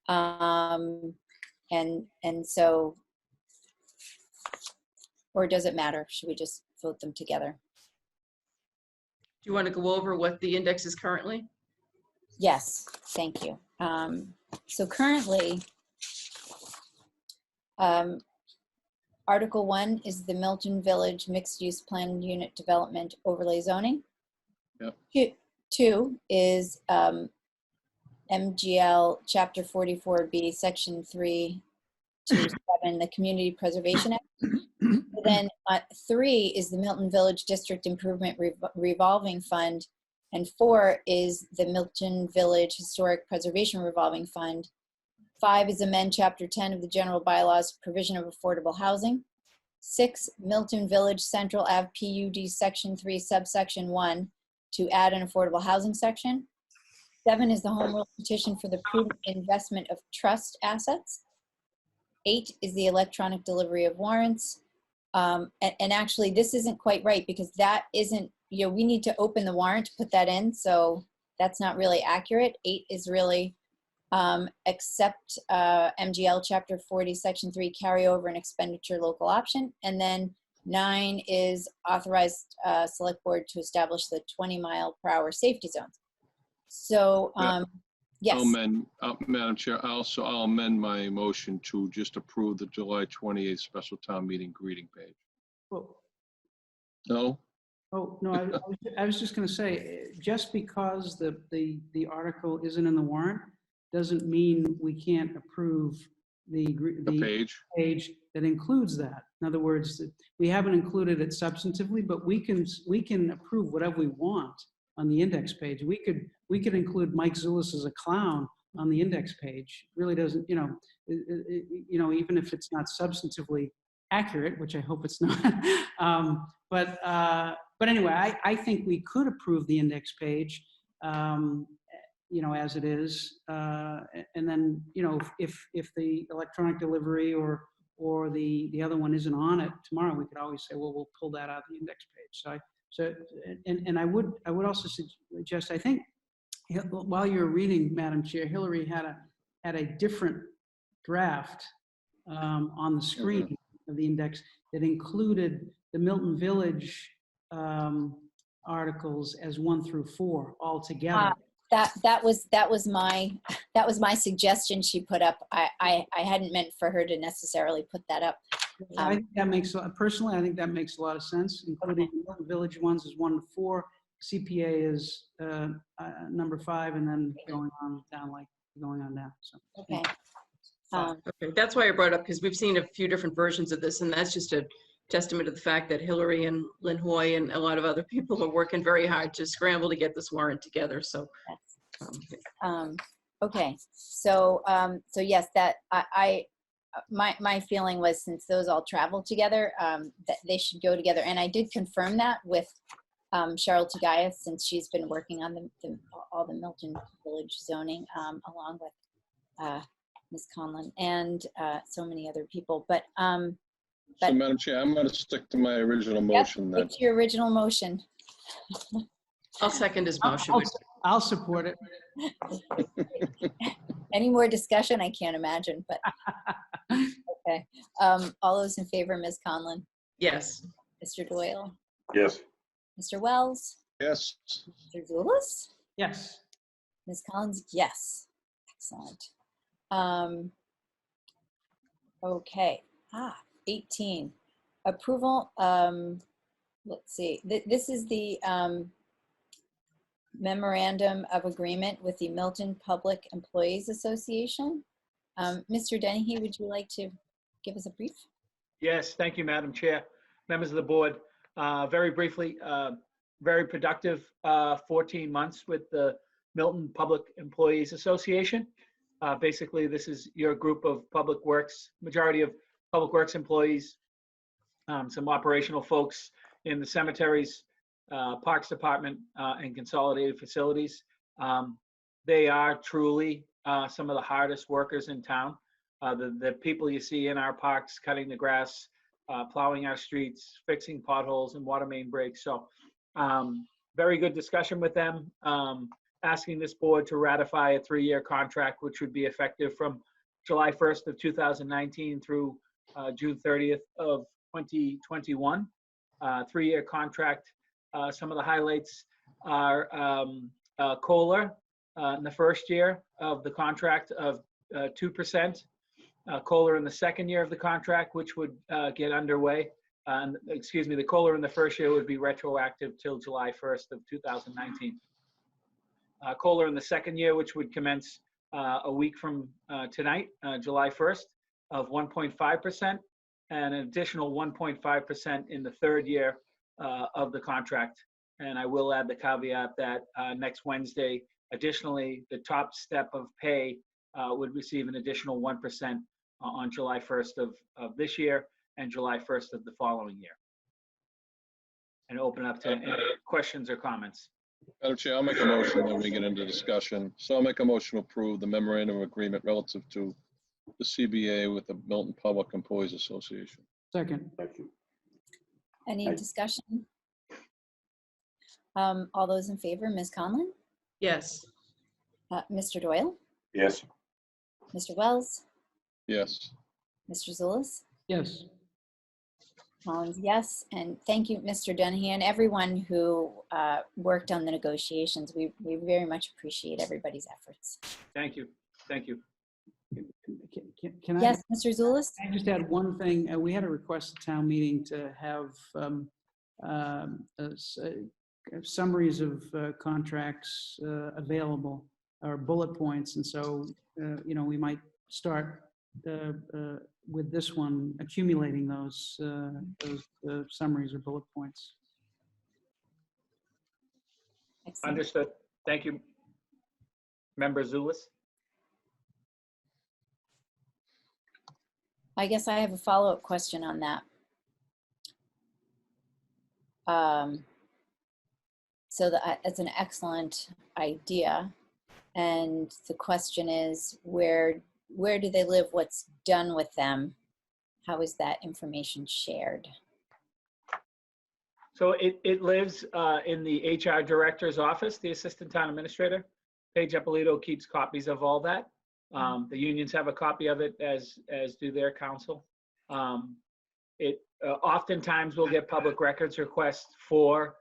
And so, or does it matter? Should we just vote them together? Do you want to go over what the index is currently? Yes, thank you. So currently, Article 1 is the Milton Village Mixed Use Plan Unit Development Overlay Zoning. Yep. 2 is MGL Chapter 44B, Section 3 to 7, the Community Preservation Act. Then 3 is the Milton Village District Improvement Revolving Fund And 4 is the Milton Village Historic Preservation Revolving Fund. 5 is amend Chapter 10 of the General Bylaws, provision of affordable housing. 6, Milton Village Central Ave PUD Section 3, subsection 1, to add an affordable housing section. 7 is the home rule petition for the prudent investment of trust assets. 8 is the electronic delivery of warrants. And actually, this isn't quite right because that isn't, we need to open the warrant to put that in. So that's not really accurate. 8 is really accept MGL Chapter 40, Section 3, carryover and expenditure local option. And then 9 is authorized select board to establish the 20-mile-per-hour safety zones. So, yes. Madam Chair, I'll amend my motion to just approve the July 28th special town meeting greeting page. Well, No? oh, no, I was just going to say, just because the article isn't in the warrant doesn't mean we can't approve the page that includes that. In other words, we haven't included it substantively, but we can approve whatever we want on the index page. We could include Mike Zulus as a clown on the index page. It really doesn't, even if it's not substantively accurate, which I hope it's not. But anyway, I think we could approve the index page, as it is, and then if the electronic delivery or the other one isn't on it tomorrow, we could always say, well, we'll pull that out of the index page. And I would also suggest, I think, while you're reading, Madam Chair, Hillary had a different draft on the screen of the index that included the Milton Village articles as 1 through 4 all together. That was my suggestion she put up. I hadn't meant for her to necessarily put that up. I think that makes, personally, I think that makes a lot of sense, including the Milton Village ones is 1 to 4, CPA is number 5, and then going on down. So. Okay. Okay, that's why I brought it up, because we've seen a few different versions of this, and that's just a testament to the fact that Hillary and Lynn Hoy and a lot of other people are working very hard to scramble to get this warrant together. So, okay. So yes, that my feeling was, since those all travel together, that they should go together. And I did confirm that with Cheryl Tagayas, since she's been working on all the Milton Village zoning, along with Ms. Conlon and so many other people. But So, Madam Chair, I'm going to stick to my original motion. Yep, it's your original motion. I'll second his motion. I'll support it. Any more discussion? I can't imagine, but okay. All those in favor, Ms. Conlon? Yes. Mr. Doyle? Yes. Mr. Wells? Yes. Mr. Zulus? Yes. Ms. Collins? Yes. Excellent. Okay. 18. Approval. Let's see. This is the memorandum of agreement with the Milton Public Employees Association. Mr. Dennehy, would you like to give us a brief? Yes, thank you, Madam Chair. Members of the board, very briefly, very productive 14 months with the Milton Public Employees Association. Basically, this is your group of public works, majority of public works employees, some operational folks in the cemeteries, Parks Department, and consolidated facilities. They are truly some of the hardest workers in town. The people you see in our parks, cutting the grass, plowing our streets, fixing potholes and water main breaks. So very good discussion with them. Asking this board to ratify a 3-year contract, which would be effective from July 1st of 2019 through June 30th of 2021. 3-year contract. Some of the highlights are COLA in the first year of the contract of 2%. COLA in the second year of the contract, which would get underway. The COLA in the first year would be retroactive till July 1st of 2019. COLA in the second year, which would commence a week from tonight, July 1st, of 1.5%, and an additional 1.5% in the third year of the contract. And I will add the caveat that next Wednesday, additionally, the top step of pay would receive an additional 1% on July 1st of this year and July 1st of the following year. And open up to any questions or comments. Madam Chair, I'll make a motion when we get into discussion. So I'll make a motion to approve the memorandum of agreement relative to the CBA with the Milton Public Employees Association. Second. Any discussion? All those in favor, Ms. Conlon, Yes. Mr. Doyle, Yes. Mr. Wells, Yes. Mr. Zulus, Yes. Collins, yes. And thank you, Mr. Dennehy, and everyone who worked on the negotiations. We very much appreciate everybody's efforts. Thank you. Thank you. Can I? Yes, Mr. Zulus? I just add one thing. We had a request at town meeting to have summaries of contracts available, or bullet points. And so, we might start with this one, accumulating those summaries or bullet points. Excellent. Understood. Thank you. Member Zulus? I guess I have a follow-up question on that. So that's an excellent idea. And the question is, where do they live? What's done with them? How is that information shared? So it lives in the HR director's office, the assistant town administrator. Paige Eppolito keeps copies of all that. The unions have a copy of it, as do their counsel. Oftentimes we'll get public records requests for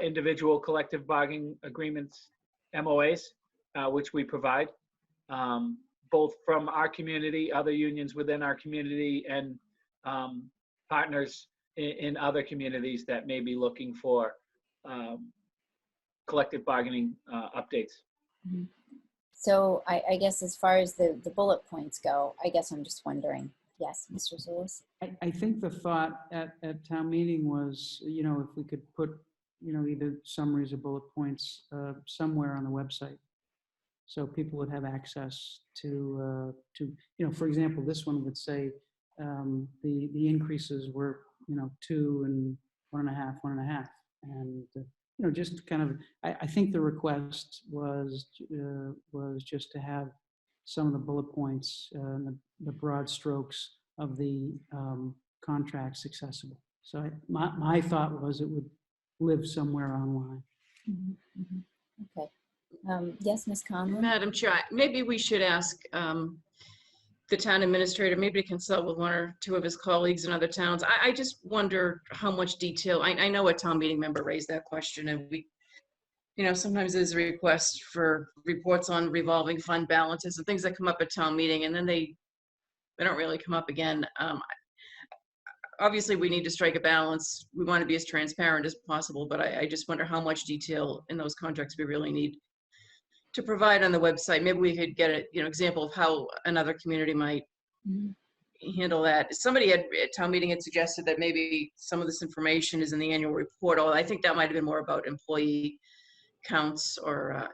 individual collective bargaining agreements, MOAs, which we provide, both from our community, other unions within our community, and partners in other communities that may be looking for collective bargaining updates. Mm-hmm. So I guess as far as the bullet points go, I guess I'm just wondering. Yes, Mr. Zulus? I think the thought at town meeting was, if we could put, either summaries or bullet points somewhere on the website, so people would have access to for example, this one would say the increases were, 2 and 1.5, and just kind of, I think the request was just to have some of the bullet points, the broad strokes of the contracts accessible. So my thought was it would live somewhere online. Mm-hmm. Mm-hmm. Okay. Yes, Ms. Conlon? Madam Chair, maybe we should ask the town administrator, maybe to consult with one or two of his colleagues in other towns. I just wonder how much detail, I know a town meeting member raised that question, and we, sometimes there's a request for reports on revolving fund balances and things that come up at town meeting, and then they don't really come up again. Obviously, we need to strike a balance. We want to be as transparent as possible, but I just wonder how much detail in those contracts we really need to provide on the website. Maybe we could get an example of how another community might handle that. Somebody at town meeting had suggested that maybe some of this information is in the annual report. Although I think that might have been more about employee counts or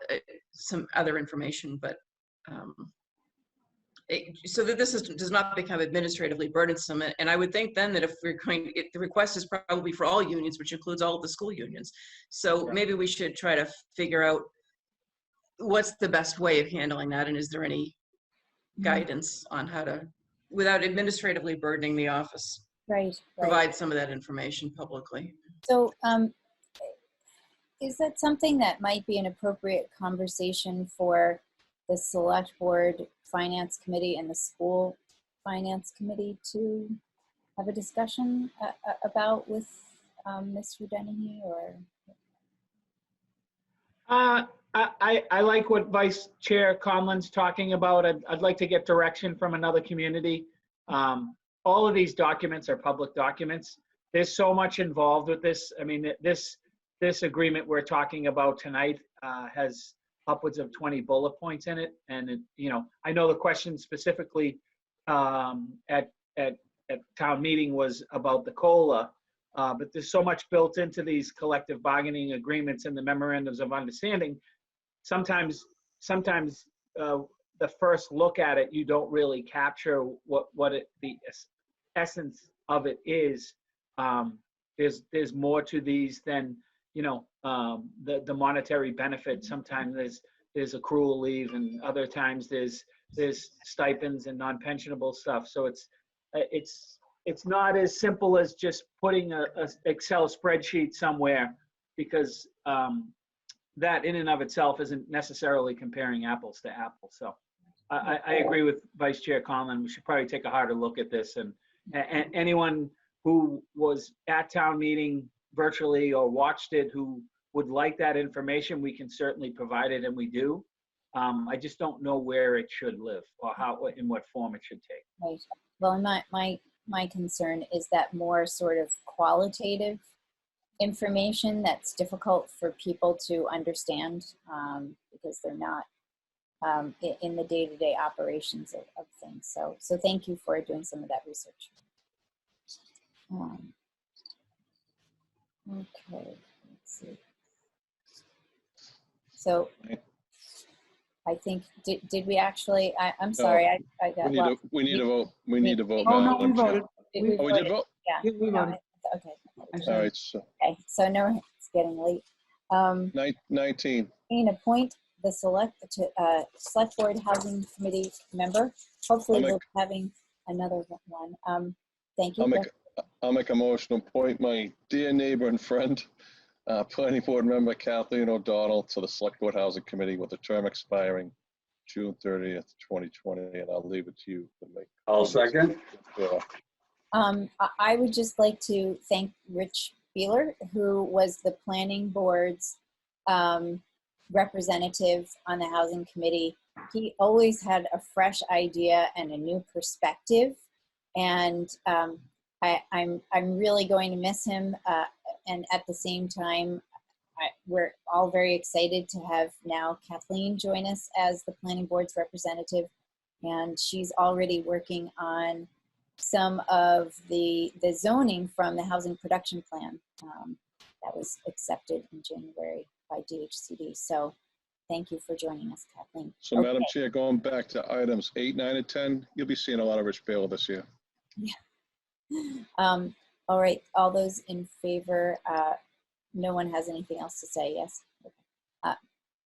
some other information, but so that this does not become administratively burdensome. And I would think then that if we're going, the request is probably for all unions, which includes all of the school unions. So maybe we should try to figure out what's the best way of handling that, and is there any guidance on how to, without administratively burdening the office, provide some of that information publicly. So is that something that might be an appropriate conversation for the select board finance committee and the school finance committee to have a discussion about with Mr. Dennehy, or? I like what Vice Chair Conlon's talking about. I'd like to get direction from another community. All of these documents are public documents. There's so much involved with this. I mean, this agreement we're talking about tonight has upwards of 20 bullet points in it. And I know the question specifically at town meeting was about the COLA. But there's so much built into these collective bargaining agreements and the memorandums of understanding. Sometimes the first look at it, you don't really capture the essence of it is. There's more to these than, the monetary benefit. Sometimes there's accrual leave, and other times there's stipends and non-pensionable stuff. So it's not as simple as just putting a Excel spreadsheet somewhere, because that in and of itself isn't necessarily comparing apples to apples. So I agree with Vice Chair Conlon. We should probably take a harder look at this, and anyone who was at town meeting virtually or watched it who would like that information, we can certainly provide it, and we do. I just don't know where it should live or in what form it should take. Right. Well, my concern is that more sort of qualitative information that's difficult for people to understand, because they're not in the day-to-day operations of things. So thank you for doing some of that research. Okay, let's see. So I think, did we actually, I'm sorry, I got, We need to vote. We need to vote. Oh, no, we Madam Chair. voted. we Oh, we did vote? Yeah. Yeah, we voted. Okay. All right, so Okay, so no, it's getting late. 19. Appoint the select board housing committee member. Hopefully we'll be having another one. Thank you. I'll make a motion to appoint my dear neighbor and friend, planning board member Kathleen O'Donnell to the Select Board Housing Committee with a term expiring June 30th, 2020, and I'll leave it to you to make. I'll second. I would just like to thank Rich Beeler, who was the planning board's representative on the housing committee. He always had a fresh idea and a new perspective, and I'm really going to miss him. And at the same time, we're all very excited to have now Kathleen join us as the planning board's representative, and she's already working on some of the zoning from the housing production plan that was accepted in January by DHCD. So thank you for joining us, Kathleen. So Madam Chair, going back to items 8, 9, and 10, you'll be seeing a lot of Rich Baylor this year. Yeah. All right, all those in favor, no one has anything else to say, yes? Okay.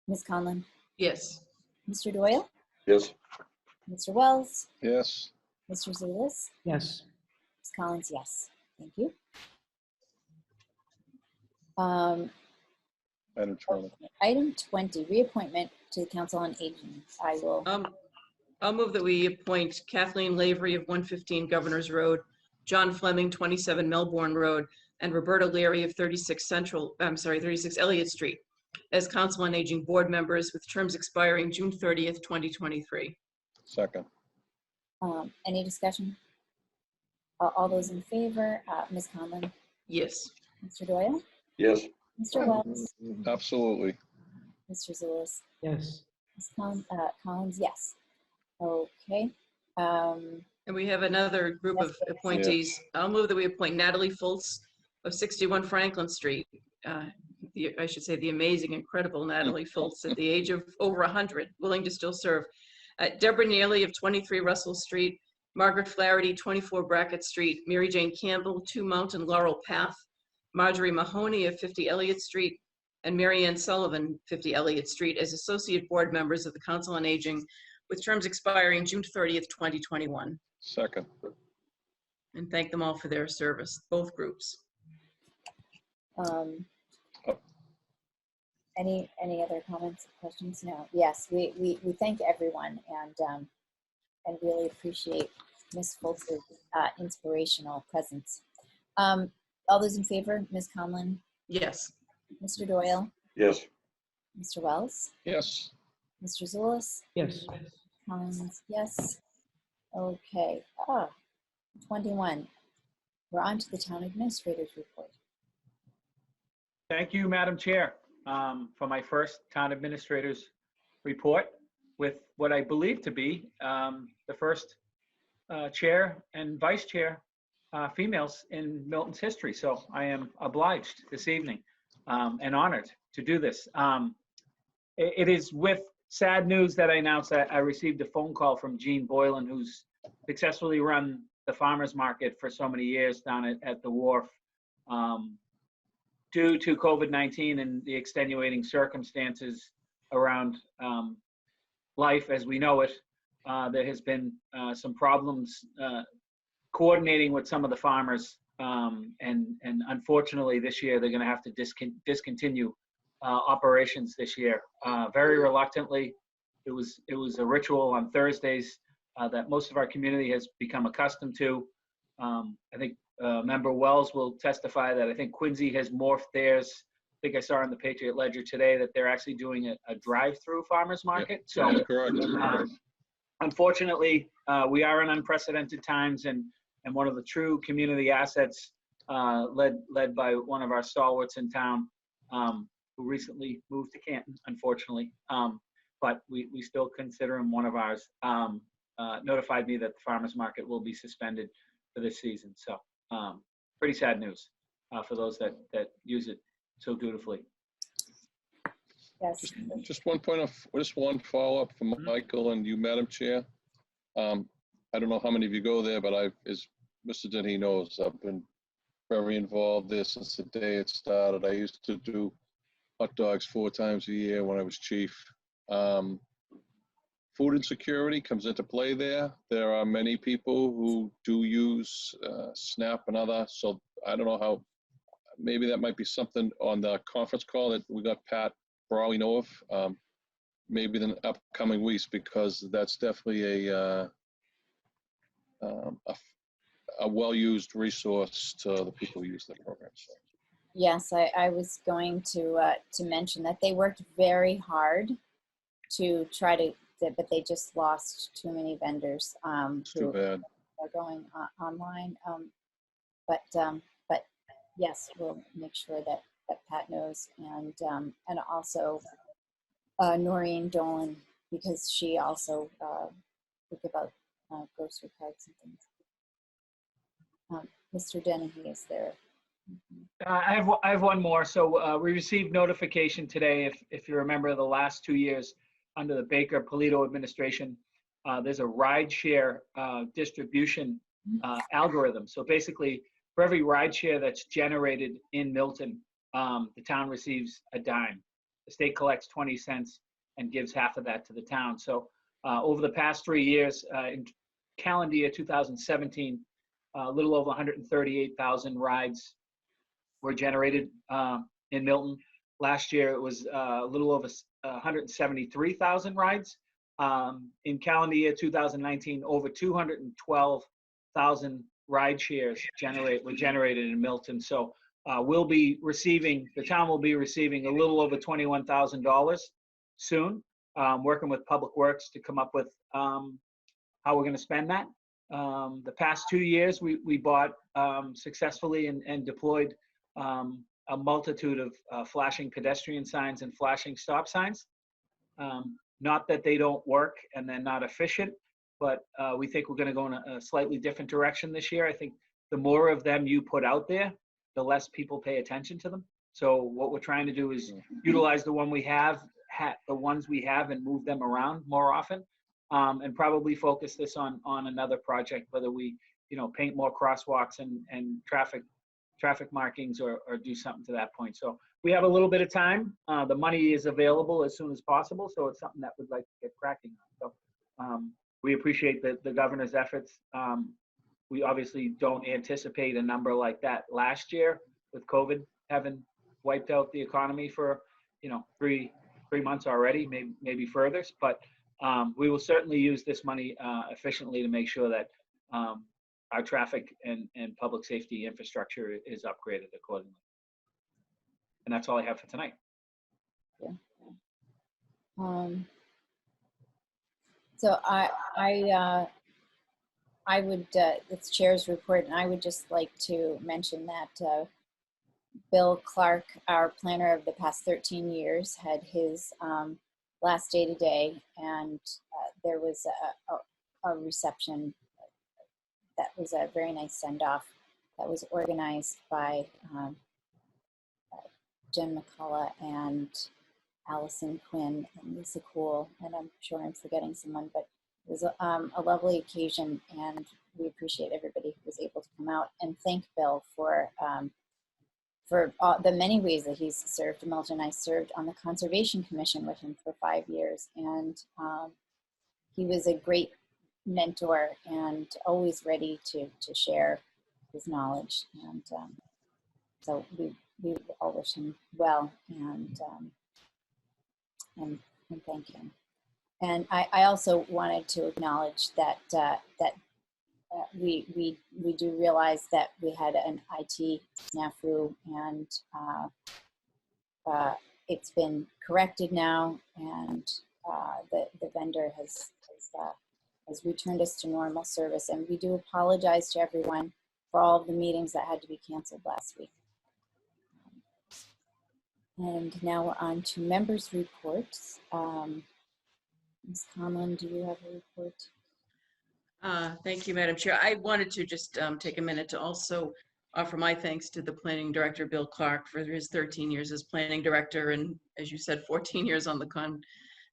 Ms. Conlon? Yes. Mr. Doyle? Yes. Mr. Wells? Yes. Mr. Zulus? Yes. Ms. Collins, yes. Thank you. Madam Chairman. Item 20, reappointment to the Council on Aging. I will. I'll move that we appoint Kathleen Lavery of 115 Governors Road, John Fleming, 27 Melbourne Road, and Roberta Leary of 36 Elliott Street as Council on Aging board members with terms expiring June 30th, 2023. Second. Any discussion? All those in favor, Ms. Conlon? Yes. Mr. Doyle? Yes. Mr. Wells? Absolutely. Mr. Zulus? Yes. Ms. Collins, yes. Okay. And we have another group of appointees. I'll move that we appoint Natalie Fultz of 61 Franklin Street. I should say the amazing, incredible Natalie Fultz at the age of over 100, willing to still serve. Deborah Neely of 23 Russell Street, Margaret Flaherty, 24 Brackett Street, Mary Jane Campbell, 2 Mountain Laurel Path, Marjorie Mahoney of 50 Elliott Street, and Marianne Sullivan, 50 Elliott Street, as associate board members of the Council on Aging, with terms expiring June 30th, 2021. Second. And thank them all for their service, both groups. Any other comments, questions? No. Yes, we thank everyone and really appreciate Ms. Fultz's inspirational presence. All those in favor, Ms. Conlon? Yes. Mr. Doyle? Yes. Mr. Wells? Yes. Mr. Zulus? Yes. Collins, yes. Okay. 21. We're on to the town administrator's report. Thank you, Madam Chair, for my first town administrator's report with what I believe to be the first chair and vice chair females in Milton's history. So I am obliged this evening and honored to do this. It is with sad news that I announced that I received a phone call from Jean Boylan, who's successfully run the farmers market for so many years down at the wharf. Due to COVID-19 and the extenuating circumstances around life as we know it, there has been some problems coordinating with some of the farmers, and unfortunately this year they're going to have to discontinue operations this year. Very reluctantly. It was a ritual on Thursdays that most of our community has become accustomed to. I think Member Wells will testify that I think Quincy has morphed theirs. I think I saw in the Patriot Ledger today that they're actually doing a drive-through farmers market. So That's correct. unfortunately, we are in unprecedented times, and one of the true community assets led by one of our stalwarts in town, who recently moved to Canton, unfortunately. But we still consider him one of ours, notified me that the farmers market will be suspended for this season. So pretty sad news for those that use it so dutifully. Yes. Just one follow-up from Michael and you, Madam Chair. I don't know how many of you go there, but as Mr. Denny knows, I've been very involved there since the day it started. I used to do hot dogs 4 times a year when I was chief. Food insecurity comes into play there. There are many people who do use SNAP and other, so I don't know how, maybe that might be something on the conference call that we got Pat Brawley know of, maybe in the upcoming weeks, because that's definitely a well-used resource to the people who use the program. So. Yes, I was going to mention that they worked very hard to try to, but they just lost too many vendors Too bad. are going online. But yes, we'll make sure that Pat knows, and also Noreen Dolan, because she also would give out grocery cards and things. Mr. Dennehy is there. I have one more. So we received notification today, if you remember the last 2 years under the Baker-Polito administration, there's a ride share distribution algorithm. So basically, for every ride share that's generated in Milton, the town receives a dime. The state collects 20 cents and gives half of that to the town. So over the past 3 years, in calendar year 2017, a little over 138,000 rides were generated in Milton. Last year, it was a little over 173,000 rides. In calendar year 2019, over 212,000 ride shares were generated in Milton. So the town will be receiving a little over $21,000 soon, working with Public Works to come up with how we're going to spend that. The past 2 years, we bought successfully and deployed a multitude of flashing pedestrian signs and flashing stop signs. Not that they don't work and they're not efficient, but we think we're going to go in a slightly different direction this year. I think the more of them you put out there, the less people pay attention to them. So what we're trying to do is utilize the ones we have and move them around more often, and probably focus this on another project, whether we paint more crosswalks and traffic markings or do something to that point. So we have a little bit of time. The money is available as soon as possible, so it's something that we'd like to get cracking on. So we appreciate the governor's efforts. We obviously don't anticipate a number like that last year with COVID having wiped out the economy for 3 months already, maybe further. But we will certainly use this money efficiently to make sure that our traffic and public safety infrastructure is upgraded accordingly. And that's all I have for tonight. Yeah. So I would, it's chair's report, and I would just like to mention that Bill Clark, our planner of the past 13 years, had his last day today, and there was a reception that was a very nice send-off that was organized by Jen McCullough and Allison Quinn and Lisa Cool, and I'm sure I'm forgetting someone, but it was a lovely occasion, and we appreciate everybody who was able to come out, and thank Bill for the many ways that he's served Milton. I served on the Conservation Commission with him for 5 years, and he was a great mentor and always ready to share his knowledge. And so we all wish him well and thank him. And I also wanted to acknowledge that we do realize that we had an IT snafu, and it's been corrected now, and the vendor has returned us to normal service. And we do apologize to everyone for all of the meetings that had to be canceled last week. And now we're on to members' reports. Ms. Conlon, do you have a report? Thank you, Madam Chair. I wanted to just take a minute to also offer my thanks to the Planning Director, Bill Clark, for his 13 years as Planning Director, and as you said, 14 years on the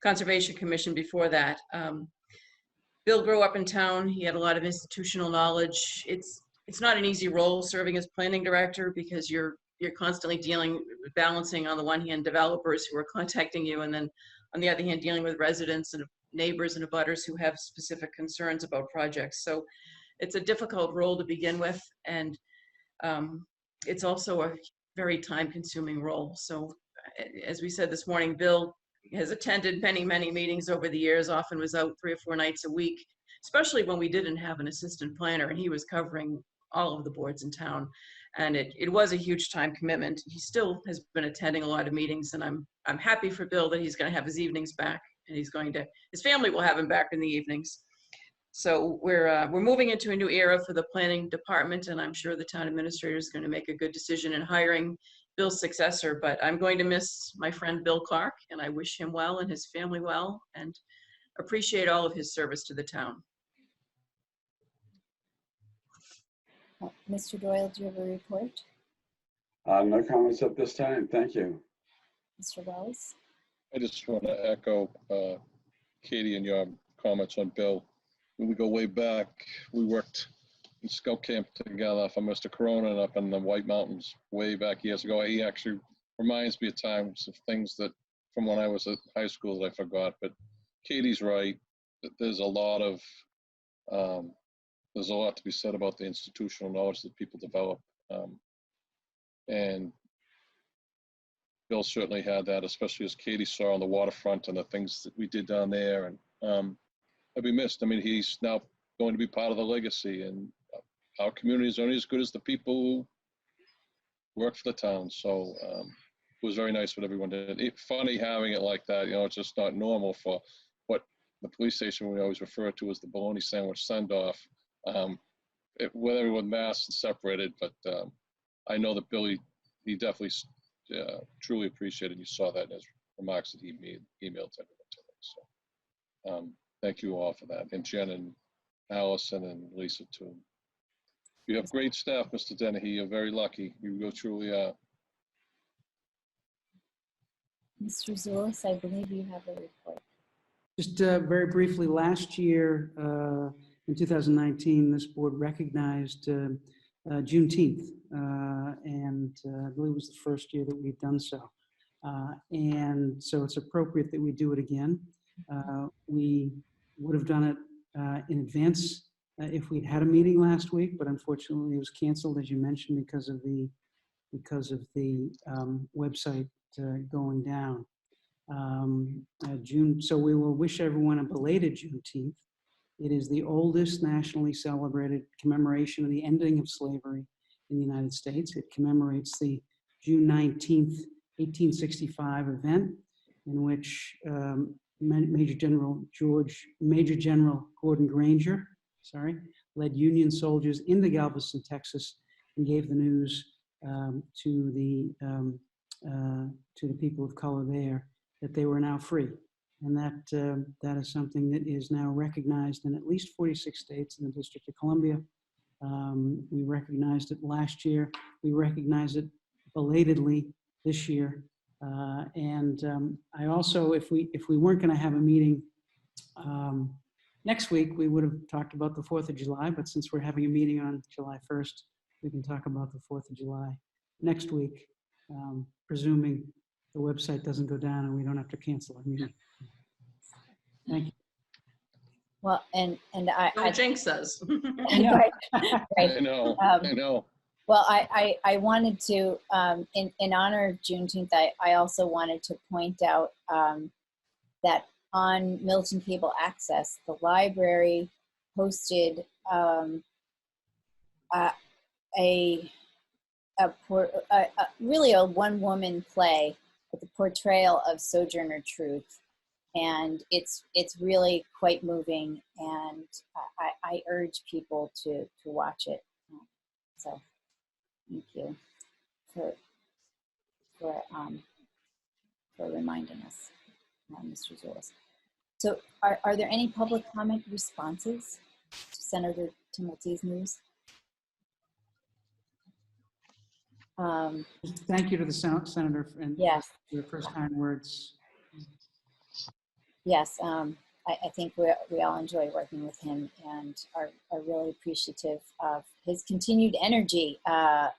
Conservation Commission before that. Bill grew up in town. He had a lot of institutional knowledge. It's not an easy role serving as Planning Director, because you're constantly balancing on the one hand developers who are contacting you, and then on the other hand dealing with residents and neighbors and abutters who have specific concerns about projects. So it's a difficult role to begin with, and it's also a very time-consuming role. So as we said this morning, Bill has attended many meetings over the years, often was out 3 or 4 nights a week, especially when we didn't have an assistant planner, and he was covering all of the boards in town. And it was a huge time commitment. He still has been attending a lot of meetings, and I'm happy for Bill that he's going to have his evenings back, and his family will have him back in the evenings. So we're moving into a new era for the planning department, and I'm sure the town administrator is going to make a good decision in hiring Bill's successor. But I'm going to miss my friend Bill Clark, and I wish him well and his family well, and appreciate all of his service to the town. Mr. Doyle, do you have a report? No comments at this time. Thank you. Mr. Wells? I just want to echo Katie and your comments on Bill. When we go way back, we worked in scout camp together for Mr. Corona up in the White Mountains way back years ago. He actually reminds me of times of things that from when I was at high school that I forgot. But Katie's right. There's a lot to be said about the institutional knowledge that people develop. And Bill certainly had that, especially as Katie saw on the waterfront and the things that we did down there. And I'd be missed. I mean, he's now going to be part of the legacy, and our community is only as good as the people who work for the town. So it was very nice what everyone did. Funny having it like that, it's just not normal for what the police station we always refer to as the bologna sandwich send-off. With everyone masked and separated, but I know that Billy, he definitely truly appreciated. You saw that in his remarks that he emailed to everyone today. So thank you all for that, and Jen and Allison and Lisa too. You have great staff, Mr. Dennehy. You're very lucky. You truly are. Mr. Zulus, I believe you have a report. Just very briefly, last year, in 2019, this board recognized Juneteenth, and I believe it was the first year that we've done so. And so it's appropriate that we do it again. We would have done it in advance if we'd had a meeting last week, but unfortunately it was canceled, as you mentioned, because of the website going down. So we will wish everyone a belated Juneteenth. It is the oldest nationally celebrated commemoration of the ending of slavery in the United States. It commemorates the June 19th, 1865 event in which Major General Gordon Granger, led Union soldiers into Galveston, Texas, and gave the news to the people of color there that they were now free. And that is something that is now recognized in at least 46 states in the District of Columbia, We recognized it last year. We recognize it belatedly this year. I also, if we weren't going to have a meeting next week, we would have talked about the 4th of July, but since we're having a meeting on July 1st, we can talk about the 4th of July next week, presuming the website doesn't go down and we don't have to cancel our meeting. Thank you. Well, and Don't jinx us. I know. right, right. I know, Um, I know. Well, I wanted to, in honor of Juneteenth, I also wanted to point out that on Milton Cable Access, the library hosted really a one-woman play with the portrayal of Sojourner Truth. And it's really quite moving, and I urge people to watch it. So thank you for reminding us, Mr. Zulus. So are there any public comment responses to Senator Timothy's news? Thank you to the senator and Yes. your first kind words. Yes, I think we all enjoy working with him and are really appreciative of his continued energy. I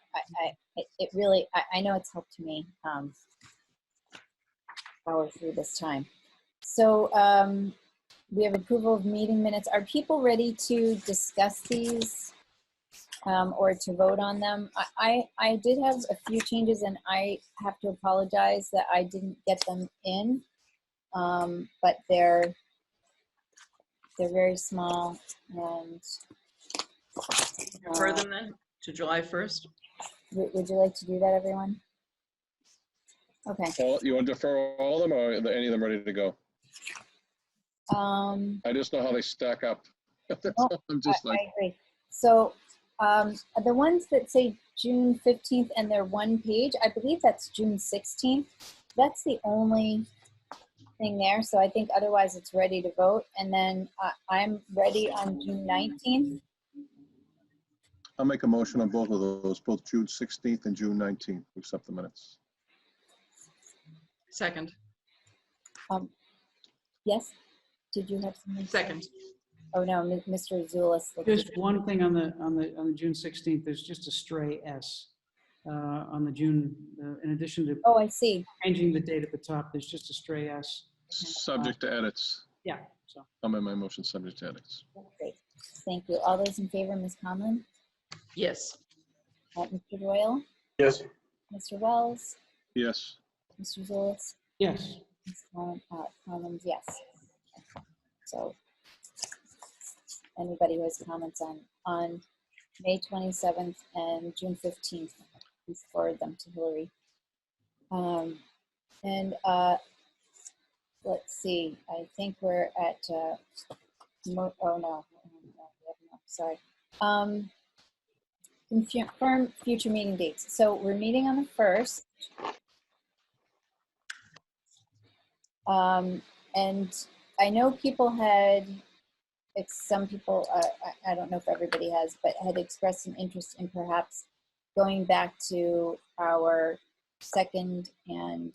know it's helped me power through this time. So we have approval of meeting minutes. Are people ready to discuss these or to vote on them? I did have a few changes, and I have to apologize that I didn't get them in. But they're very small, and Defer them then to July 1st. Would you like to do that, everyone? Okay. Well, you want to defer all of them, or are any of them ready to go? I just know how they stack up. I'm just like, I agree. So the ones that say June 15th and they're one page, I believe that's June 16th. That's the only thing there. So I think otherwise it's ready to vote. And then I'm ready on June 19th. I'll make a motion on both of those, both June 16th and June 19th. We accept the minutes. Second. Yes. Did you have something? Second. Oh no, Mr. Zulus. Just one thing on the June 16th. There's just a stray S on the June. In addition to Oh, I see. changing the date at the top, there's just a stray S. Subject to edits. Yeah. So I'll make my motion subject to edits. Great. Thank you. All those in favor, Ms. Conlon? Yes. Mr. Doyle? Yes. Mr. Wells? Yes. Mr. Zulus? yes. Ms. Conlon, yes. So anybody who has comments on May 27th and June 15th, please forward them to Hillary. Let's see, I think we're at, sorry. Confirm future meeting dates. So we're meeting on the 1st. And I know people had, some people, I don't know if everybody has, but had expressed some interest in perhaps going back to our 2nd and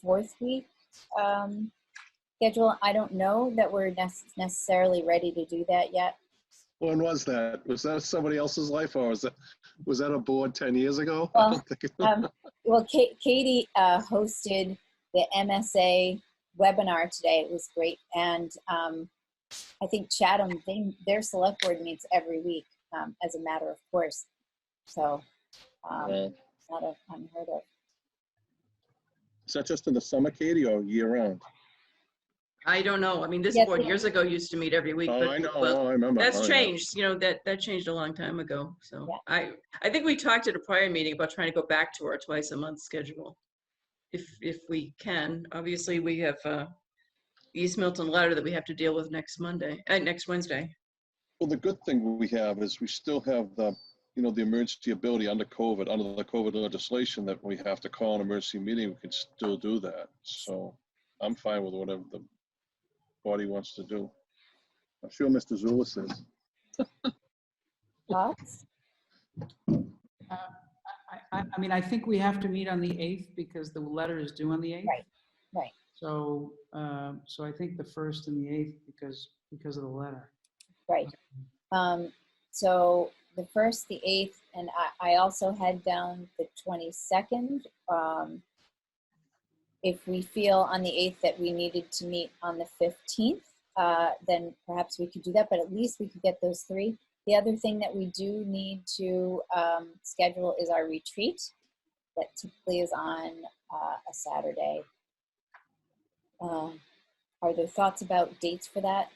4th week schedule. I don't know that we're necessarily ready to do that yet. When was that? Was that somebody else's life, or was that a board 10 years ago? Well, I don't think it well, Katie hosted the MSA webinar today. It was great. And I think Chatham, their select board meets every week as a matter of course. So not unheard of. Is that just in the summer, Katie, or year round? I don't know. I mean, this Yes, board it- years ago used to meet every week. Oh, but, I know. but Oh, I remember. that's Oh, yeah. changed. You know, that changed a long time ago. So Yeah. I think we talked at a prior meeting about trying to go back to our twice a month schedule. If we can. Obviously, we have the East Milton letter that we have to deal with next Wednesday. Well, the good thing we have is we still have the emergency ability under the COVID legislation, that we have to call an emergency meeting. We can still do that. So I'm fine with whatever the body wants to do. I'm sure Mr. Zulus is. Thoughts? I mean, I think we have to meet on the 8th because the letter is due on the 8th. Right, right. So, so I think the 1st and the 8th because of the letter. Right. So the 1st, the 8th, and I also had down the 22nd. If we feel on the 8th that we needed to meet on the 15th, then perhaps we could do that, but at least we could get those 3. The other thing that we do need to schedule is our retreat that typically is on a Saturday. Are there thoughts about dates for that?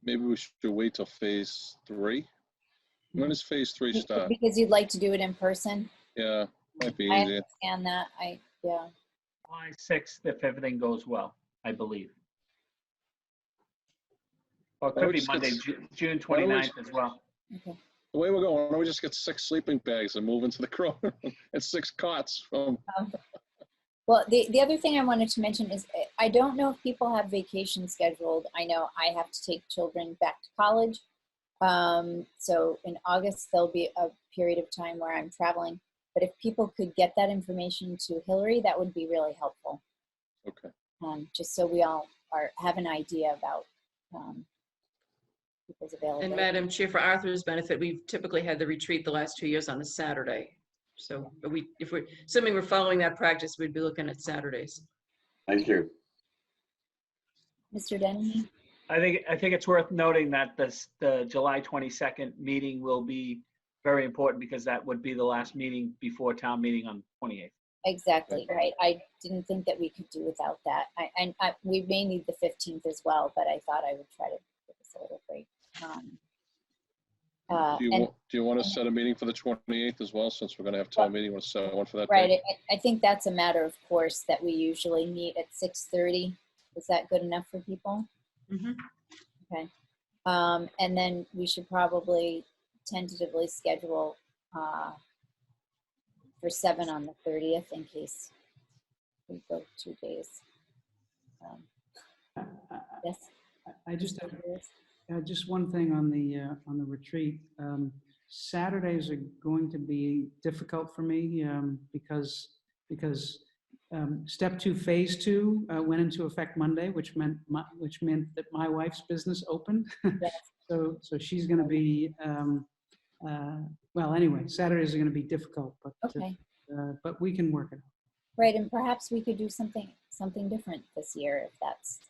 Maybe we should wait till phase 3. When does phase 3 start? Because you'd like to do it in person? Yeah, might be I easier. understand that. Yeah. July 6th, if everything goes well, I believe. Or it Why don't could we be just Monday, get- June why don't we 29th as well. Okay. The way we're going, why don't we just get 6 sleeping bags and move into the crow and 6 cots from. Well, the other thing I wanted to mention is I don't know if people have vacation scheduled. I know I have to take children back to college. So in August, there'll be a period of time where I'm traveling. But if people could get that information to Hillary, that would be really helpful. Okay. Just so we all have an idea about people's availability. And Madam Chair, for Arthur's benefit, we've typically had the retreat the last 2 years on a Saturday. So if we're assuming we're following that practice, we'd be looking at Saturdays. Thank you. Mr. Denny? I think it's worth noting that the July 22nd meeting will be very important because that would be the last meeting before town meeting on 28th. Exactly, right. I didn't think that we could do without that. We may need the 15th as well, but I thought I would try to give us a little break. Do you want to set a meeting for the 28th as well, since we're going to have town meeting? You want to set one for that Right, day? I think that's a matter of course that we usually meet at 6:30. Is that good enough for people? Mhm. Okay. And then we should probably tentatively schedule for 7 on the 30th in case we go 2 days. Yes. I just have just one thing on the retreat. Saturdays are going to be difficult for me because step 2, phase 2 went into effect Monday, which meant that my wife's business opened. So she's going to be well. Anyway, Saturdays are going to be difficult, but we can work it out. Right, and perhaps we could do something different this year if that's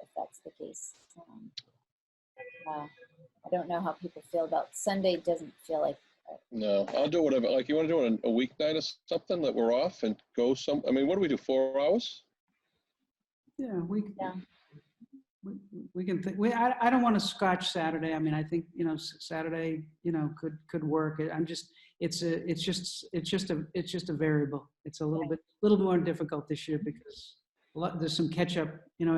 the case. I don't know how people feel about Sunday. Doesn't feel like. No, I'll do whatever. Like, you want to do it on a weeknight or something that we're off and go some. I mean, what do we do? 4 hours? Yeah, we can think. I don't want to scotch Saturday. I mean, I think Saturday could work. It's just a variable. It's a little more difficult this year because there's some catch up.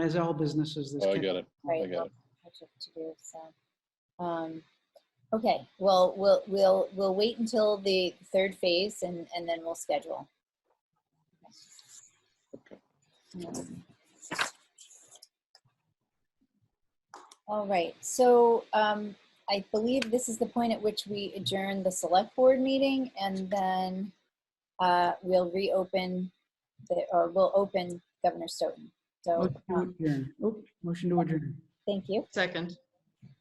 As all businesses. Oh, I get it. Right, I get it. catch up to do. So, okay. Well, we'll wait until the 3rd phase and then we'll schedule. Okay. All right, so I believe this is the point at which we adjourn the select board meeting and then we'll reopen we'll open Governor Stoughton. So Motion to adjourn. thank you. Second.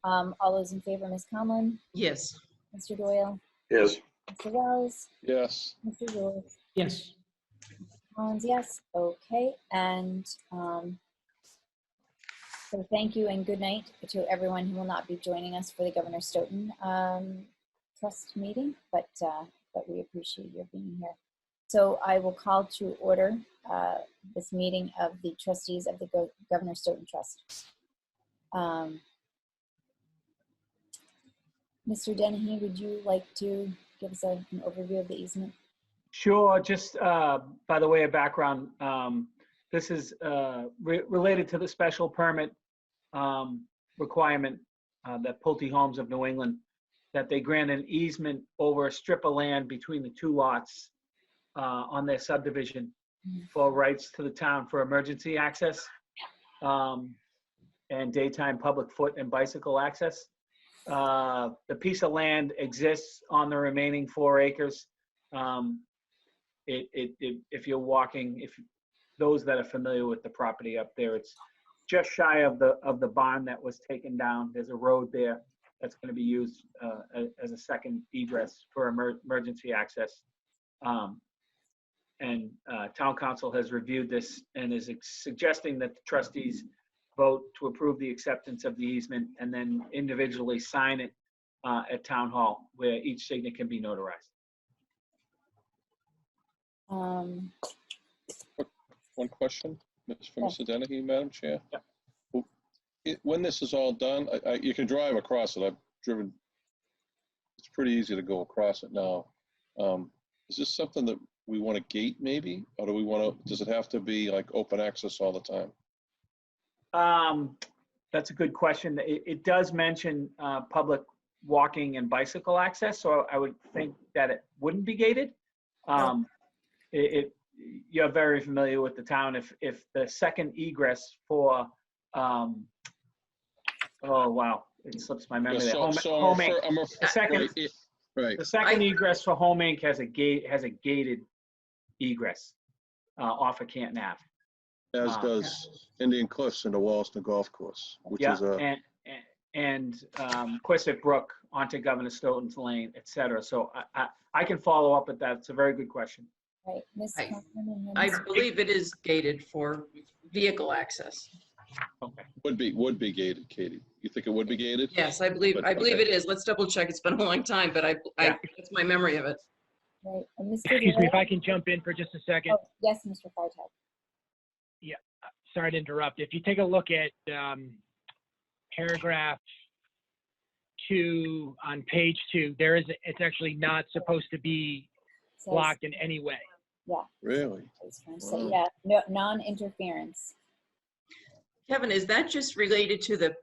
All those in favor, Ms. Conlon, Yes. Mr. Doyle, Yes. Mr. Wells, Yes. Mr. Jules, Yes. Collins, yes. Okay, and so thank you and good night to everyone who will not be joining us for the Governor Stoughton Trust meeting, but we appreciate your being here. So I will call to order this meeting of the trustees of the Governor Stoughton Trust. Mr. Dennehy, would you like to give us an overview of the easement? Sure. Just by the way of background, this is related to the special permit requirement that Pulte Homes of New England, that they grant an easement over a strip of land between the 2 lots on their subdivision for rights to the town for emergency access and daytime public foot and bicycle access. the piece of land exists on the remaining 4 acres. If you're walking, if those that are familiar with the property up there, it's just shy of the barn that was taken down. There's a road there that's going to be used as a second egress for emergency access. And town council has reviewed this and is suggesting that the trustees vote to approve the acceptance of the easement and then individually sign it at town hall, where each signature can be notarized. Um, One question, for Yes. Mr. Dennehy, Madam Chair. Yeah. When this is all done, you can drive across it. I've driven. It's pretty easy to go across it now. Is this something that we want to gate maybe, or do we want to? Does it have to be like open access all the time? That's a good question. It does mention public walking and bicycle access, so I would think that it wouldn't be gated. You're very familiar with the town. If the second egress for, oh wow, it slips my memory. Yeah, The second right. The second egress for Home Inc. has a gated egress off of Canton Ave. As does Indian Cliffs and the Wallaston Golf Course, which Yeah, is a. and Quistit Brook onto Governor Stoughton's Lane, et cetera. So I can follow up with that. It's a very good question. right, Ms. I- Kaufman and then I Ms. believe it is gated for vehicle access. Okay. Would be gated, Katie. You think it would be gated? Yes, I believe Okay. it is. Let's double check. It's been a long time, but Yeah. that's my memory of it. Right, and Mr. Excuse me, if Delay? I can jump in for just a second. Oh, yes, Mr. Fartag. Sorry to interrupt. If you take a look at paragraph 2 on page 2, it's actually not supposed to be Says- blocked in any way. Yeah, Really? I was trying to say, yeah, no, non-interference. Kevin, is that just related to the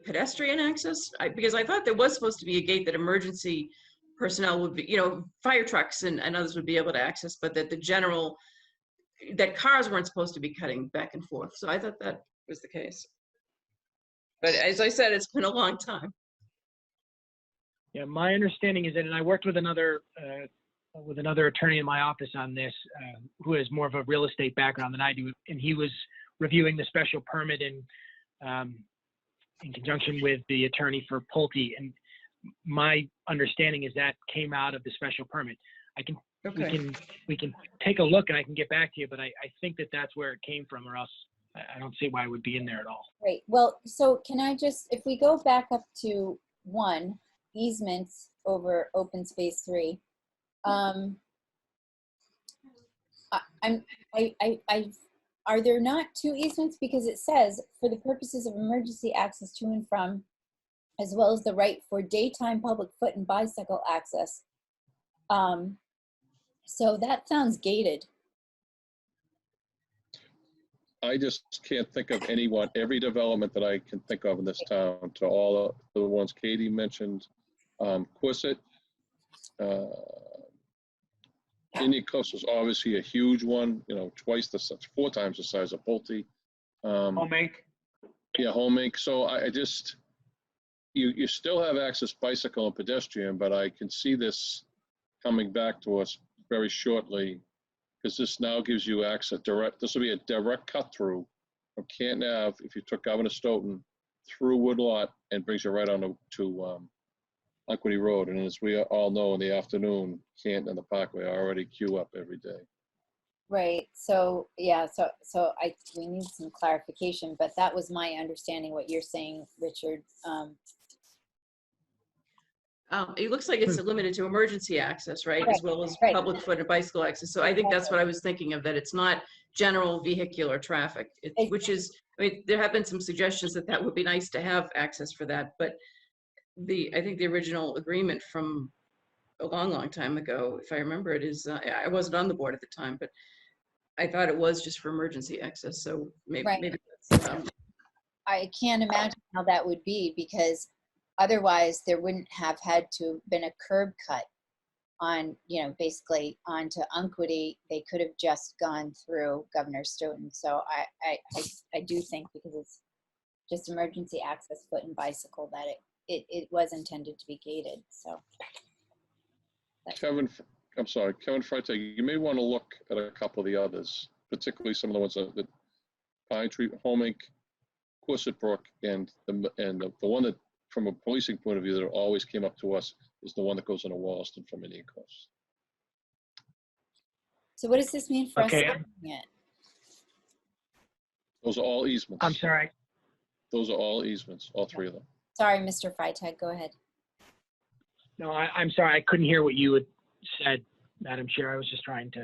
pedestrian access? Because I thought there was supposed to be a gate that emergency personnel would be, fire trucks and others would be able to access, but that cars weren't supposed to be cutting back and forth. So I thought that was the case. But as I said, it's been a long time. Yeah, my understanding is that, and I worked with another attorney in my office on this, who has more of a real estate background than I do, and he was reviewing the special permit in conjunction with the attorney for Pulte, and my understanding is that came out of the special permit. We can take a look and I can get back to you, but I think that's where it came from, or else I don't see why it would be in there at all. Great, well, so can I just, if we go back up to 1, easements over open space 3, are there not 2 easements? Because it says, for the purposes of emergency access to and from, as well as the right for daytime public foot and bicycle access. So that sounds gated. I just can't think of every development that I can think of in this town, to all the ones Katie mentioned, Quistit, Indian Coast was obviously a huge one, 4 times the size of Pulte. Home Inc. Yeah, Home Inc. So I just, you still have access bicycle and pedestrian, but I can see this coming back to us very shortly, because this now gives you access this will be a direct cut through from Canton Ave, if you took Governor Stoughton through Woodlot, and brings you right on to Equity Road. And as we all know, in the afternoon, Canton and the Parkway already queue up every day. Right, so, yeah, so we need some clarification, but that was my understanding, what you're saying, Richard. It looks like it's limited to emergency access, right? As well as Right. public foot and bicycle access. So I think that's what I was thinking of, that it's not general vehicular traffic, which is, there have been some suggestions that would be nice to have access for that. But I think the original agreement from a long, long time ago, if I remember it, is, I wasn't on the board at the time, but I thought it was just for emergency access. So maybe, Right. maybe that's, I can't imagine how that would be, because otherwise there wouldn't have had to been a curb cut on, basically onto Unquity. They could have just gone through Governor Stoughton. So I do think, because it's just emergency access foot and bicycle, that it was intended to be gated, so. Kevin, I'm sorry, Kevin Freitag, you may want to look at a couple of the others, particularly some of the ones that Pine Tree, Home Inc., Quistit Brook, and the one that, from a policing point of view, that always came up to us is the one that goes into Wallaston from Indian Coast. So what does this mean for us? Okay. Signing it? Those are all easements. I'm sorry. Those are all easements, all three of them. Sorry, Mr. Freitag, go ahead. No, I'm sorry. I couldn't hear what you had said, Madam Chair. I was just trying to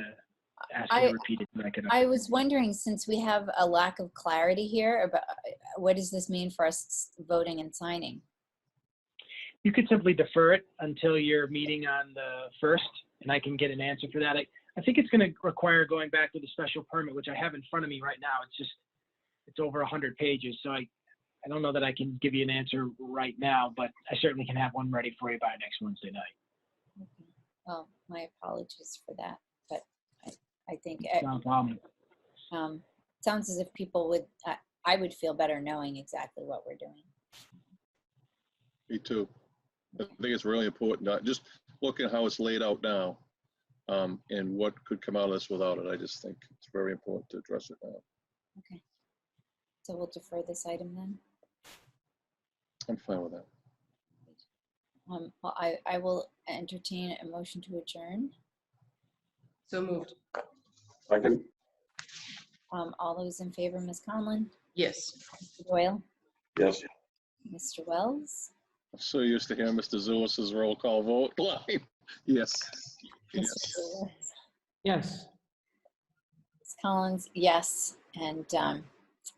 ask you to repeat it. So I could. I was wondering, since we have a lack of clarity here about what does this mean for us voting and signing? You could simply defer it until your meeting on the 1st, and I can get an answer for that. I think it's going to require going back to the special permit, which I have in front of me right now. It's over 100 pages, so I don't know that I can give you an answer right now, but I certainly can have one ready for you by next Wednesday night. Okay. Well, my apologies for that, but I think No problem. sounds as if people would, I would feel better knowing exactly what we're doing. Me too. I think it's really important, not just look at how it's laid out now, and what could come out of this without it. I just think it's very important to address it now. Okay. So we'll defer this item then? I'm fine with that. Well, I will entertain a motion to adjourn. So moved. Second. All those in favor, Ms. Conlon, Yes. Mr. Doyle, Yes. Mr. Wells, I'm so used to hearing Mr. Zullas's roll call vote line. Yes. Mr. Yes. Zullas, Yes. Ms. Collins, yes. And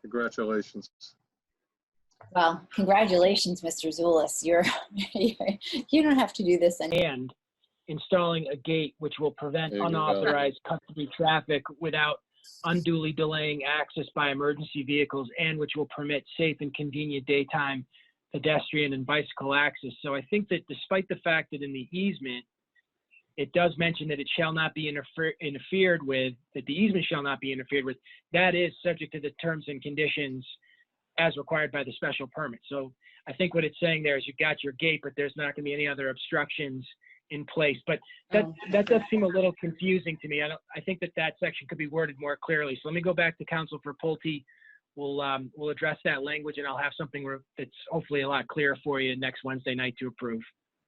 Congratulations. well, congratulations, Mr. Zullas. You don't have to do this anymore. And installing a gate which will prevent There you go. unauthorized custody traffic without unduly delaying access by emergency vehicles, and which will permit safe and convenient daytime pedestrian and bicycle access. So I think that despite the fact that in the easement, it does mention that it shall not be interfered with, that the easement shall not be interfered with, that is subject to the terms and conditions as required by the special permit. So I think what it's saying there is you got your gate, but there's not going to be any other obstructions in place. But that does seem a little confusing to me. I think that section could be worded more clearly. So let me go back to Council for Pulte. We'll address that language, and I'll have something that's hopefully a lot clearer for you next Wednesday night to approve.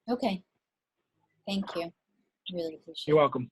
Okay. Thank you. Really appreciate it. You're welcome.